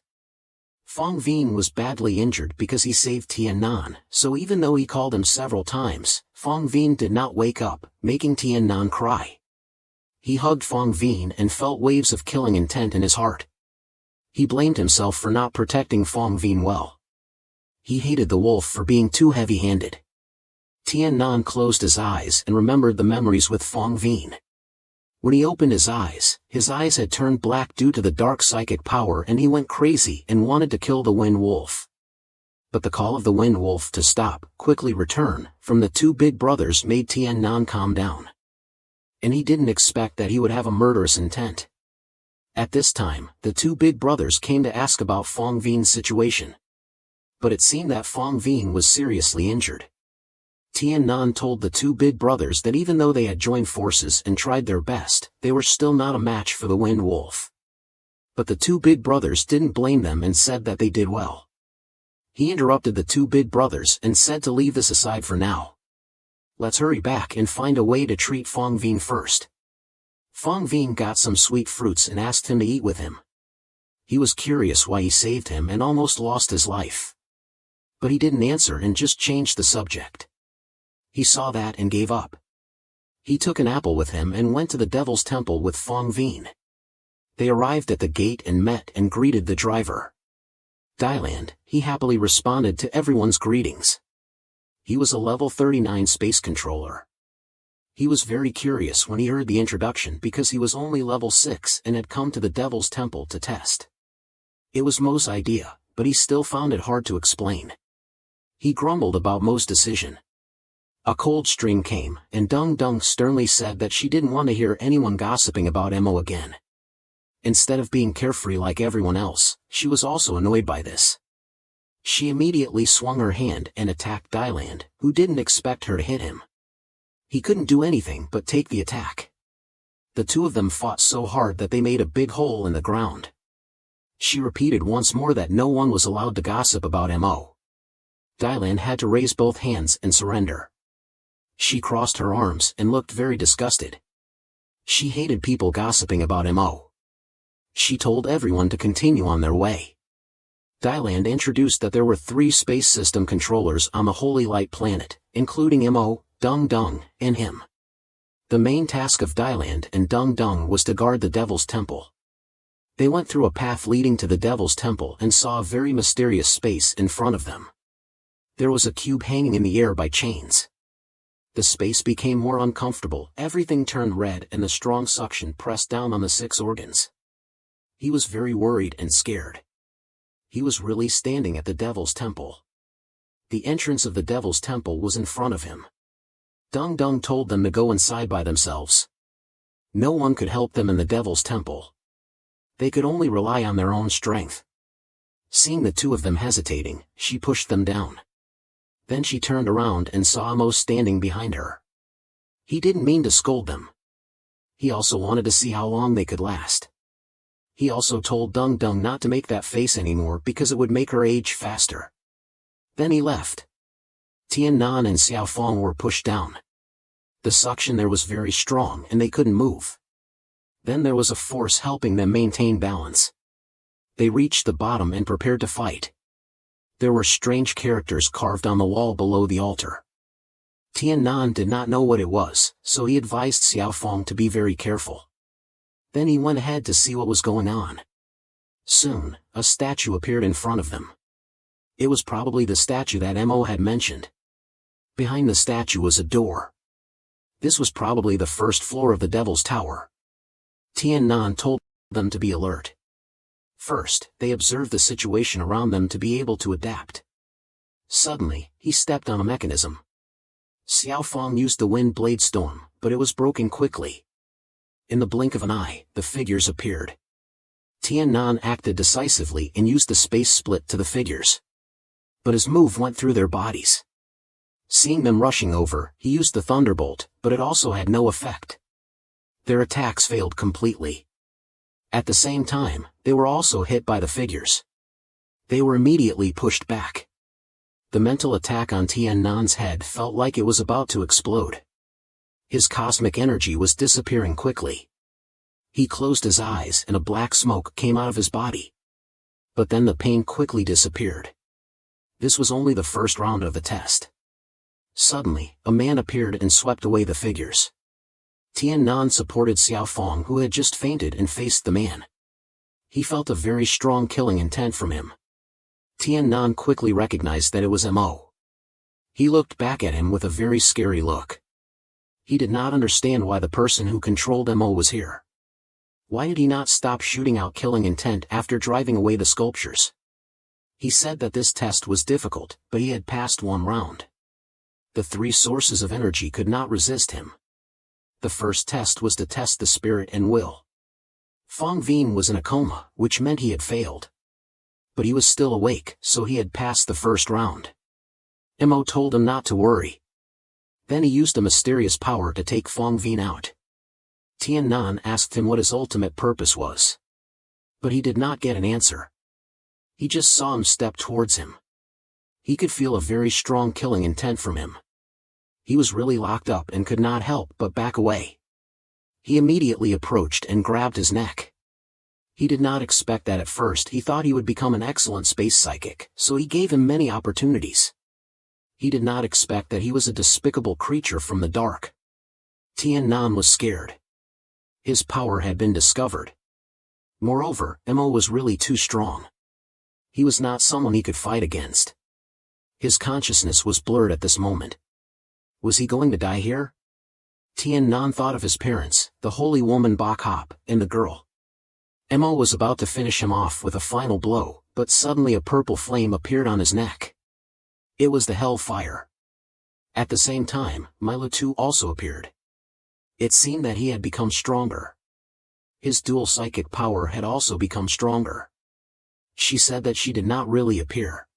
Fong Vien was badly injured because he saved Tian Nan, so even though he called him several times, Fong Vien did not wake up, making Tian Nan cry. He hugged Fong Vien and felt waves of killing intent in his heart. He blamed himself for not protecting Fong Vien well. He hated the wolf for being too heavy-handed. Tian Nan closed his eyes and remembered the memories with Fong Vien. When he opened his eyes had turned black due to the dark psychic power and he went crazy and wanted to kill the wind wolf. But the call of the wind wolf to stop, quickly return, from the two big brothers made Tian Nan calm down. And he didn't expect that he would have a murderous intent. At this time, the two big brothers came to ask about Fong Vien's situation. But it seemed that Fong Vien was seriously injured. Tian Nan told the two big brothers that even though they had joined forces and tried their best, they were still not a match for the wind wolf. But the two big brothers didn't blame them and said that they did well. He interrupted the two big brothers and said to leave this aside for now. let's hurry back and find a way to treat Fong Vin first. Fong Vin got some sweet fruits and asked him to eat with him. He was curious why he saved him and almost lost his life. But he didn't answer and just changed the subject. He saw that and gave up. He took an apple with him and went to the Devil's Temple with Fong Vin. They arrived at the gate and met and greeted the driver. Dylan, he happily responded to everyone's greetings. He was a level 39 space controller. He was very curious when he heard the introduction because he was only level 6 and had come to the Devil's Temple to test. It was Mo's idea, but he still found it hard to explain. He grumbled about Mo's decision. A cold stream came, and Dung Dung sternly said that she didn't want to hear anyone gossiping about Mo again. Instead of being carefree like everyone else, she was also annoyed by this. She immediately swung her hand and attacked Dylan, who didn't expect her to hit him. He couldn't do anything but take the attack. The two of them fought so hard that they made a big hole in the ground. She repeated once more that no one was allowed to gossip about Mo. Dylan had to raise both hands and surrender. She crossed her arms and looked very disgusted. She hated people gossiping about Mo. She told everyone to continue on their way. Dylan introduced that there were 3 space system controllers on the Holy Light planet, including Mo, Dung Dung, and him. The main task of Dylan and Dung Dung was to guard the Devil's Temple. They went through a path leading to the Devil's Temple and saw a very mysterious space in front of them. There was a cube hanging in the air by chains. The space became more uncomfortable, everything turned red and the strong suction pressed down on the 6 organs. He was very worried and scared. He was really standing at the Devil's Temple. The entrance of the Devil's Temple was in front of him. Dung Dung told them to go inside by themselves. No one could help them in the Devil's Temple. They could only rely on their own strength. Seeing the two of them hesitating, she pushed them down. Then she turned around and saw Mo standing behind her. He didn't mean to scold them. He also wanted to see how long they could last. He also told Dung Dung not to make that face anymore because it would make her age faster. Then he left. Tian Nan and Xiao Fong were pushed down. The suction there was very strong and they couldn't move. Then there was a force helping them maintain balance. They reached the bottom and prepared to fight. There were strange characters carved on the wall below the altar. Tian Nan did not know what it was, so he advised Xiao Fong to be very careful. Then he went ahead to see what was going on. Soon, a statue appeared in front of them. It was probably the statue that Mo had mentioned. Behind the statue was a door. This was probably the first floor of the Devil's Tower. Tian Nan told them to be alert. First, they observed the situation around them to be able to adapt. Suddenly, he stepped on a mechanism. Xiao Fong used the wind blade storm, but it was broken quickly. In the blink of an eye, the figures appeared. Tian Nan acted decisively and used the space split to the figures. But his move went through their bodies. Seeing them rushing over, he used the thunderbolt, but it also had no effect. Their attacks failed completely. At the same time, they were also hit by the figures. They were immediately pushed back. The mental attack on Tian Nan's head felt like it was about to explode. His cosmic energy was disappearing quickly. He closed his eyes and a black smoke came out of his body. But then the pain quickly disappeared. This was only the first round of the test. Suddenly, a man appeared and swept away the figures. Tian Nan supported Xiao Fong, who had just fainted, and faced the man. He felt a very strong killing intent from him. Tian Nan quickly recognized that it was Mo. He looked back at him with a very scary look. He did not understand why the person who controlled Mo was here. Why did he not stop shooting out killing intent after driving away the sculptures? He said that this test was difficult, but he had passed 1 round. The 3 sources of energy could not resist him. The first test was to test the spirit and will. Fong Vin was in a coma, which meant he had failed. But he was still awake, so he had passed the first round. Mo told him not to worry. Then he used a mysterious power to take Fong Vin out. Tian Nan asked him what his ultimate purpose was. But he did not get an answer. He just saw him step towards him. He could feel a very strong killing intent from him. He was really locked up and could not help but back away. He immediately approached and grabbed his neck. He did not expect that at first. He thought he would become an excellent space psychic, so he gave him many opportunities. He did not expect that he was a despicable creature from the dark. Tian-nan was scared. His power had been discovered. Moreover, Mo was really too strong. He was not someone he could fight against. His consciousness was blurred at this moment. Was he going to die here? Tian-nan thought of his parents, the holy woman Bok Hop, and the girl. Mo was about to finish him off with a final blow, but suddenly a purple flame appeared on his neck. It was the hellfire. At the same time, P1-2 also appeared. It seemed that he had become stronger. His dual psychic power had also become stronger. She said that she did not really appear.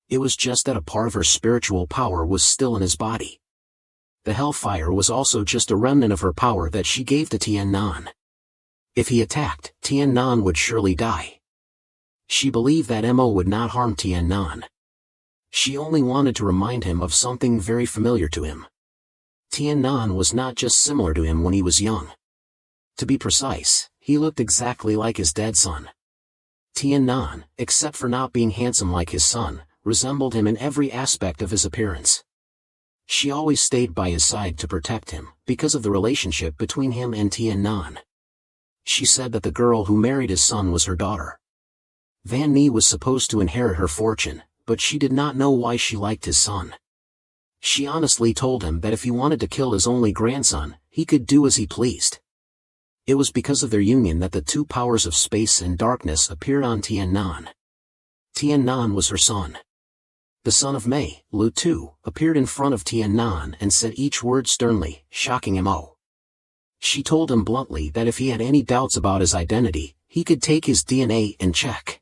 It was just that a part of her spiritual power was still in his body. The hellfire was also just a remnant of her power that she gave to Tian-nan. If he attacked, Tian-nan would surely die. She believed that Mo would not harm Tian-nan. She only wanted to remind him of something very familiar to him. Tian-nan was not just similar to him when he was young. To be precise, he looked exactly like his dead son. Tian-nan, except for not being handsome like his son, resembled him in every aspect of his appearance. She always stayed by his side to protect him, because of the relationship between him and Tian-nan. She said that the girl who married his son was her daughter. Van Nie was supposed to inherit her fortune, but she did not know why she liked his son. She honestly told him that if he wanted to kill his only grandson, he could do as he pleased. It was because of their union that the two powers of space and darkness appeared on Tian-nan. Tian-nan was her son. The son of Mei, Lu-2, appeared in front of Tian-nan and said each word sternly, shocking Mo. She told him bluntly that if he had any doubts about his identity, he could take his DNA and check.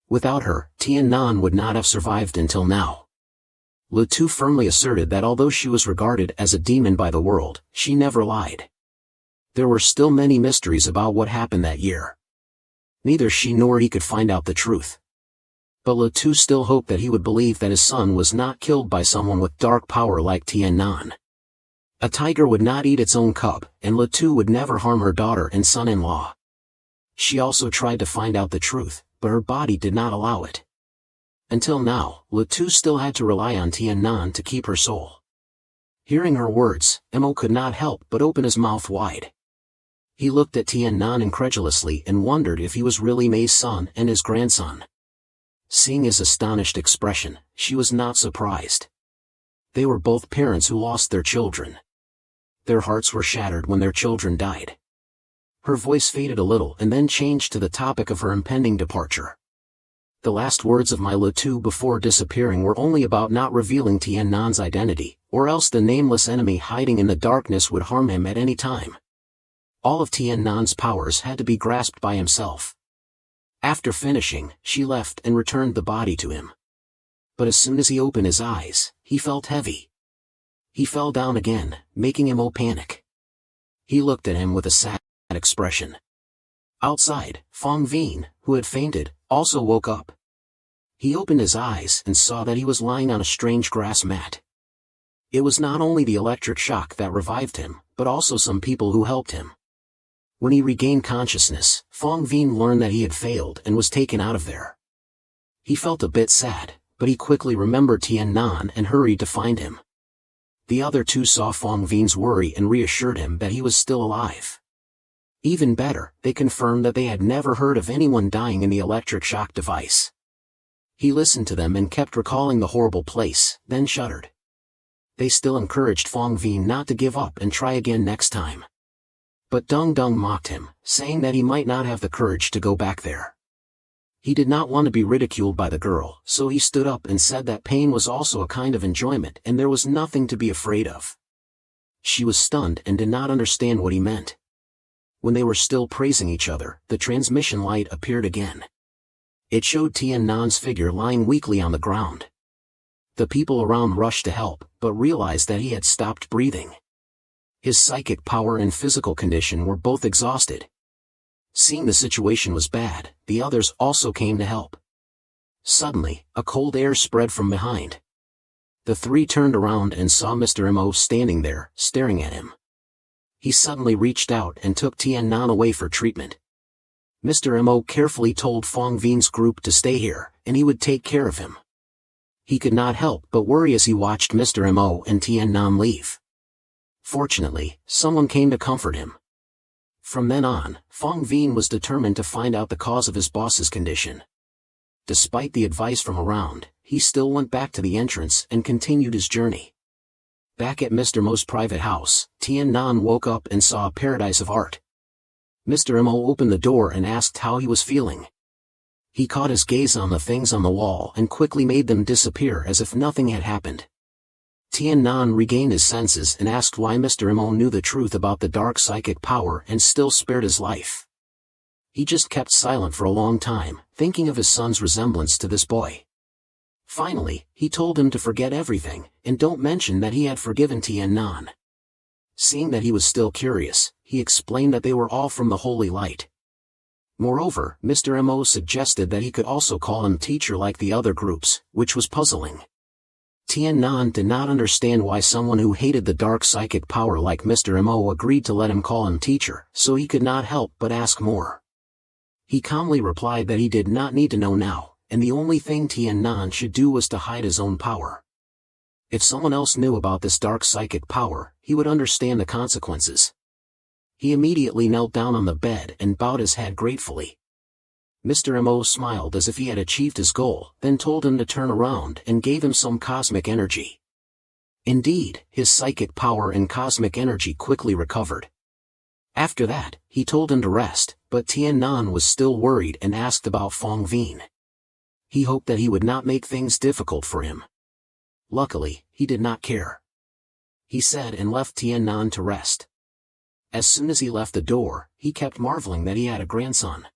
Without her, Tian-nan would not have survived until now. Lu-2 firmly asserted that although she was regarded as a demon by the world, she never lied. There were still many mysteries about what happened that year. Neither she nor he could find out the truth. But Lu-2 still hoped that he would believe that his son was not killed by someone with dark power like Tian-nan. A tiger would not eat its own cub, and Lu-2 would never harm her daughter and son-in-law. She also tried to find out the truth, but her body did not allow it. Until now, Lu-2 still had to rely on Tian-nan to keep her soul. Hearing her words, Mo could not help but open his mouth wide. He looked at Tian-nan incredulously and wondered if he was really Mei's son and his grandson. Seeing his astonished expression, she was not surprised. They were both parents who lost their children. Their hearts were shattered when their children died. Her voice faded a little and then changed to the topic of her impending departure. The last words of Lu-2 before disappearing were only about not revealing Tian-nan's identity, or else the nameless enemy hiding in the darkness would harm him at any time. All of Tian-nan's powers had to be grasped by himself. After finishing, she left and returned the body to him. But as soon as he opened his eyes, he felt heavy. He fell down again, making him panic. He looked at him with a sad expression. Outside, Fong Vien, who had fainted, also woke up. He opened his eyes and saw that he was lying on a strange grass mat. It was not only the electric shock that revived him, but also some people who helped him. When he regained consciousness, Fong Vien learned that he had failed and was taken out of there. He felt a bit sad, but he quickly remembered Tian-nan and hurried to find him. The other two saw Fong Vien's worry and reassured him that he was still alive. Even better, they confirmed that they had never heard of anyone dying in the electric shock device. He listened to them and kept recalling the horrible place, then shuddered. They still encouraged Fong Vien not to give up and try again next time. But Dung Dung mocked him, saying that he might not have the courage to go back there. He did not want to be ridiculed by the girl, so he stood up and said that pain was also a kind of enjoyment and there was nothing to be afraid of. She was stunned and did not understand what he meant. When they were still praising each other, the transmission light appeared again. It showed Tian-nan's figure lying weakly on the ground. The people around rushed to help, but realized that he had stopped breathing. His psychic power and physical condition were both exhausted. Seeing the situation was bad, the others also came to help. Suddenly, a cold air spread from behind. The three turned around and saw Mr. Mo standing there, staring at him. He suddenly reached out and took Tian-nan away for treatment. Mr. Mo carefully told Fong Vin's group to stay here, and he would take care of him. He could not help but worry as he watched Mr. Mo and Tian-nan leave. Fortunately, someone came to comfort him. From then on, Fong Vin was determined to find out the cause of his boss's condition. Despite the advice from around, he still went back to the entrance and continued his journey. Back at Mr. Mo's private house, Tian-nan woke up and saw a paradise of art. Mr. Mo opened the door and asked how he was feeling. He caught his gaze on the things on the wall and quickly made them disappear as if nothing had happened. Tian-nan regained his senses and asked why Mr. Mo knew the truth about the dark psychic power and still spared his life. He just kept silent for a long time, thinking of his son's resemblance to this boy. Finally, he told him to forget everything, and don't mention that he had forgiven Tian-nan. Seeing that he was still curious, he explained that they were all from the Holy Light. Moreover, Mr. Mo suggested that he could also call him teacher like the other groups, which was puzzling. Tian-nan did not understand why someone who hated the dark psychic power like Mr. Mo agreed to let him call him teacher, so he could not help but ask more. He calmly replied that he did not need to know now, and the only thing Tian-nan should do was to hide his own power. If someone else knew about this dark psychic power, he would understand the consequences. He immediately knelt down on the bed and bowed his head gratefully. Mr. Mo smiled as if he had achieved his goal, then told him to turn around and gave him some cosmic energy. Indeed, his psychic power and cosmic energy quickly recovered. After that, he told him to rest, but Tian-nan was still worried and asked about Fong Vin. He hoped that he would not make things difficult for him. Luckily, he did not care. He said and left Tian-nan to rest. As soon as he left the door, he kept marveling that he had a grandson.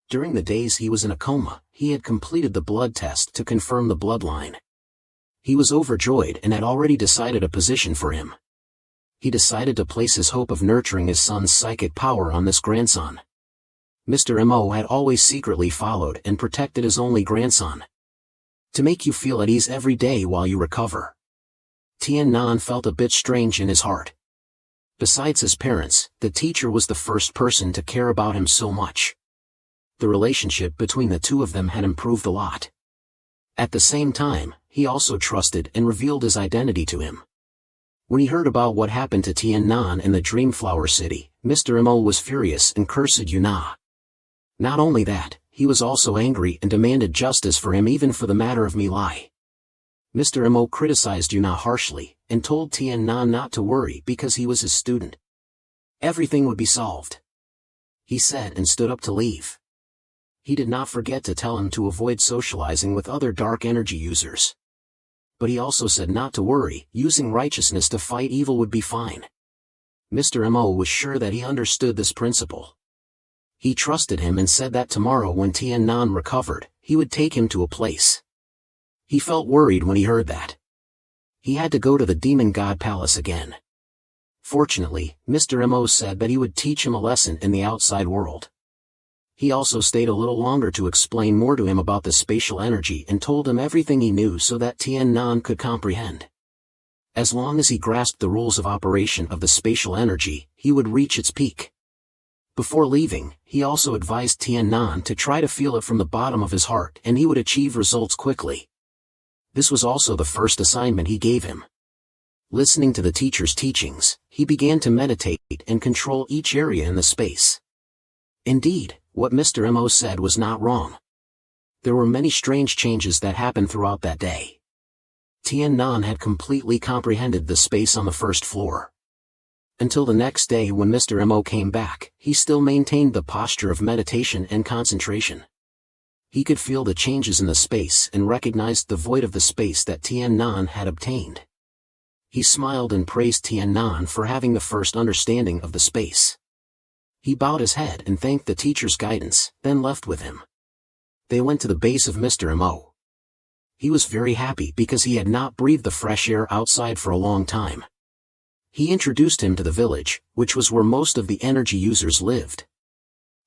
During the days he was in a coma, he had completed the blood test to confirm the bloodline. He was overjoyed and had already decided a position for him. He decided to place his hope of nurturing his son's psychic power on this grandson. Mr. Mo had always secretly followed and protected his only grandson. To make you feel at ease every day while you recover. Tian-nan felt a bit strange in his heart. Besides his parents, the teacher was the first person to care about him so much. The relationship between the two of them had improved a lot. At the same time, he also trusted and revealed his identity to him. When he heard about what happened to Tian-nan in the Dreamflower City, Mr. Mo was furious and cursed Yuna. Not only that, he was also angry and demanded justice for him even for the matter of Mi Lai. Mr. Mo criticized Yuna harshly, and told Tian-nan not to worry because he was his student. Everything would be solved, he said and stood up to leave. He did not forget to tell him to avoid socializing with other dark energy users. But he also said not to worry, using righteousness to fight evil would be fine. Mr. Mo was sure that he understood this principle. He trusted him and said that tomorrow when Tian-nan recovered, he would take him to a place. He felt worried when he heard that. He had to go to the Demon God Palace again. Fortunately, Mr. Mo said that he would teach him a lesson in the outside world. He also stayed a little longer to explain more to him about the spatial energy and told him everything he knew so that Tian-nan could comprehend. As long as he grasped the rules of operation of the spatial energy, he would reach its peak. Before leaving, he also advised Tian-nan to try to feel it from the bottom of his heart and he would achieve results quickly. This was also the first assignment he gave him. Listening to the teacher's teachings, he began to meditate and control each area in the space. Indeed, what Mr. Mo said was not wrong. There were many strange changes that happened throughout that day. Tian-nan had completely comprehended the space on the first floor. Until the next day when Mr. Mo came back, he still maintained the posture of meditation and concentration. He could feel the changes in the space and recognized the void of the space that Tian-nan had obtained. He smiled and praised Tian-nan for having the first understanding of the space. He bowed his head and thanked the teacher's guidance, then left with him. They went to the base of Mr. Mo. He was very happy because he had not breathed the fresh air outside for a long time. He introduced him to the village, which was where most of the energy users lived.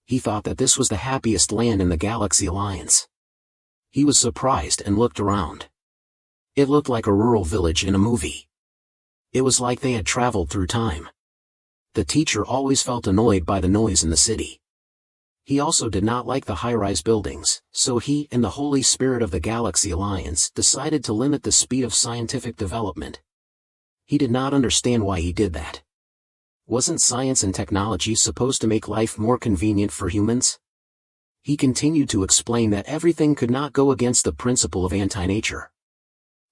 He thought that this was the happiest land in the Galaxy Alliance. He was surprised and looked around. It looked like a rural village in a movie. It was like they had traveled through time. The teacher always felt annoyed by the noise in the city. He also did not like the high-rise buildings, so he and the Holy Spirit of the Galaxy Alliance decided to limit the speed of scientific development. He did not understand why he did that. Wasn't science and technology supposed to make life more convenient for humans? He continued to explain that everything could not go against the principle of anti-nature.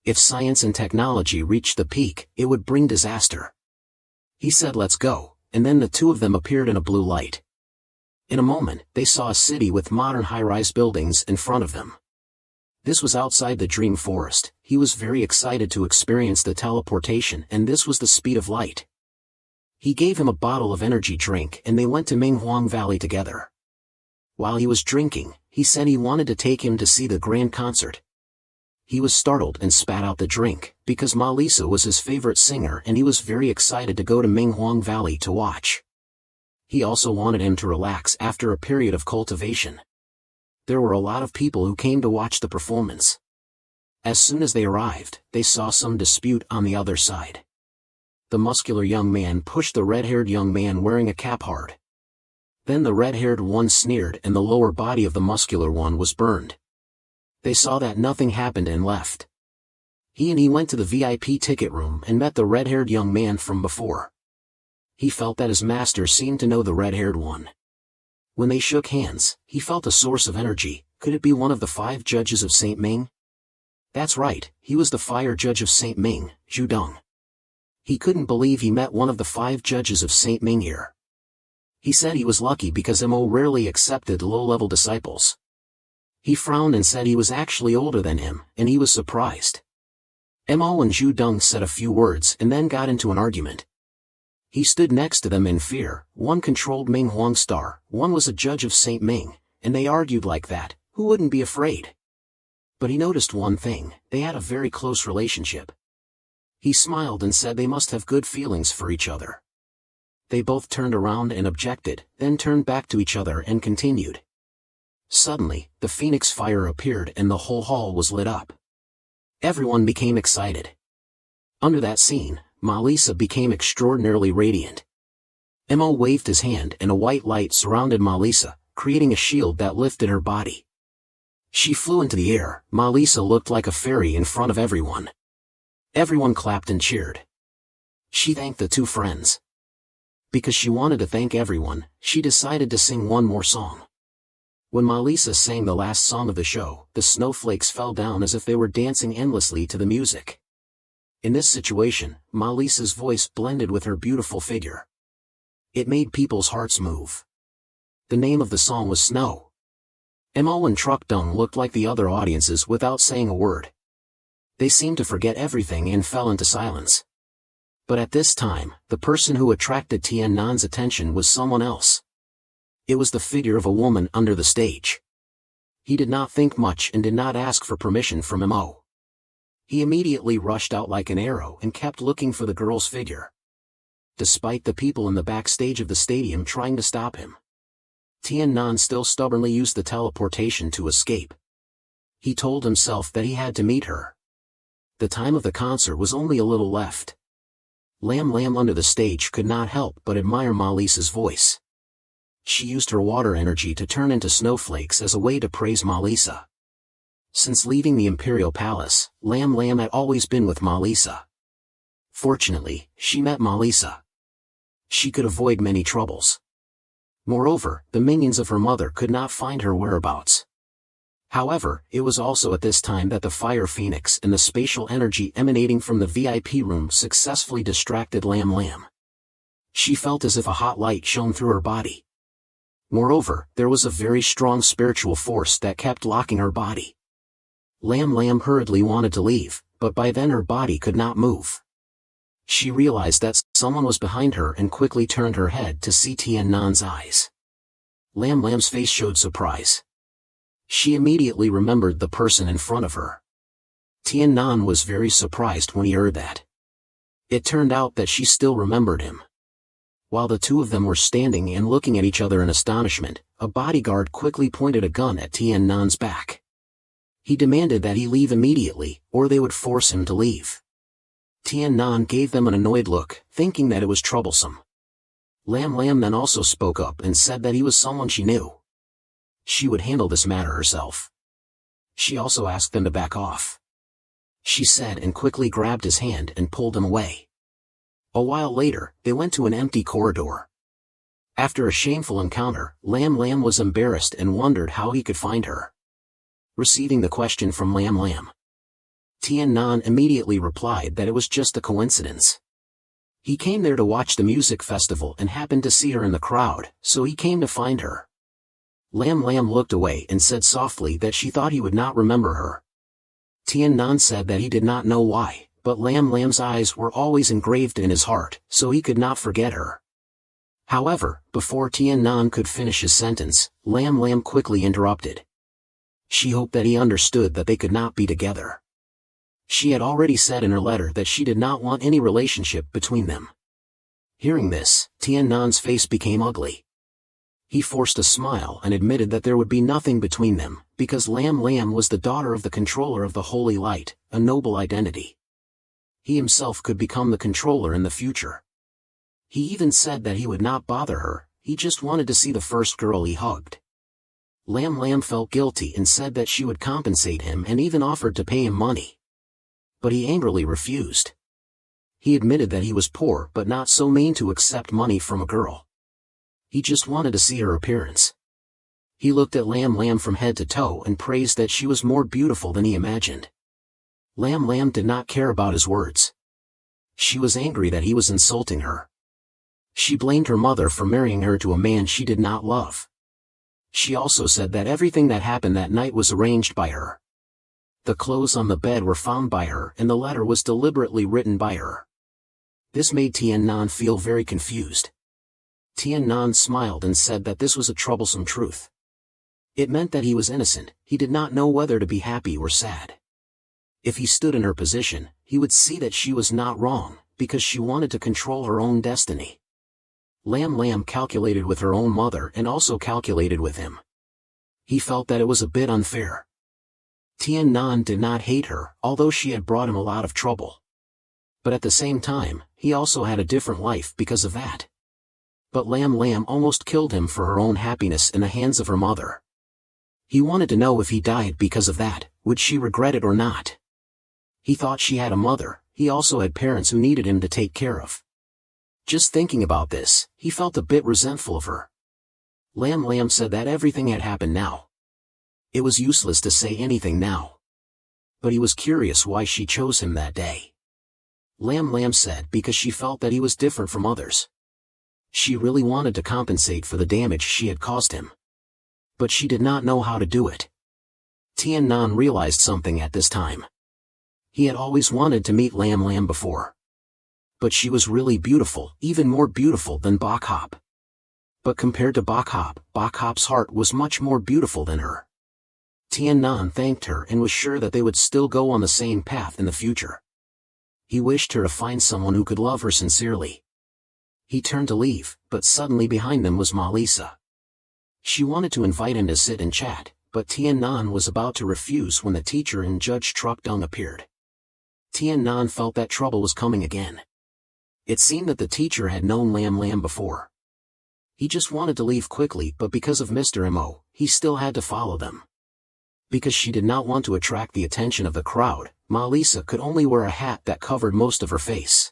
If science and technology reached the peak, it would bring disaster. He said, "Let's go," and then the two of them appeared in a blue light. In a moment, they saw a city with modern high-rise buildings in front of them. This was outside the dream forest. He was very excited to experience the teleportation, and this was the speed of light. He gave him a bottle of energy drink and they went to Manhwa Valley together. While he was drinking, he said he wanted to take him to see the grand concert. He was startled and spat out the drink, because Malisa was his favorite singer and he was very excited to go to Manhwa Valley to watch. He also wanted him to relax after a period of cultivation. There were a lot of people who came to watch the performance. As soon as they arrived, they saw some dispute on the other side. The muscular young man pushed the red-haired young man wearing a cap hard. Then the red-haired one sneered and the lower body of the muscular one was burned. They saw that nothing happened and left. He went to the VIP ticket room and met the red-haired young man from before. He felt that his master seemed to know the red-haired one. When they shook hands, he felt a source of energy. Could it be one of the 5 judges of Saint Ming? That's right, he was the fire judge of Saint Ming, Zhu Dong. He couldn't believe he met one of the 5 judges of Saint Ming here. He said he was lucky because Mo rarely accepted low-level disciples. He frowned and said he was actually older than him, and he was surprised. Mo and Zhu Dong said a few words and then got into an argument. He stood next to them in fear. One controlled Ming Huang Star, one was a judge of Saint Ming, and they argued like that. Who wouldn't be afraid? But he noticed one thing, they had a very close relationship. He smiled and said they must have good feelings for each other. They both turned around and objected, then turned back to each other and continued. Suddenly, the phoenix fire appeared and the whole hall was lit up. Everyone became excited. Under that scene, Malisa became extraordinarily radiant. Mo waved his hand and a white light surrounded Malisa, creating a shield that lifted her body. She flew into the air. Malisa looked like a fairy in front of everyone. Everyone clapped and cheered. She thanked the two friends. Because she wanted to thank everyone, she decided to sing one more song. When Malisa sang the last song of the show, the snowflakes fell down as if they were dancing endlessly to the music. In this situation, Malisa's voice blended with her beautiful figure. It made people's hearts move. The name of the song was Snow. Mo and Truck Dung looked like the other audiences without saying a word. They seemed to forget everything and fell into silence. But at this time, the person who attracted Tian Nan's attention was someone else. It was the figure of a woman under the stage. He did not think much and did not ask for permission from Mo. He immediately rushed out like an arrow and kept looking for the girl's figure. Despite the people in the backstage of the stadium trying to stop him, Tian Nan still stubbornly used the teleportation to escape. He told himself that he had to meet her. The time of the concert was only a little left. Lam Lam under the stage could not help but admire Malisa's voice. She used her water energy to turn into snowflakes as a way to praise Malisa. Since leaving the Imperial Palace, Lam Lam had always been with Malisa. Fortunately, she met Malisa. She could avoid many troubles. Moreover, the minions of her mother could not find her whereabouts. However, it was also at this time that the Fire Phoenix and the spatial energy emanating from the VIP room successfully distracted Lam Lam. She felt as if a hot light shone through her body. Moreover, there was a very strong spiritual force that kept locking her body. Lam Lam hurriedly wanted to leave, but by then her body could not move. She realized that someone was behind her and quickly turned her head to see Tian Nan's eyes. Lam Lam's face showed surprise. She immediately remembered the person in front of her. Tian Nan was very surprised when he heard that. It turned out that she still remembered him. While the two of them were standing and looking at each other in astonishment, a bodyguard quickly pointed a gun at Tian Nan's back. He demanded that he leave immediately, or they would force him to leave. Tian Nan gave them an annoyed look, thinking that it was troublesome. Lam Lam then also spoke up and said that he was someone she knew. She would handle this matter herself. She also asked them to back off. She said and quickly grabbed his hand and pulled him away. A while later, they went to an empty corridor. After a shameful encounter, Lam Lam was embarrassed and wondered how he could find her. Receiving the question from Lam Lam, Tian Nan immediately replied that it was just a coincidence. He came there to watch the music festival and happened to see her in the crowd, so he came to find her. Lam Lam looked away and said softly that she thought he would not remember her. Tian Nan said that he did not know why, but Lam Lam's eyes were always engraved in his heart, so he could not forget her. However, before Tian Nan could finish his sentence, Lam Lam quickly interrupted. She hoped that he understood that they could not be together. She had already said in her letter that she did not want any relationship between them. Hearing this, Tian Nan's face became ugly. He forced a smile and admitted that there would be nothing between them, because Lam Lam was the daughter of the controller of the Holy Light, a noble identity. He himself could become the controller in the future. He even said that he would not bother her, he just wanted to see the first girl he hugged. Lam Lam felt guilty and said that she would compensate him and even offered to pay him money. But he angrily refused. He admitted that he was poor but not so mean to accept money from a girl. He just wanted to see her appearance. He looked at Lam Lam from head to toe and praised that she was more beautiful than he imagined. Lam Lam did not care about his words. She was angry that he was insulting her. She blamed her mother for marrying her to a man she did not love. She also said that everything that happened that night was arranged by her. The clothes on the bed were found by her and the letter was deliberately written by her. This made Tian Nan feel very confused. Tian Nan smiled and said that this was a troublesome truth. It meant that he was innocent, he did not know whether to be happy or sad. If he stood in her position, he would see that she was not wrong, because she wanted to control her own destiny. Lam Lam calculated with her own mother and also calculated with him. He felt that it was a bit unfair. Tian Nan did not hate her, although she had brought him a lot of trouble. But at the same time, he also had a different life because of that. But Lam Lam almost killed him for her own happiness in the hands of her mother. He wanted to know if he died because of that, would she regret it or not? He thought she had a mother, he also had parents who needed him to take care of. Just thinking about this, he felt a bit resentful of her. Lam Lam said that everything had happened now. It was useless to say anything now. But he was curious why she chose him that day. Lam Lam said because she felt that he was different from others. She really wanted to compensate for the damage she had caused him. But she did not know how to do it. Tian Nan realized something at this time. He had always wanted to meet Lam Lam before. But she was really beautiful, even more beautiful than Bok Hop. But compared to Bok Hop's heart was much more beautiful than her. Tian Nan thanked her and was sure that they would still go on the same path in the future. He wished her to find someone who could love her sincerely. He turned to leave, but suddenly behind them was Malisa. She wanted to invite him to sit and chat, but Tian Nan was about to refuse when the teacher and Judge Truck Dung appeared. Tian Nan felt that trouble was coming again. It seemed that the teacher had known Lam Lam before. He just wanted to leave quickly, but because of Mr. Mo, he still had to follow them. Because she did not want to attract the attention of the crowd, Malisa could only wear a hat that covered most of her face.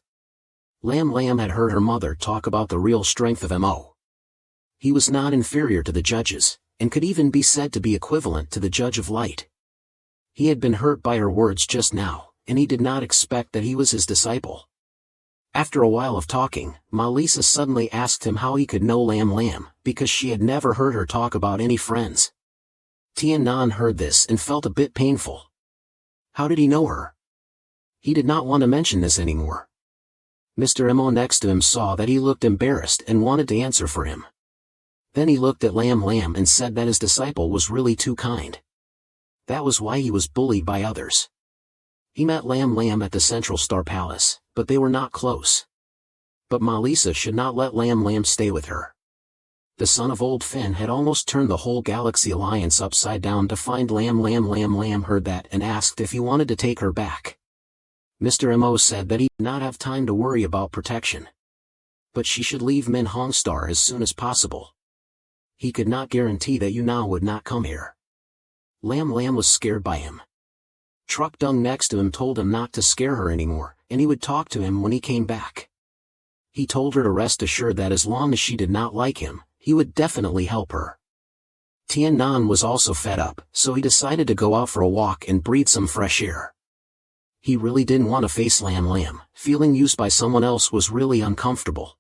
Lam Lam had heard her mother talk about the real strength of Mo. He was not inferior to the judges, and could even be said to be equivalent to the Judge of Light. He had been hurt by her words just now, and he did not expect that he was his disciple. After a while of talking, Malisa suddenly asked him how he could know Lam Lam, because she had never heard her talk about any friends. Tian Nan heard this and felt a bit painful. How did he know her? He did not want to mention this anymore. Mr. Mo next to him saw that he looked embarrassed and wanted to answer for him. Then he looked at Lam Lam and said that his disciple was really too kind. That was why he was bullied by others. He met Lam Lam at the Central Star Palace, but they were not close. But Malisa should not let Lam Lam stay with her. The son of Old Finn had almost turned the whole Galaxy Alliance upside down to find Lam heard that and asked if he wanted to take her back. Mr. Mo said that he did not have time to worry about protection, but she should leave Min Hongstar as soon as possible. He could not guarantee that Yunna would not come here. Lam was scared by him. Truck Dung next to him told him not to scare her anymore, and he would talk to him when he came back. He told her to rest assured that as long as she did not like him, he would definitely help her. Tian Nan was also fed up, so he decided to go out for a walk and breathe some fresh air. He really didn't want to face Lam. Feeling used by someone else was really uncomfortable.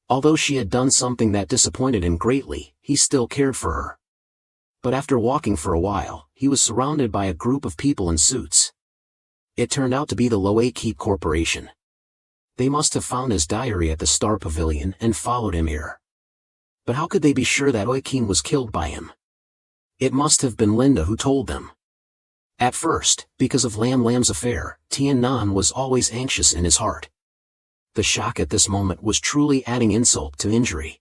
Although she had done something that disappointed him greatly, he still cared for her. But after walking for a while, he was surrounded by a group of people in suits. It turned out to be the Loa Keep Corporation. They must have found his diary at the Star Pavilion and followed him here. But how could they be sure that Oikeen was killed by him? It must have been Linda who told them. At first, because of Lam's affair, Tian Nan was always anxious in his heart. The shock at this moment was truly adding insult to injury.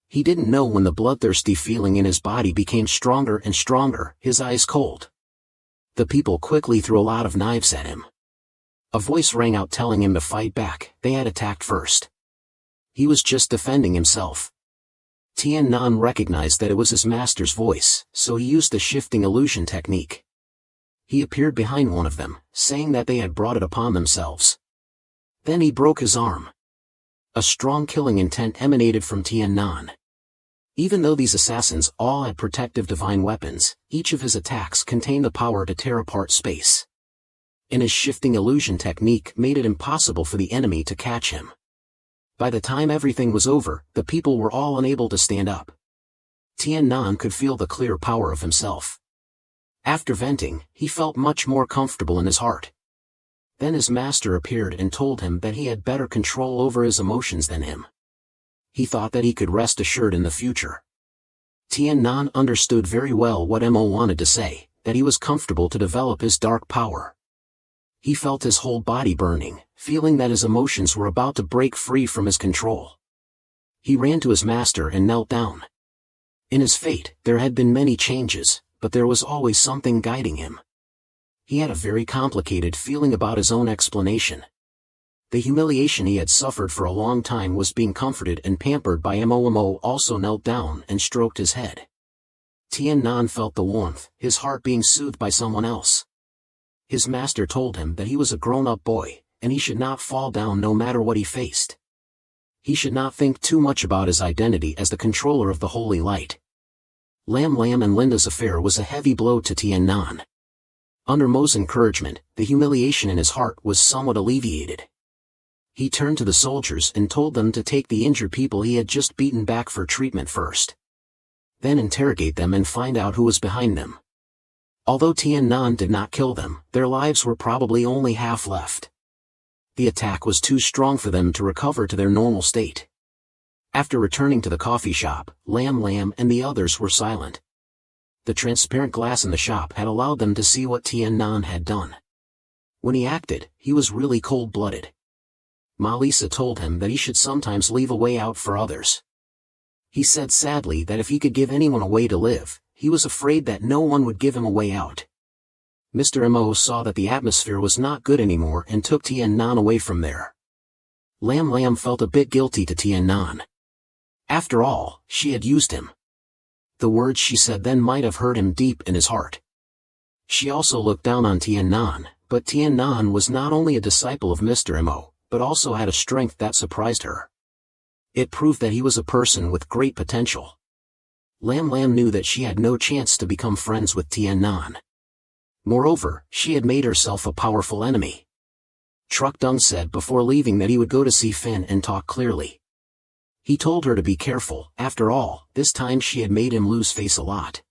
He didn't know when the bloodthirsty feeling in his body became stronger and stronger, his eyes cold. The people quickly threw a lot of knives at him. A voice rang out telling him to fight back. They had attacked first. He was just defending himself. Tian Nan recognized that it was his master's voice, so he used the shifting illusion technique. He appeared behind one of them, saying that they had brought it upon themselves. Then he broke his arm. A strong killing intent emanated from Tian Nan. Even though these assassins all had protective divine weapons, each of his attacks contained the power to tear apart space. And his shifting illusion technique made it impossible for the enemy to catch him. By the time everything was over, the people were all unable to stand up. Tian Nan could feel the clear power of himself. After venting, he felt much more comfortable in his heart. Then his master appeared and told him that he had better control over his emotions than him. He thought that he could rest assured in the future. Tian Nan understood very well what Mo wanted to say, that he was comfortable to develop his dark power. He felt his whole body burning, feeling that his emotions were about to break free from his control. He ran to his master and knelt down. In his fate, there had been many changes, but there was always something guiding him. He had a very complicated feeling about his own explanation. The humiliation he had suffered for a long time was being comforted and pampered by Mo also knelt down and stroked his head. Tian Nan felt the warmth, his heart being soothed by someone else. His master told him that he was a grown-up boy, and he should not fall down no matter what he faced. He should not think too much about his identity as the controller of the Holy Light. Lam and Linda's affair was a heavy blow to Tian Nan. Under Mo's encouragement, the humiliation in his heart was somewhat alleviated. He turned to the soldiers and told them to take the injured people he had just beaten back for treatment first. Then interrogate them and find out who was behind them. Although Tian Nan did not kill them, their lives were probably only half left. The attack was too strong for them to recover to their normal state. After returning to the coffee shop, Lam and the others were silent. The transparent glass in the shop had allowed them to see what Tian Nan had done. When he acted, he was really cold-blooded. Ma Lisa told him that he should sometimes leave a way out for others. He said sadly that if he could give anyone a way to live, he was afraid that no one would give him a way out. Mr. Mo saw that the atmosphere was not good anymore and took Tian Nan away from there. Lam felt a bit guilty to Tian Nan. After all, she had used him. The words she said then might have hurt him deep in his heart. She also looked down on Tian Nan, but Tian Nan was not only a disciple of Mr. Mo, but also had a strength that surprised her. It proved that he was a person with great potential. Lam knew that she had no chance to become friends with Tian Nan. Moreover, she had made herself a powerful enemy. Truck Dung said before leaving that he would go to see Finn and talk clearly. He told her to be careful. After all, this time she had made him lose face a lot.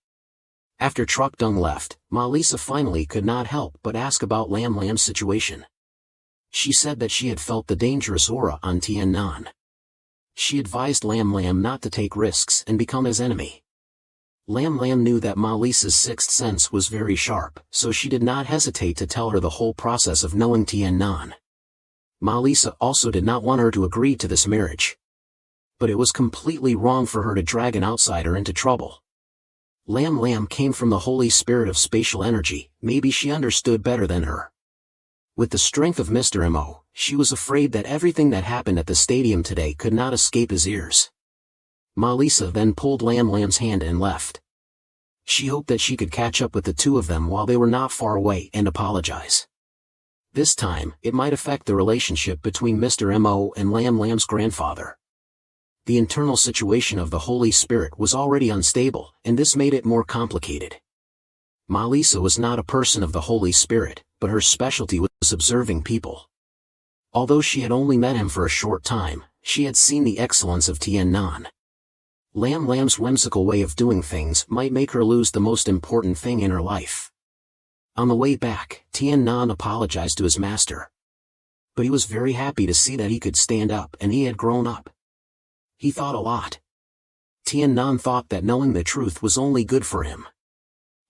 After Truck Dung left, Ma Lisa finally could not help but ask about Lam's situation. She said that she had felt the dangerous aura on Tian Nan. She advised Lam not to take risks and become his enemy. Lam knew that Ma Lisa's sixth sense was very sharp, so she did not hesitate to tell her the whole process of knowing Tian Nan. Ma Lisa also did not want her to agree to this marriage. But it was completely wrong for her to drag an outsider into trouble. Lam Lam came from the Holy Spirit of spatial energy, maybe she understood better than her. With the strength of Mr. Mo, she was afraid that everything that happened at the stadium today could not escape his ears. Malisa then pulled Lam Lam's hand and left. She hoped that she could catch up with the two of them while they were not far away and apologize. This time, it might affect the relationship between Mr. Mo and Lam Lam's grandfather. The internal situation of the Holy Spirit was already unstable, and this made it more complicated. Malisa was not a person of the Holy Spirit, but her specialty was observing people. Although she had only met him for a short time, she had seen the excellence of Tien Nan. Lam Lam's whimsical way of doing things might make her lose the most important thing in her life. On the way back, Tien Nan apologized to his master. But he was very happy to see that he could stand up and he had grown up. He thought a lot. Tien Nan thought that knowing the truth was only good for him.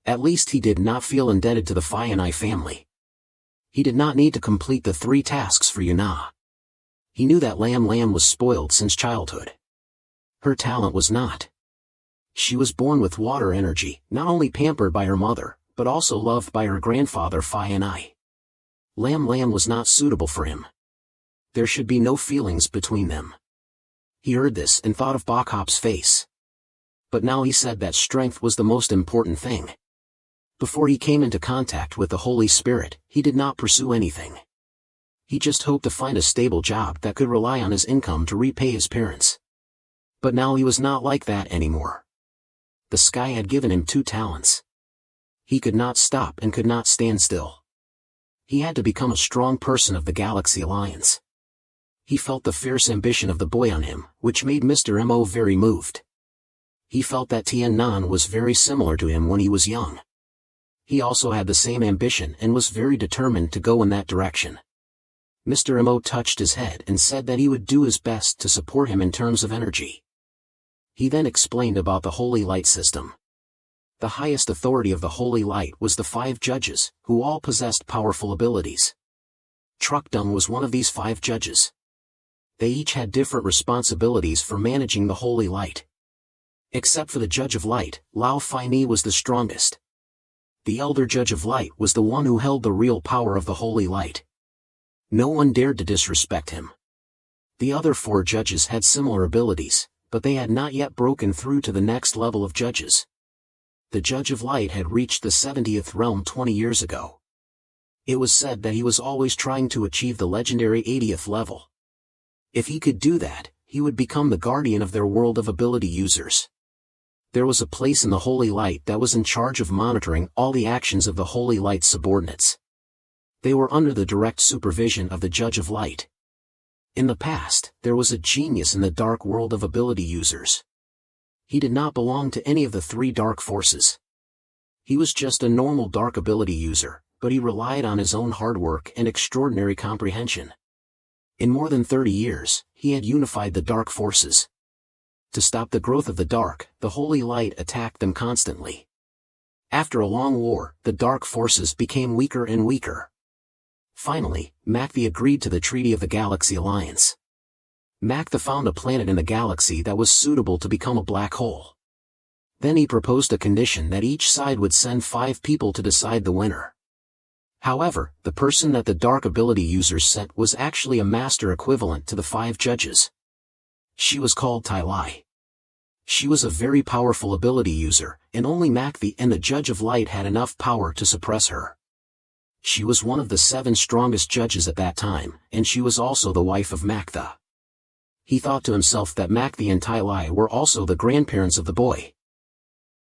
At least he did not feel indebted to the Phi family. He did not need to complete the 3 tasks for Yuna. He knew that Lam Lam was spoiled since childhood. Her talent was not. She was born with water energy, not only pampered by her mother, but also loved by her grandfather Phi. Lam Lam was not suitable for him. There should be no feelings between them. He heard this and thought of Bok Hop's face. But now he said that strength was the most important thing. Before he came into contact with the Holy Spirit, he did not pursue anything. He just hoped to find a stable job that could rely on his income to repay his parents. But now he was not like that anymore. The sky had given him 2 talents. He could not stop and could not stand still. He had to become a strong person of the Galaxy Alliance. He felt the fierce ambition of the boy on him, which made Mr. Mo very moved. He felt that Tien Nan was very similar to him when he was young. He also had the same ambition and was very determined to go in that direction. Mr. Mo touched his head and said that he would do his best to support him in terms of energy. He then explained about the Holy Light system. The highest authority of the Holy Light was the 5 judges, who all possessed powerful abilities. Truckdung was one of these 5 judges. They each had different responsibilities for managing the Holy Light. Except for the Judge of Light, Lao Fai was the strongest. The Elder Judge of Light was the one who held the real power of the Holy Light. No one dared to disrespect him. The other 4 judges had similar abilities, but they had not yet broken through to the next level of judges. The Judge of Light had reached the 70th realm 20 years ago. It was said that he was always trying to achieve the legendary 80th level. If he could do that, he would become the guardian of their world of ability users. There was a place in the Holy Light that was in charge of monitoring all the actions of the Holy Light's subordinates. They were under the direct supervision of the Judge of Light. In the past, there was a genius in the dark world of ability users. He did not belong to any of the 3 dark forces. He was just a normal dark ability user, but he relied on his own hard work and extraordinary comprehension. In more than 30 years, he had unified the dark forces. To stop the growth of the dark, the Holy Light attacked them constantly. After a long war, the dark forces became weaker and weaker. Finally, Macthe agreed to the Treaty of the Galaxy Alliance. Macthe found a planet in the galaxy that was suitable to become a black hole. Then he proposed a condition that each side would send 5 people to decide the winner. However, the person that the dark ability users sent was actually a master equivalent to the 5 judges. She was called Tai Lai. She was a very powerful ability user, and only Macthe and the Judge of Light had enough power to suppress her. She was one of the 7 strongest judges at that time, and she was also the wife of Macthe. He thought to himself that Macthe and Tai Lai were also the grandparents of the boy.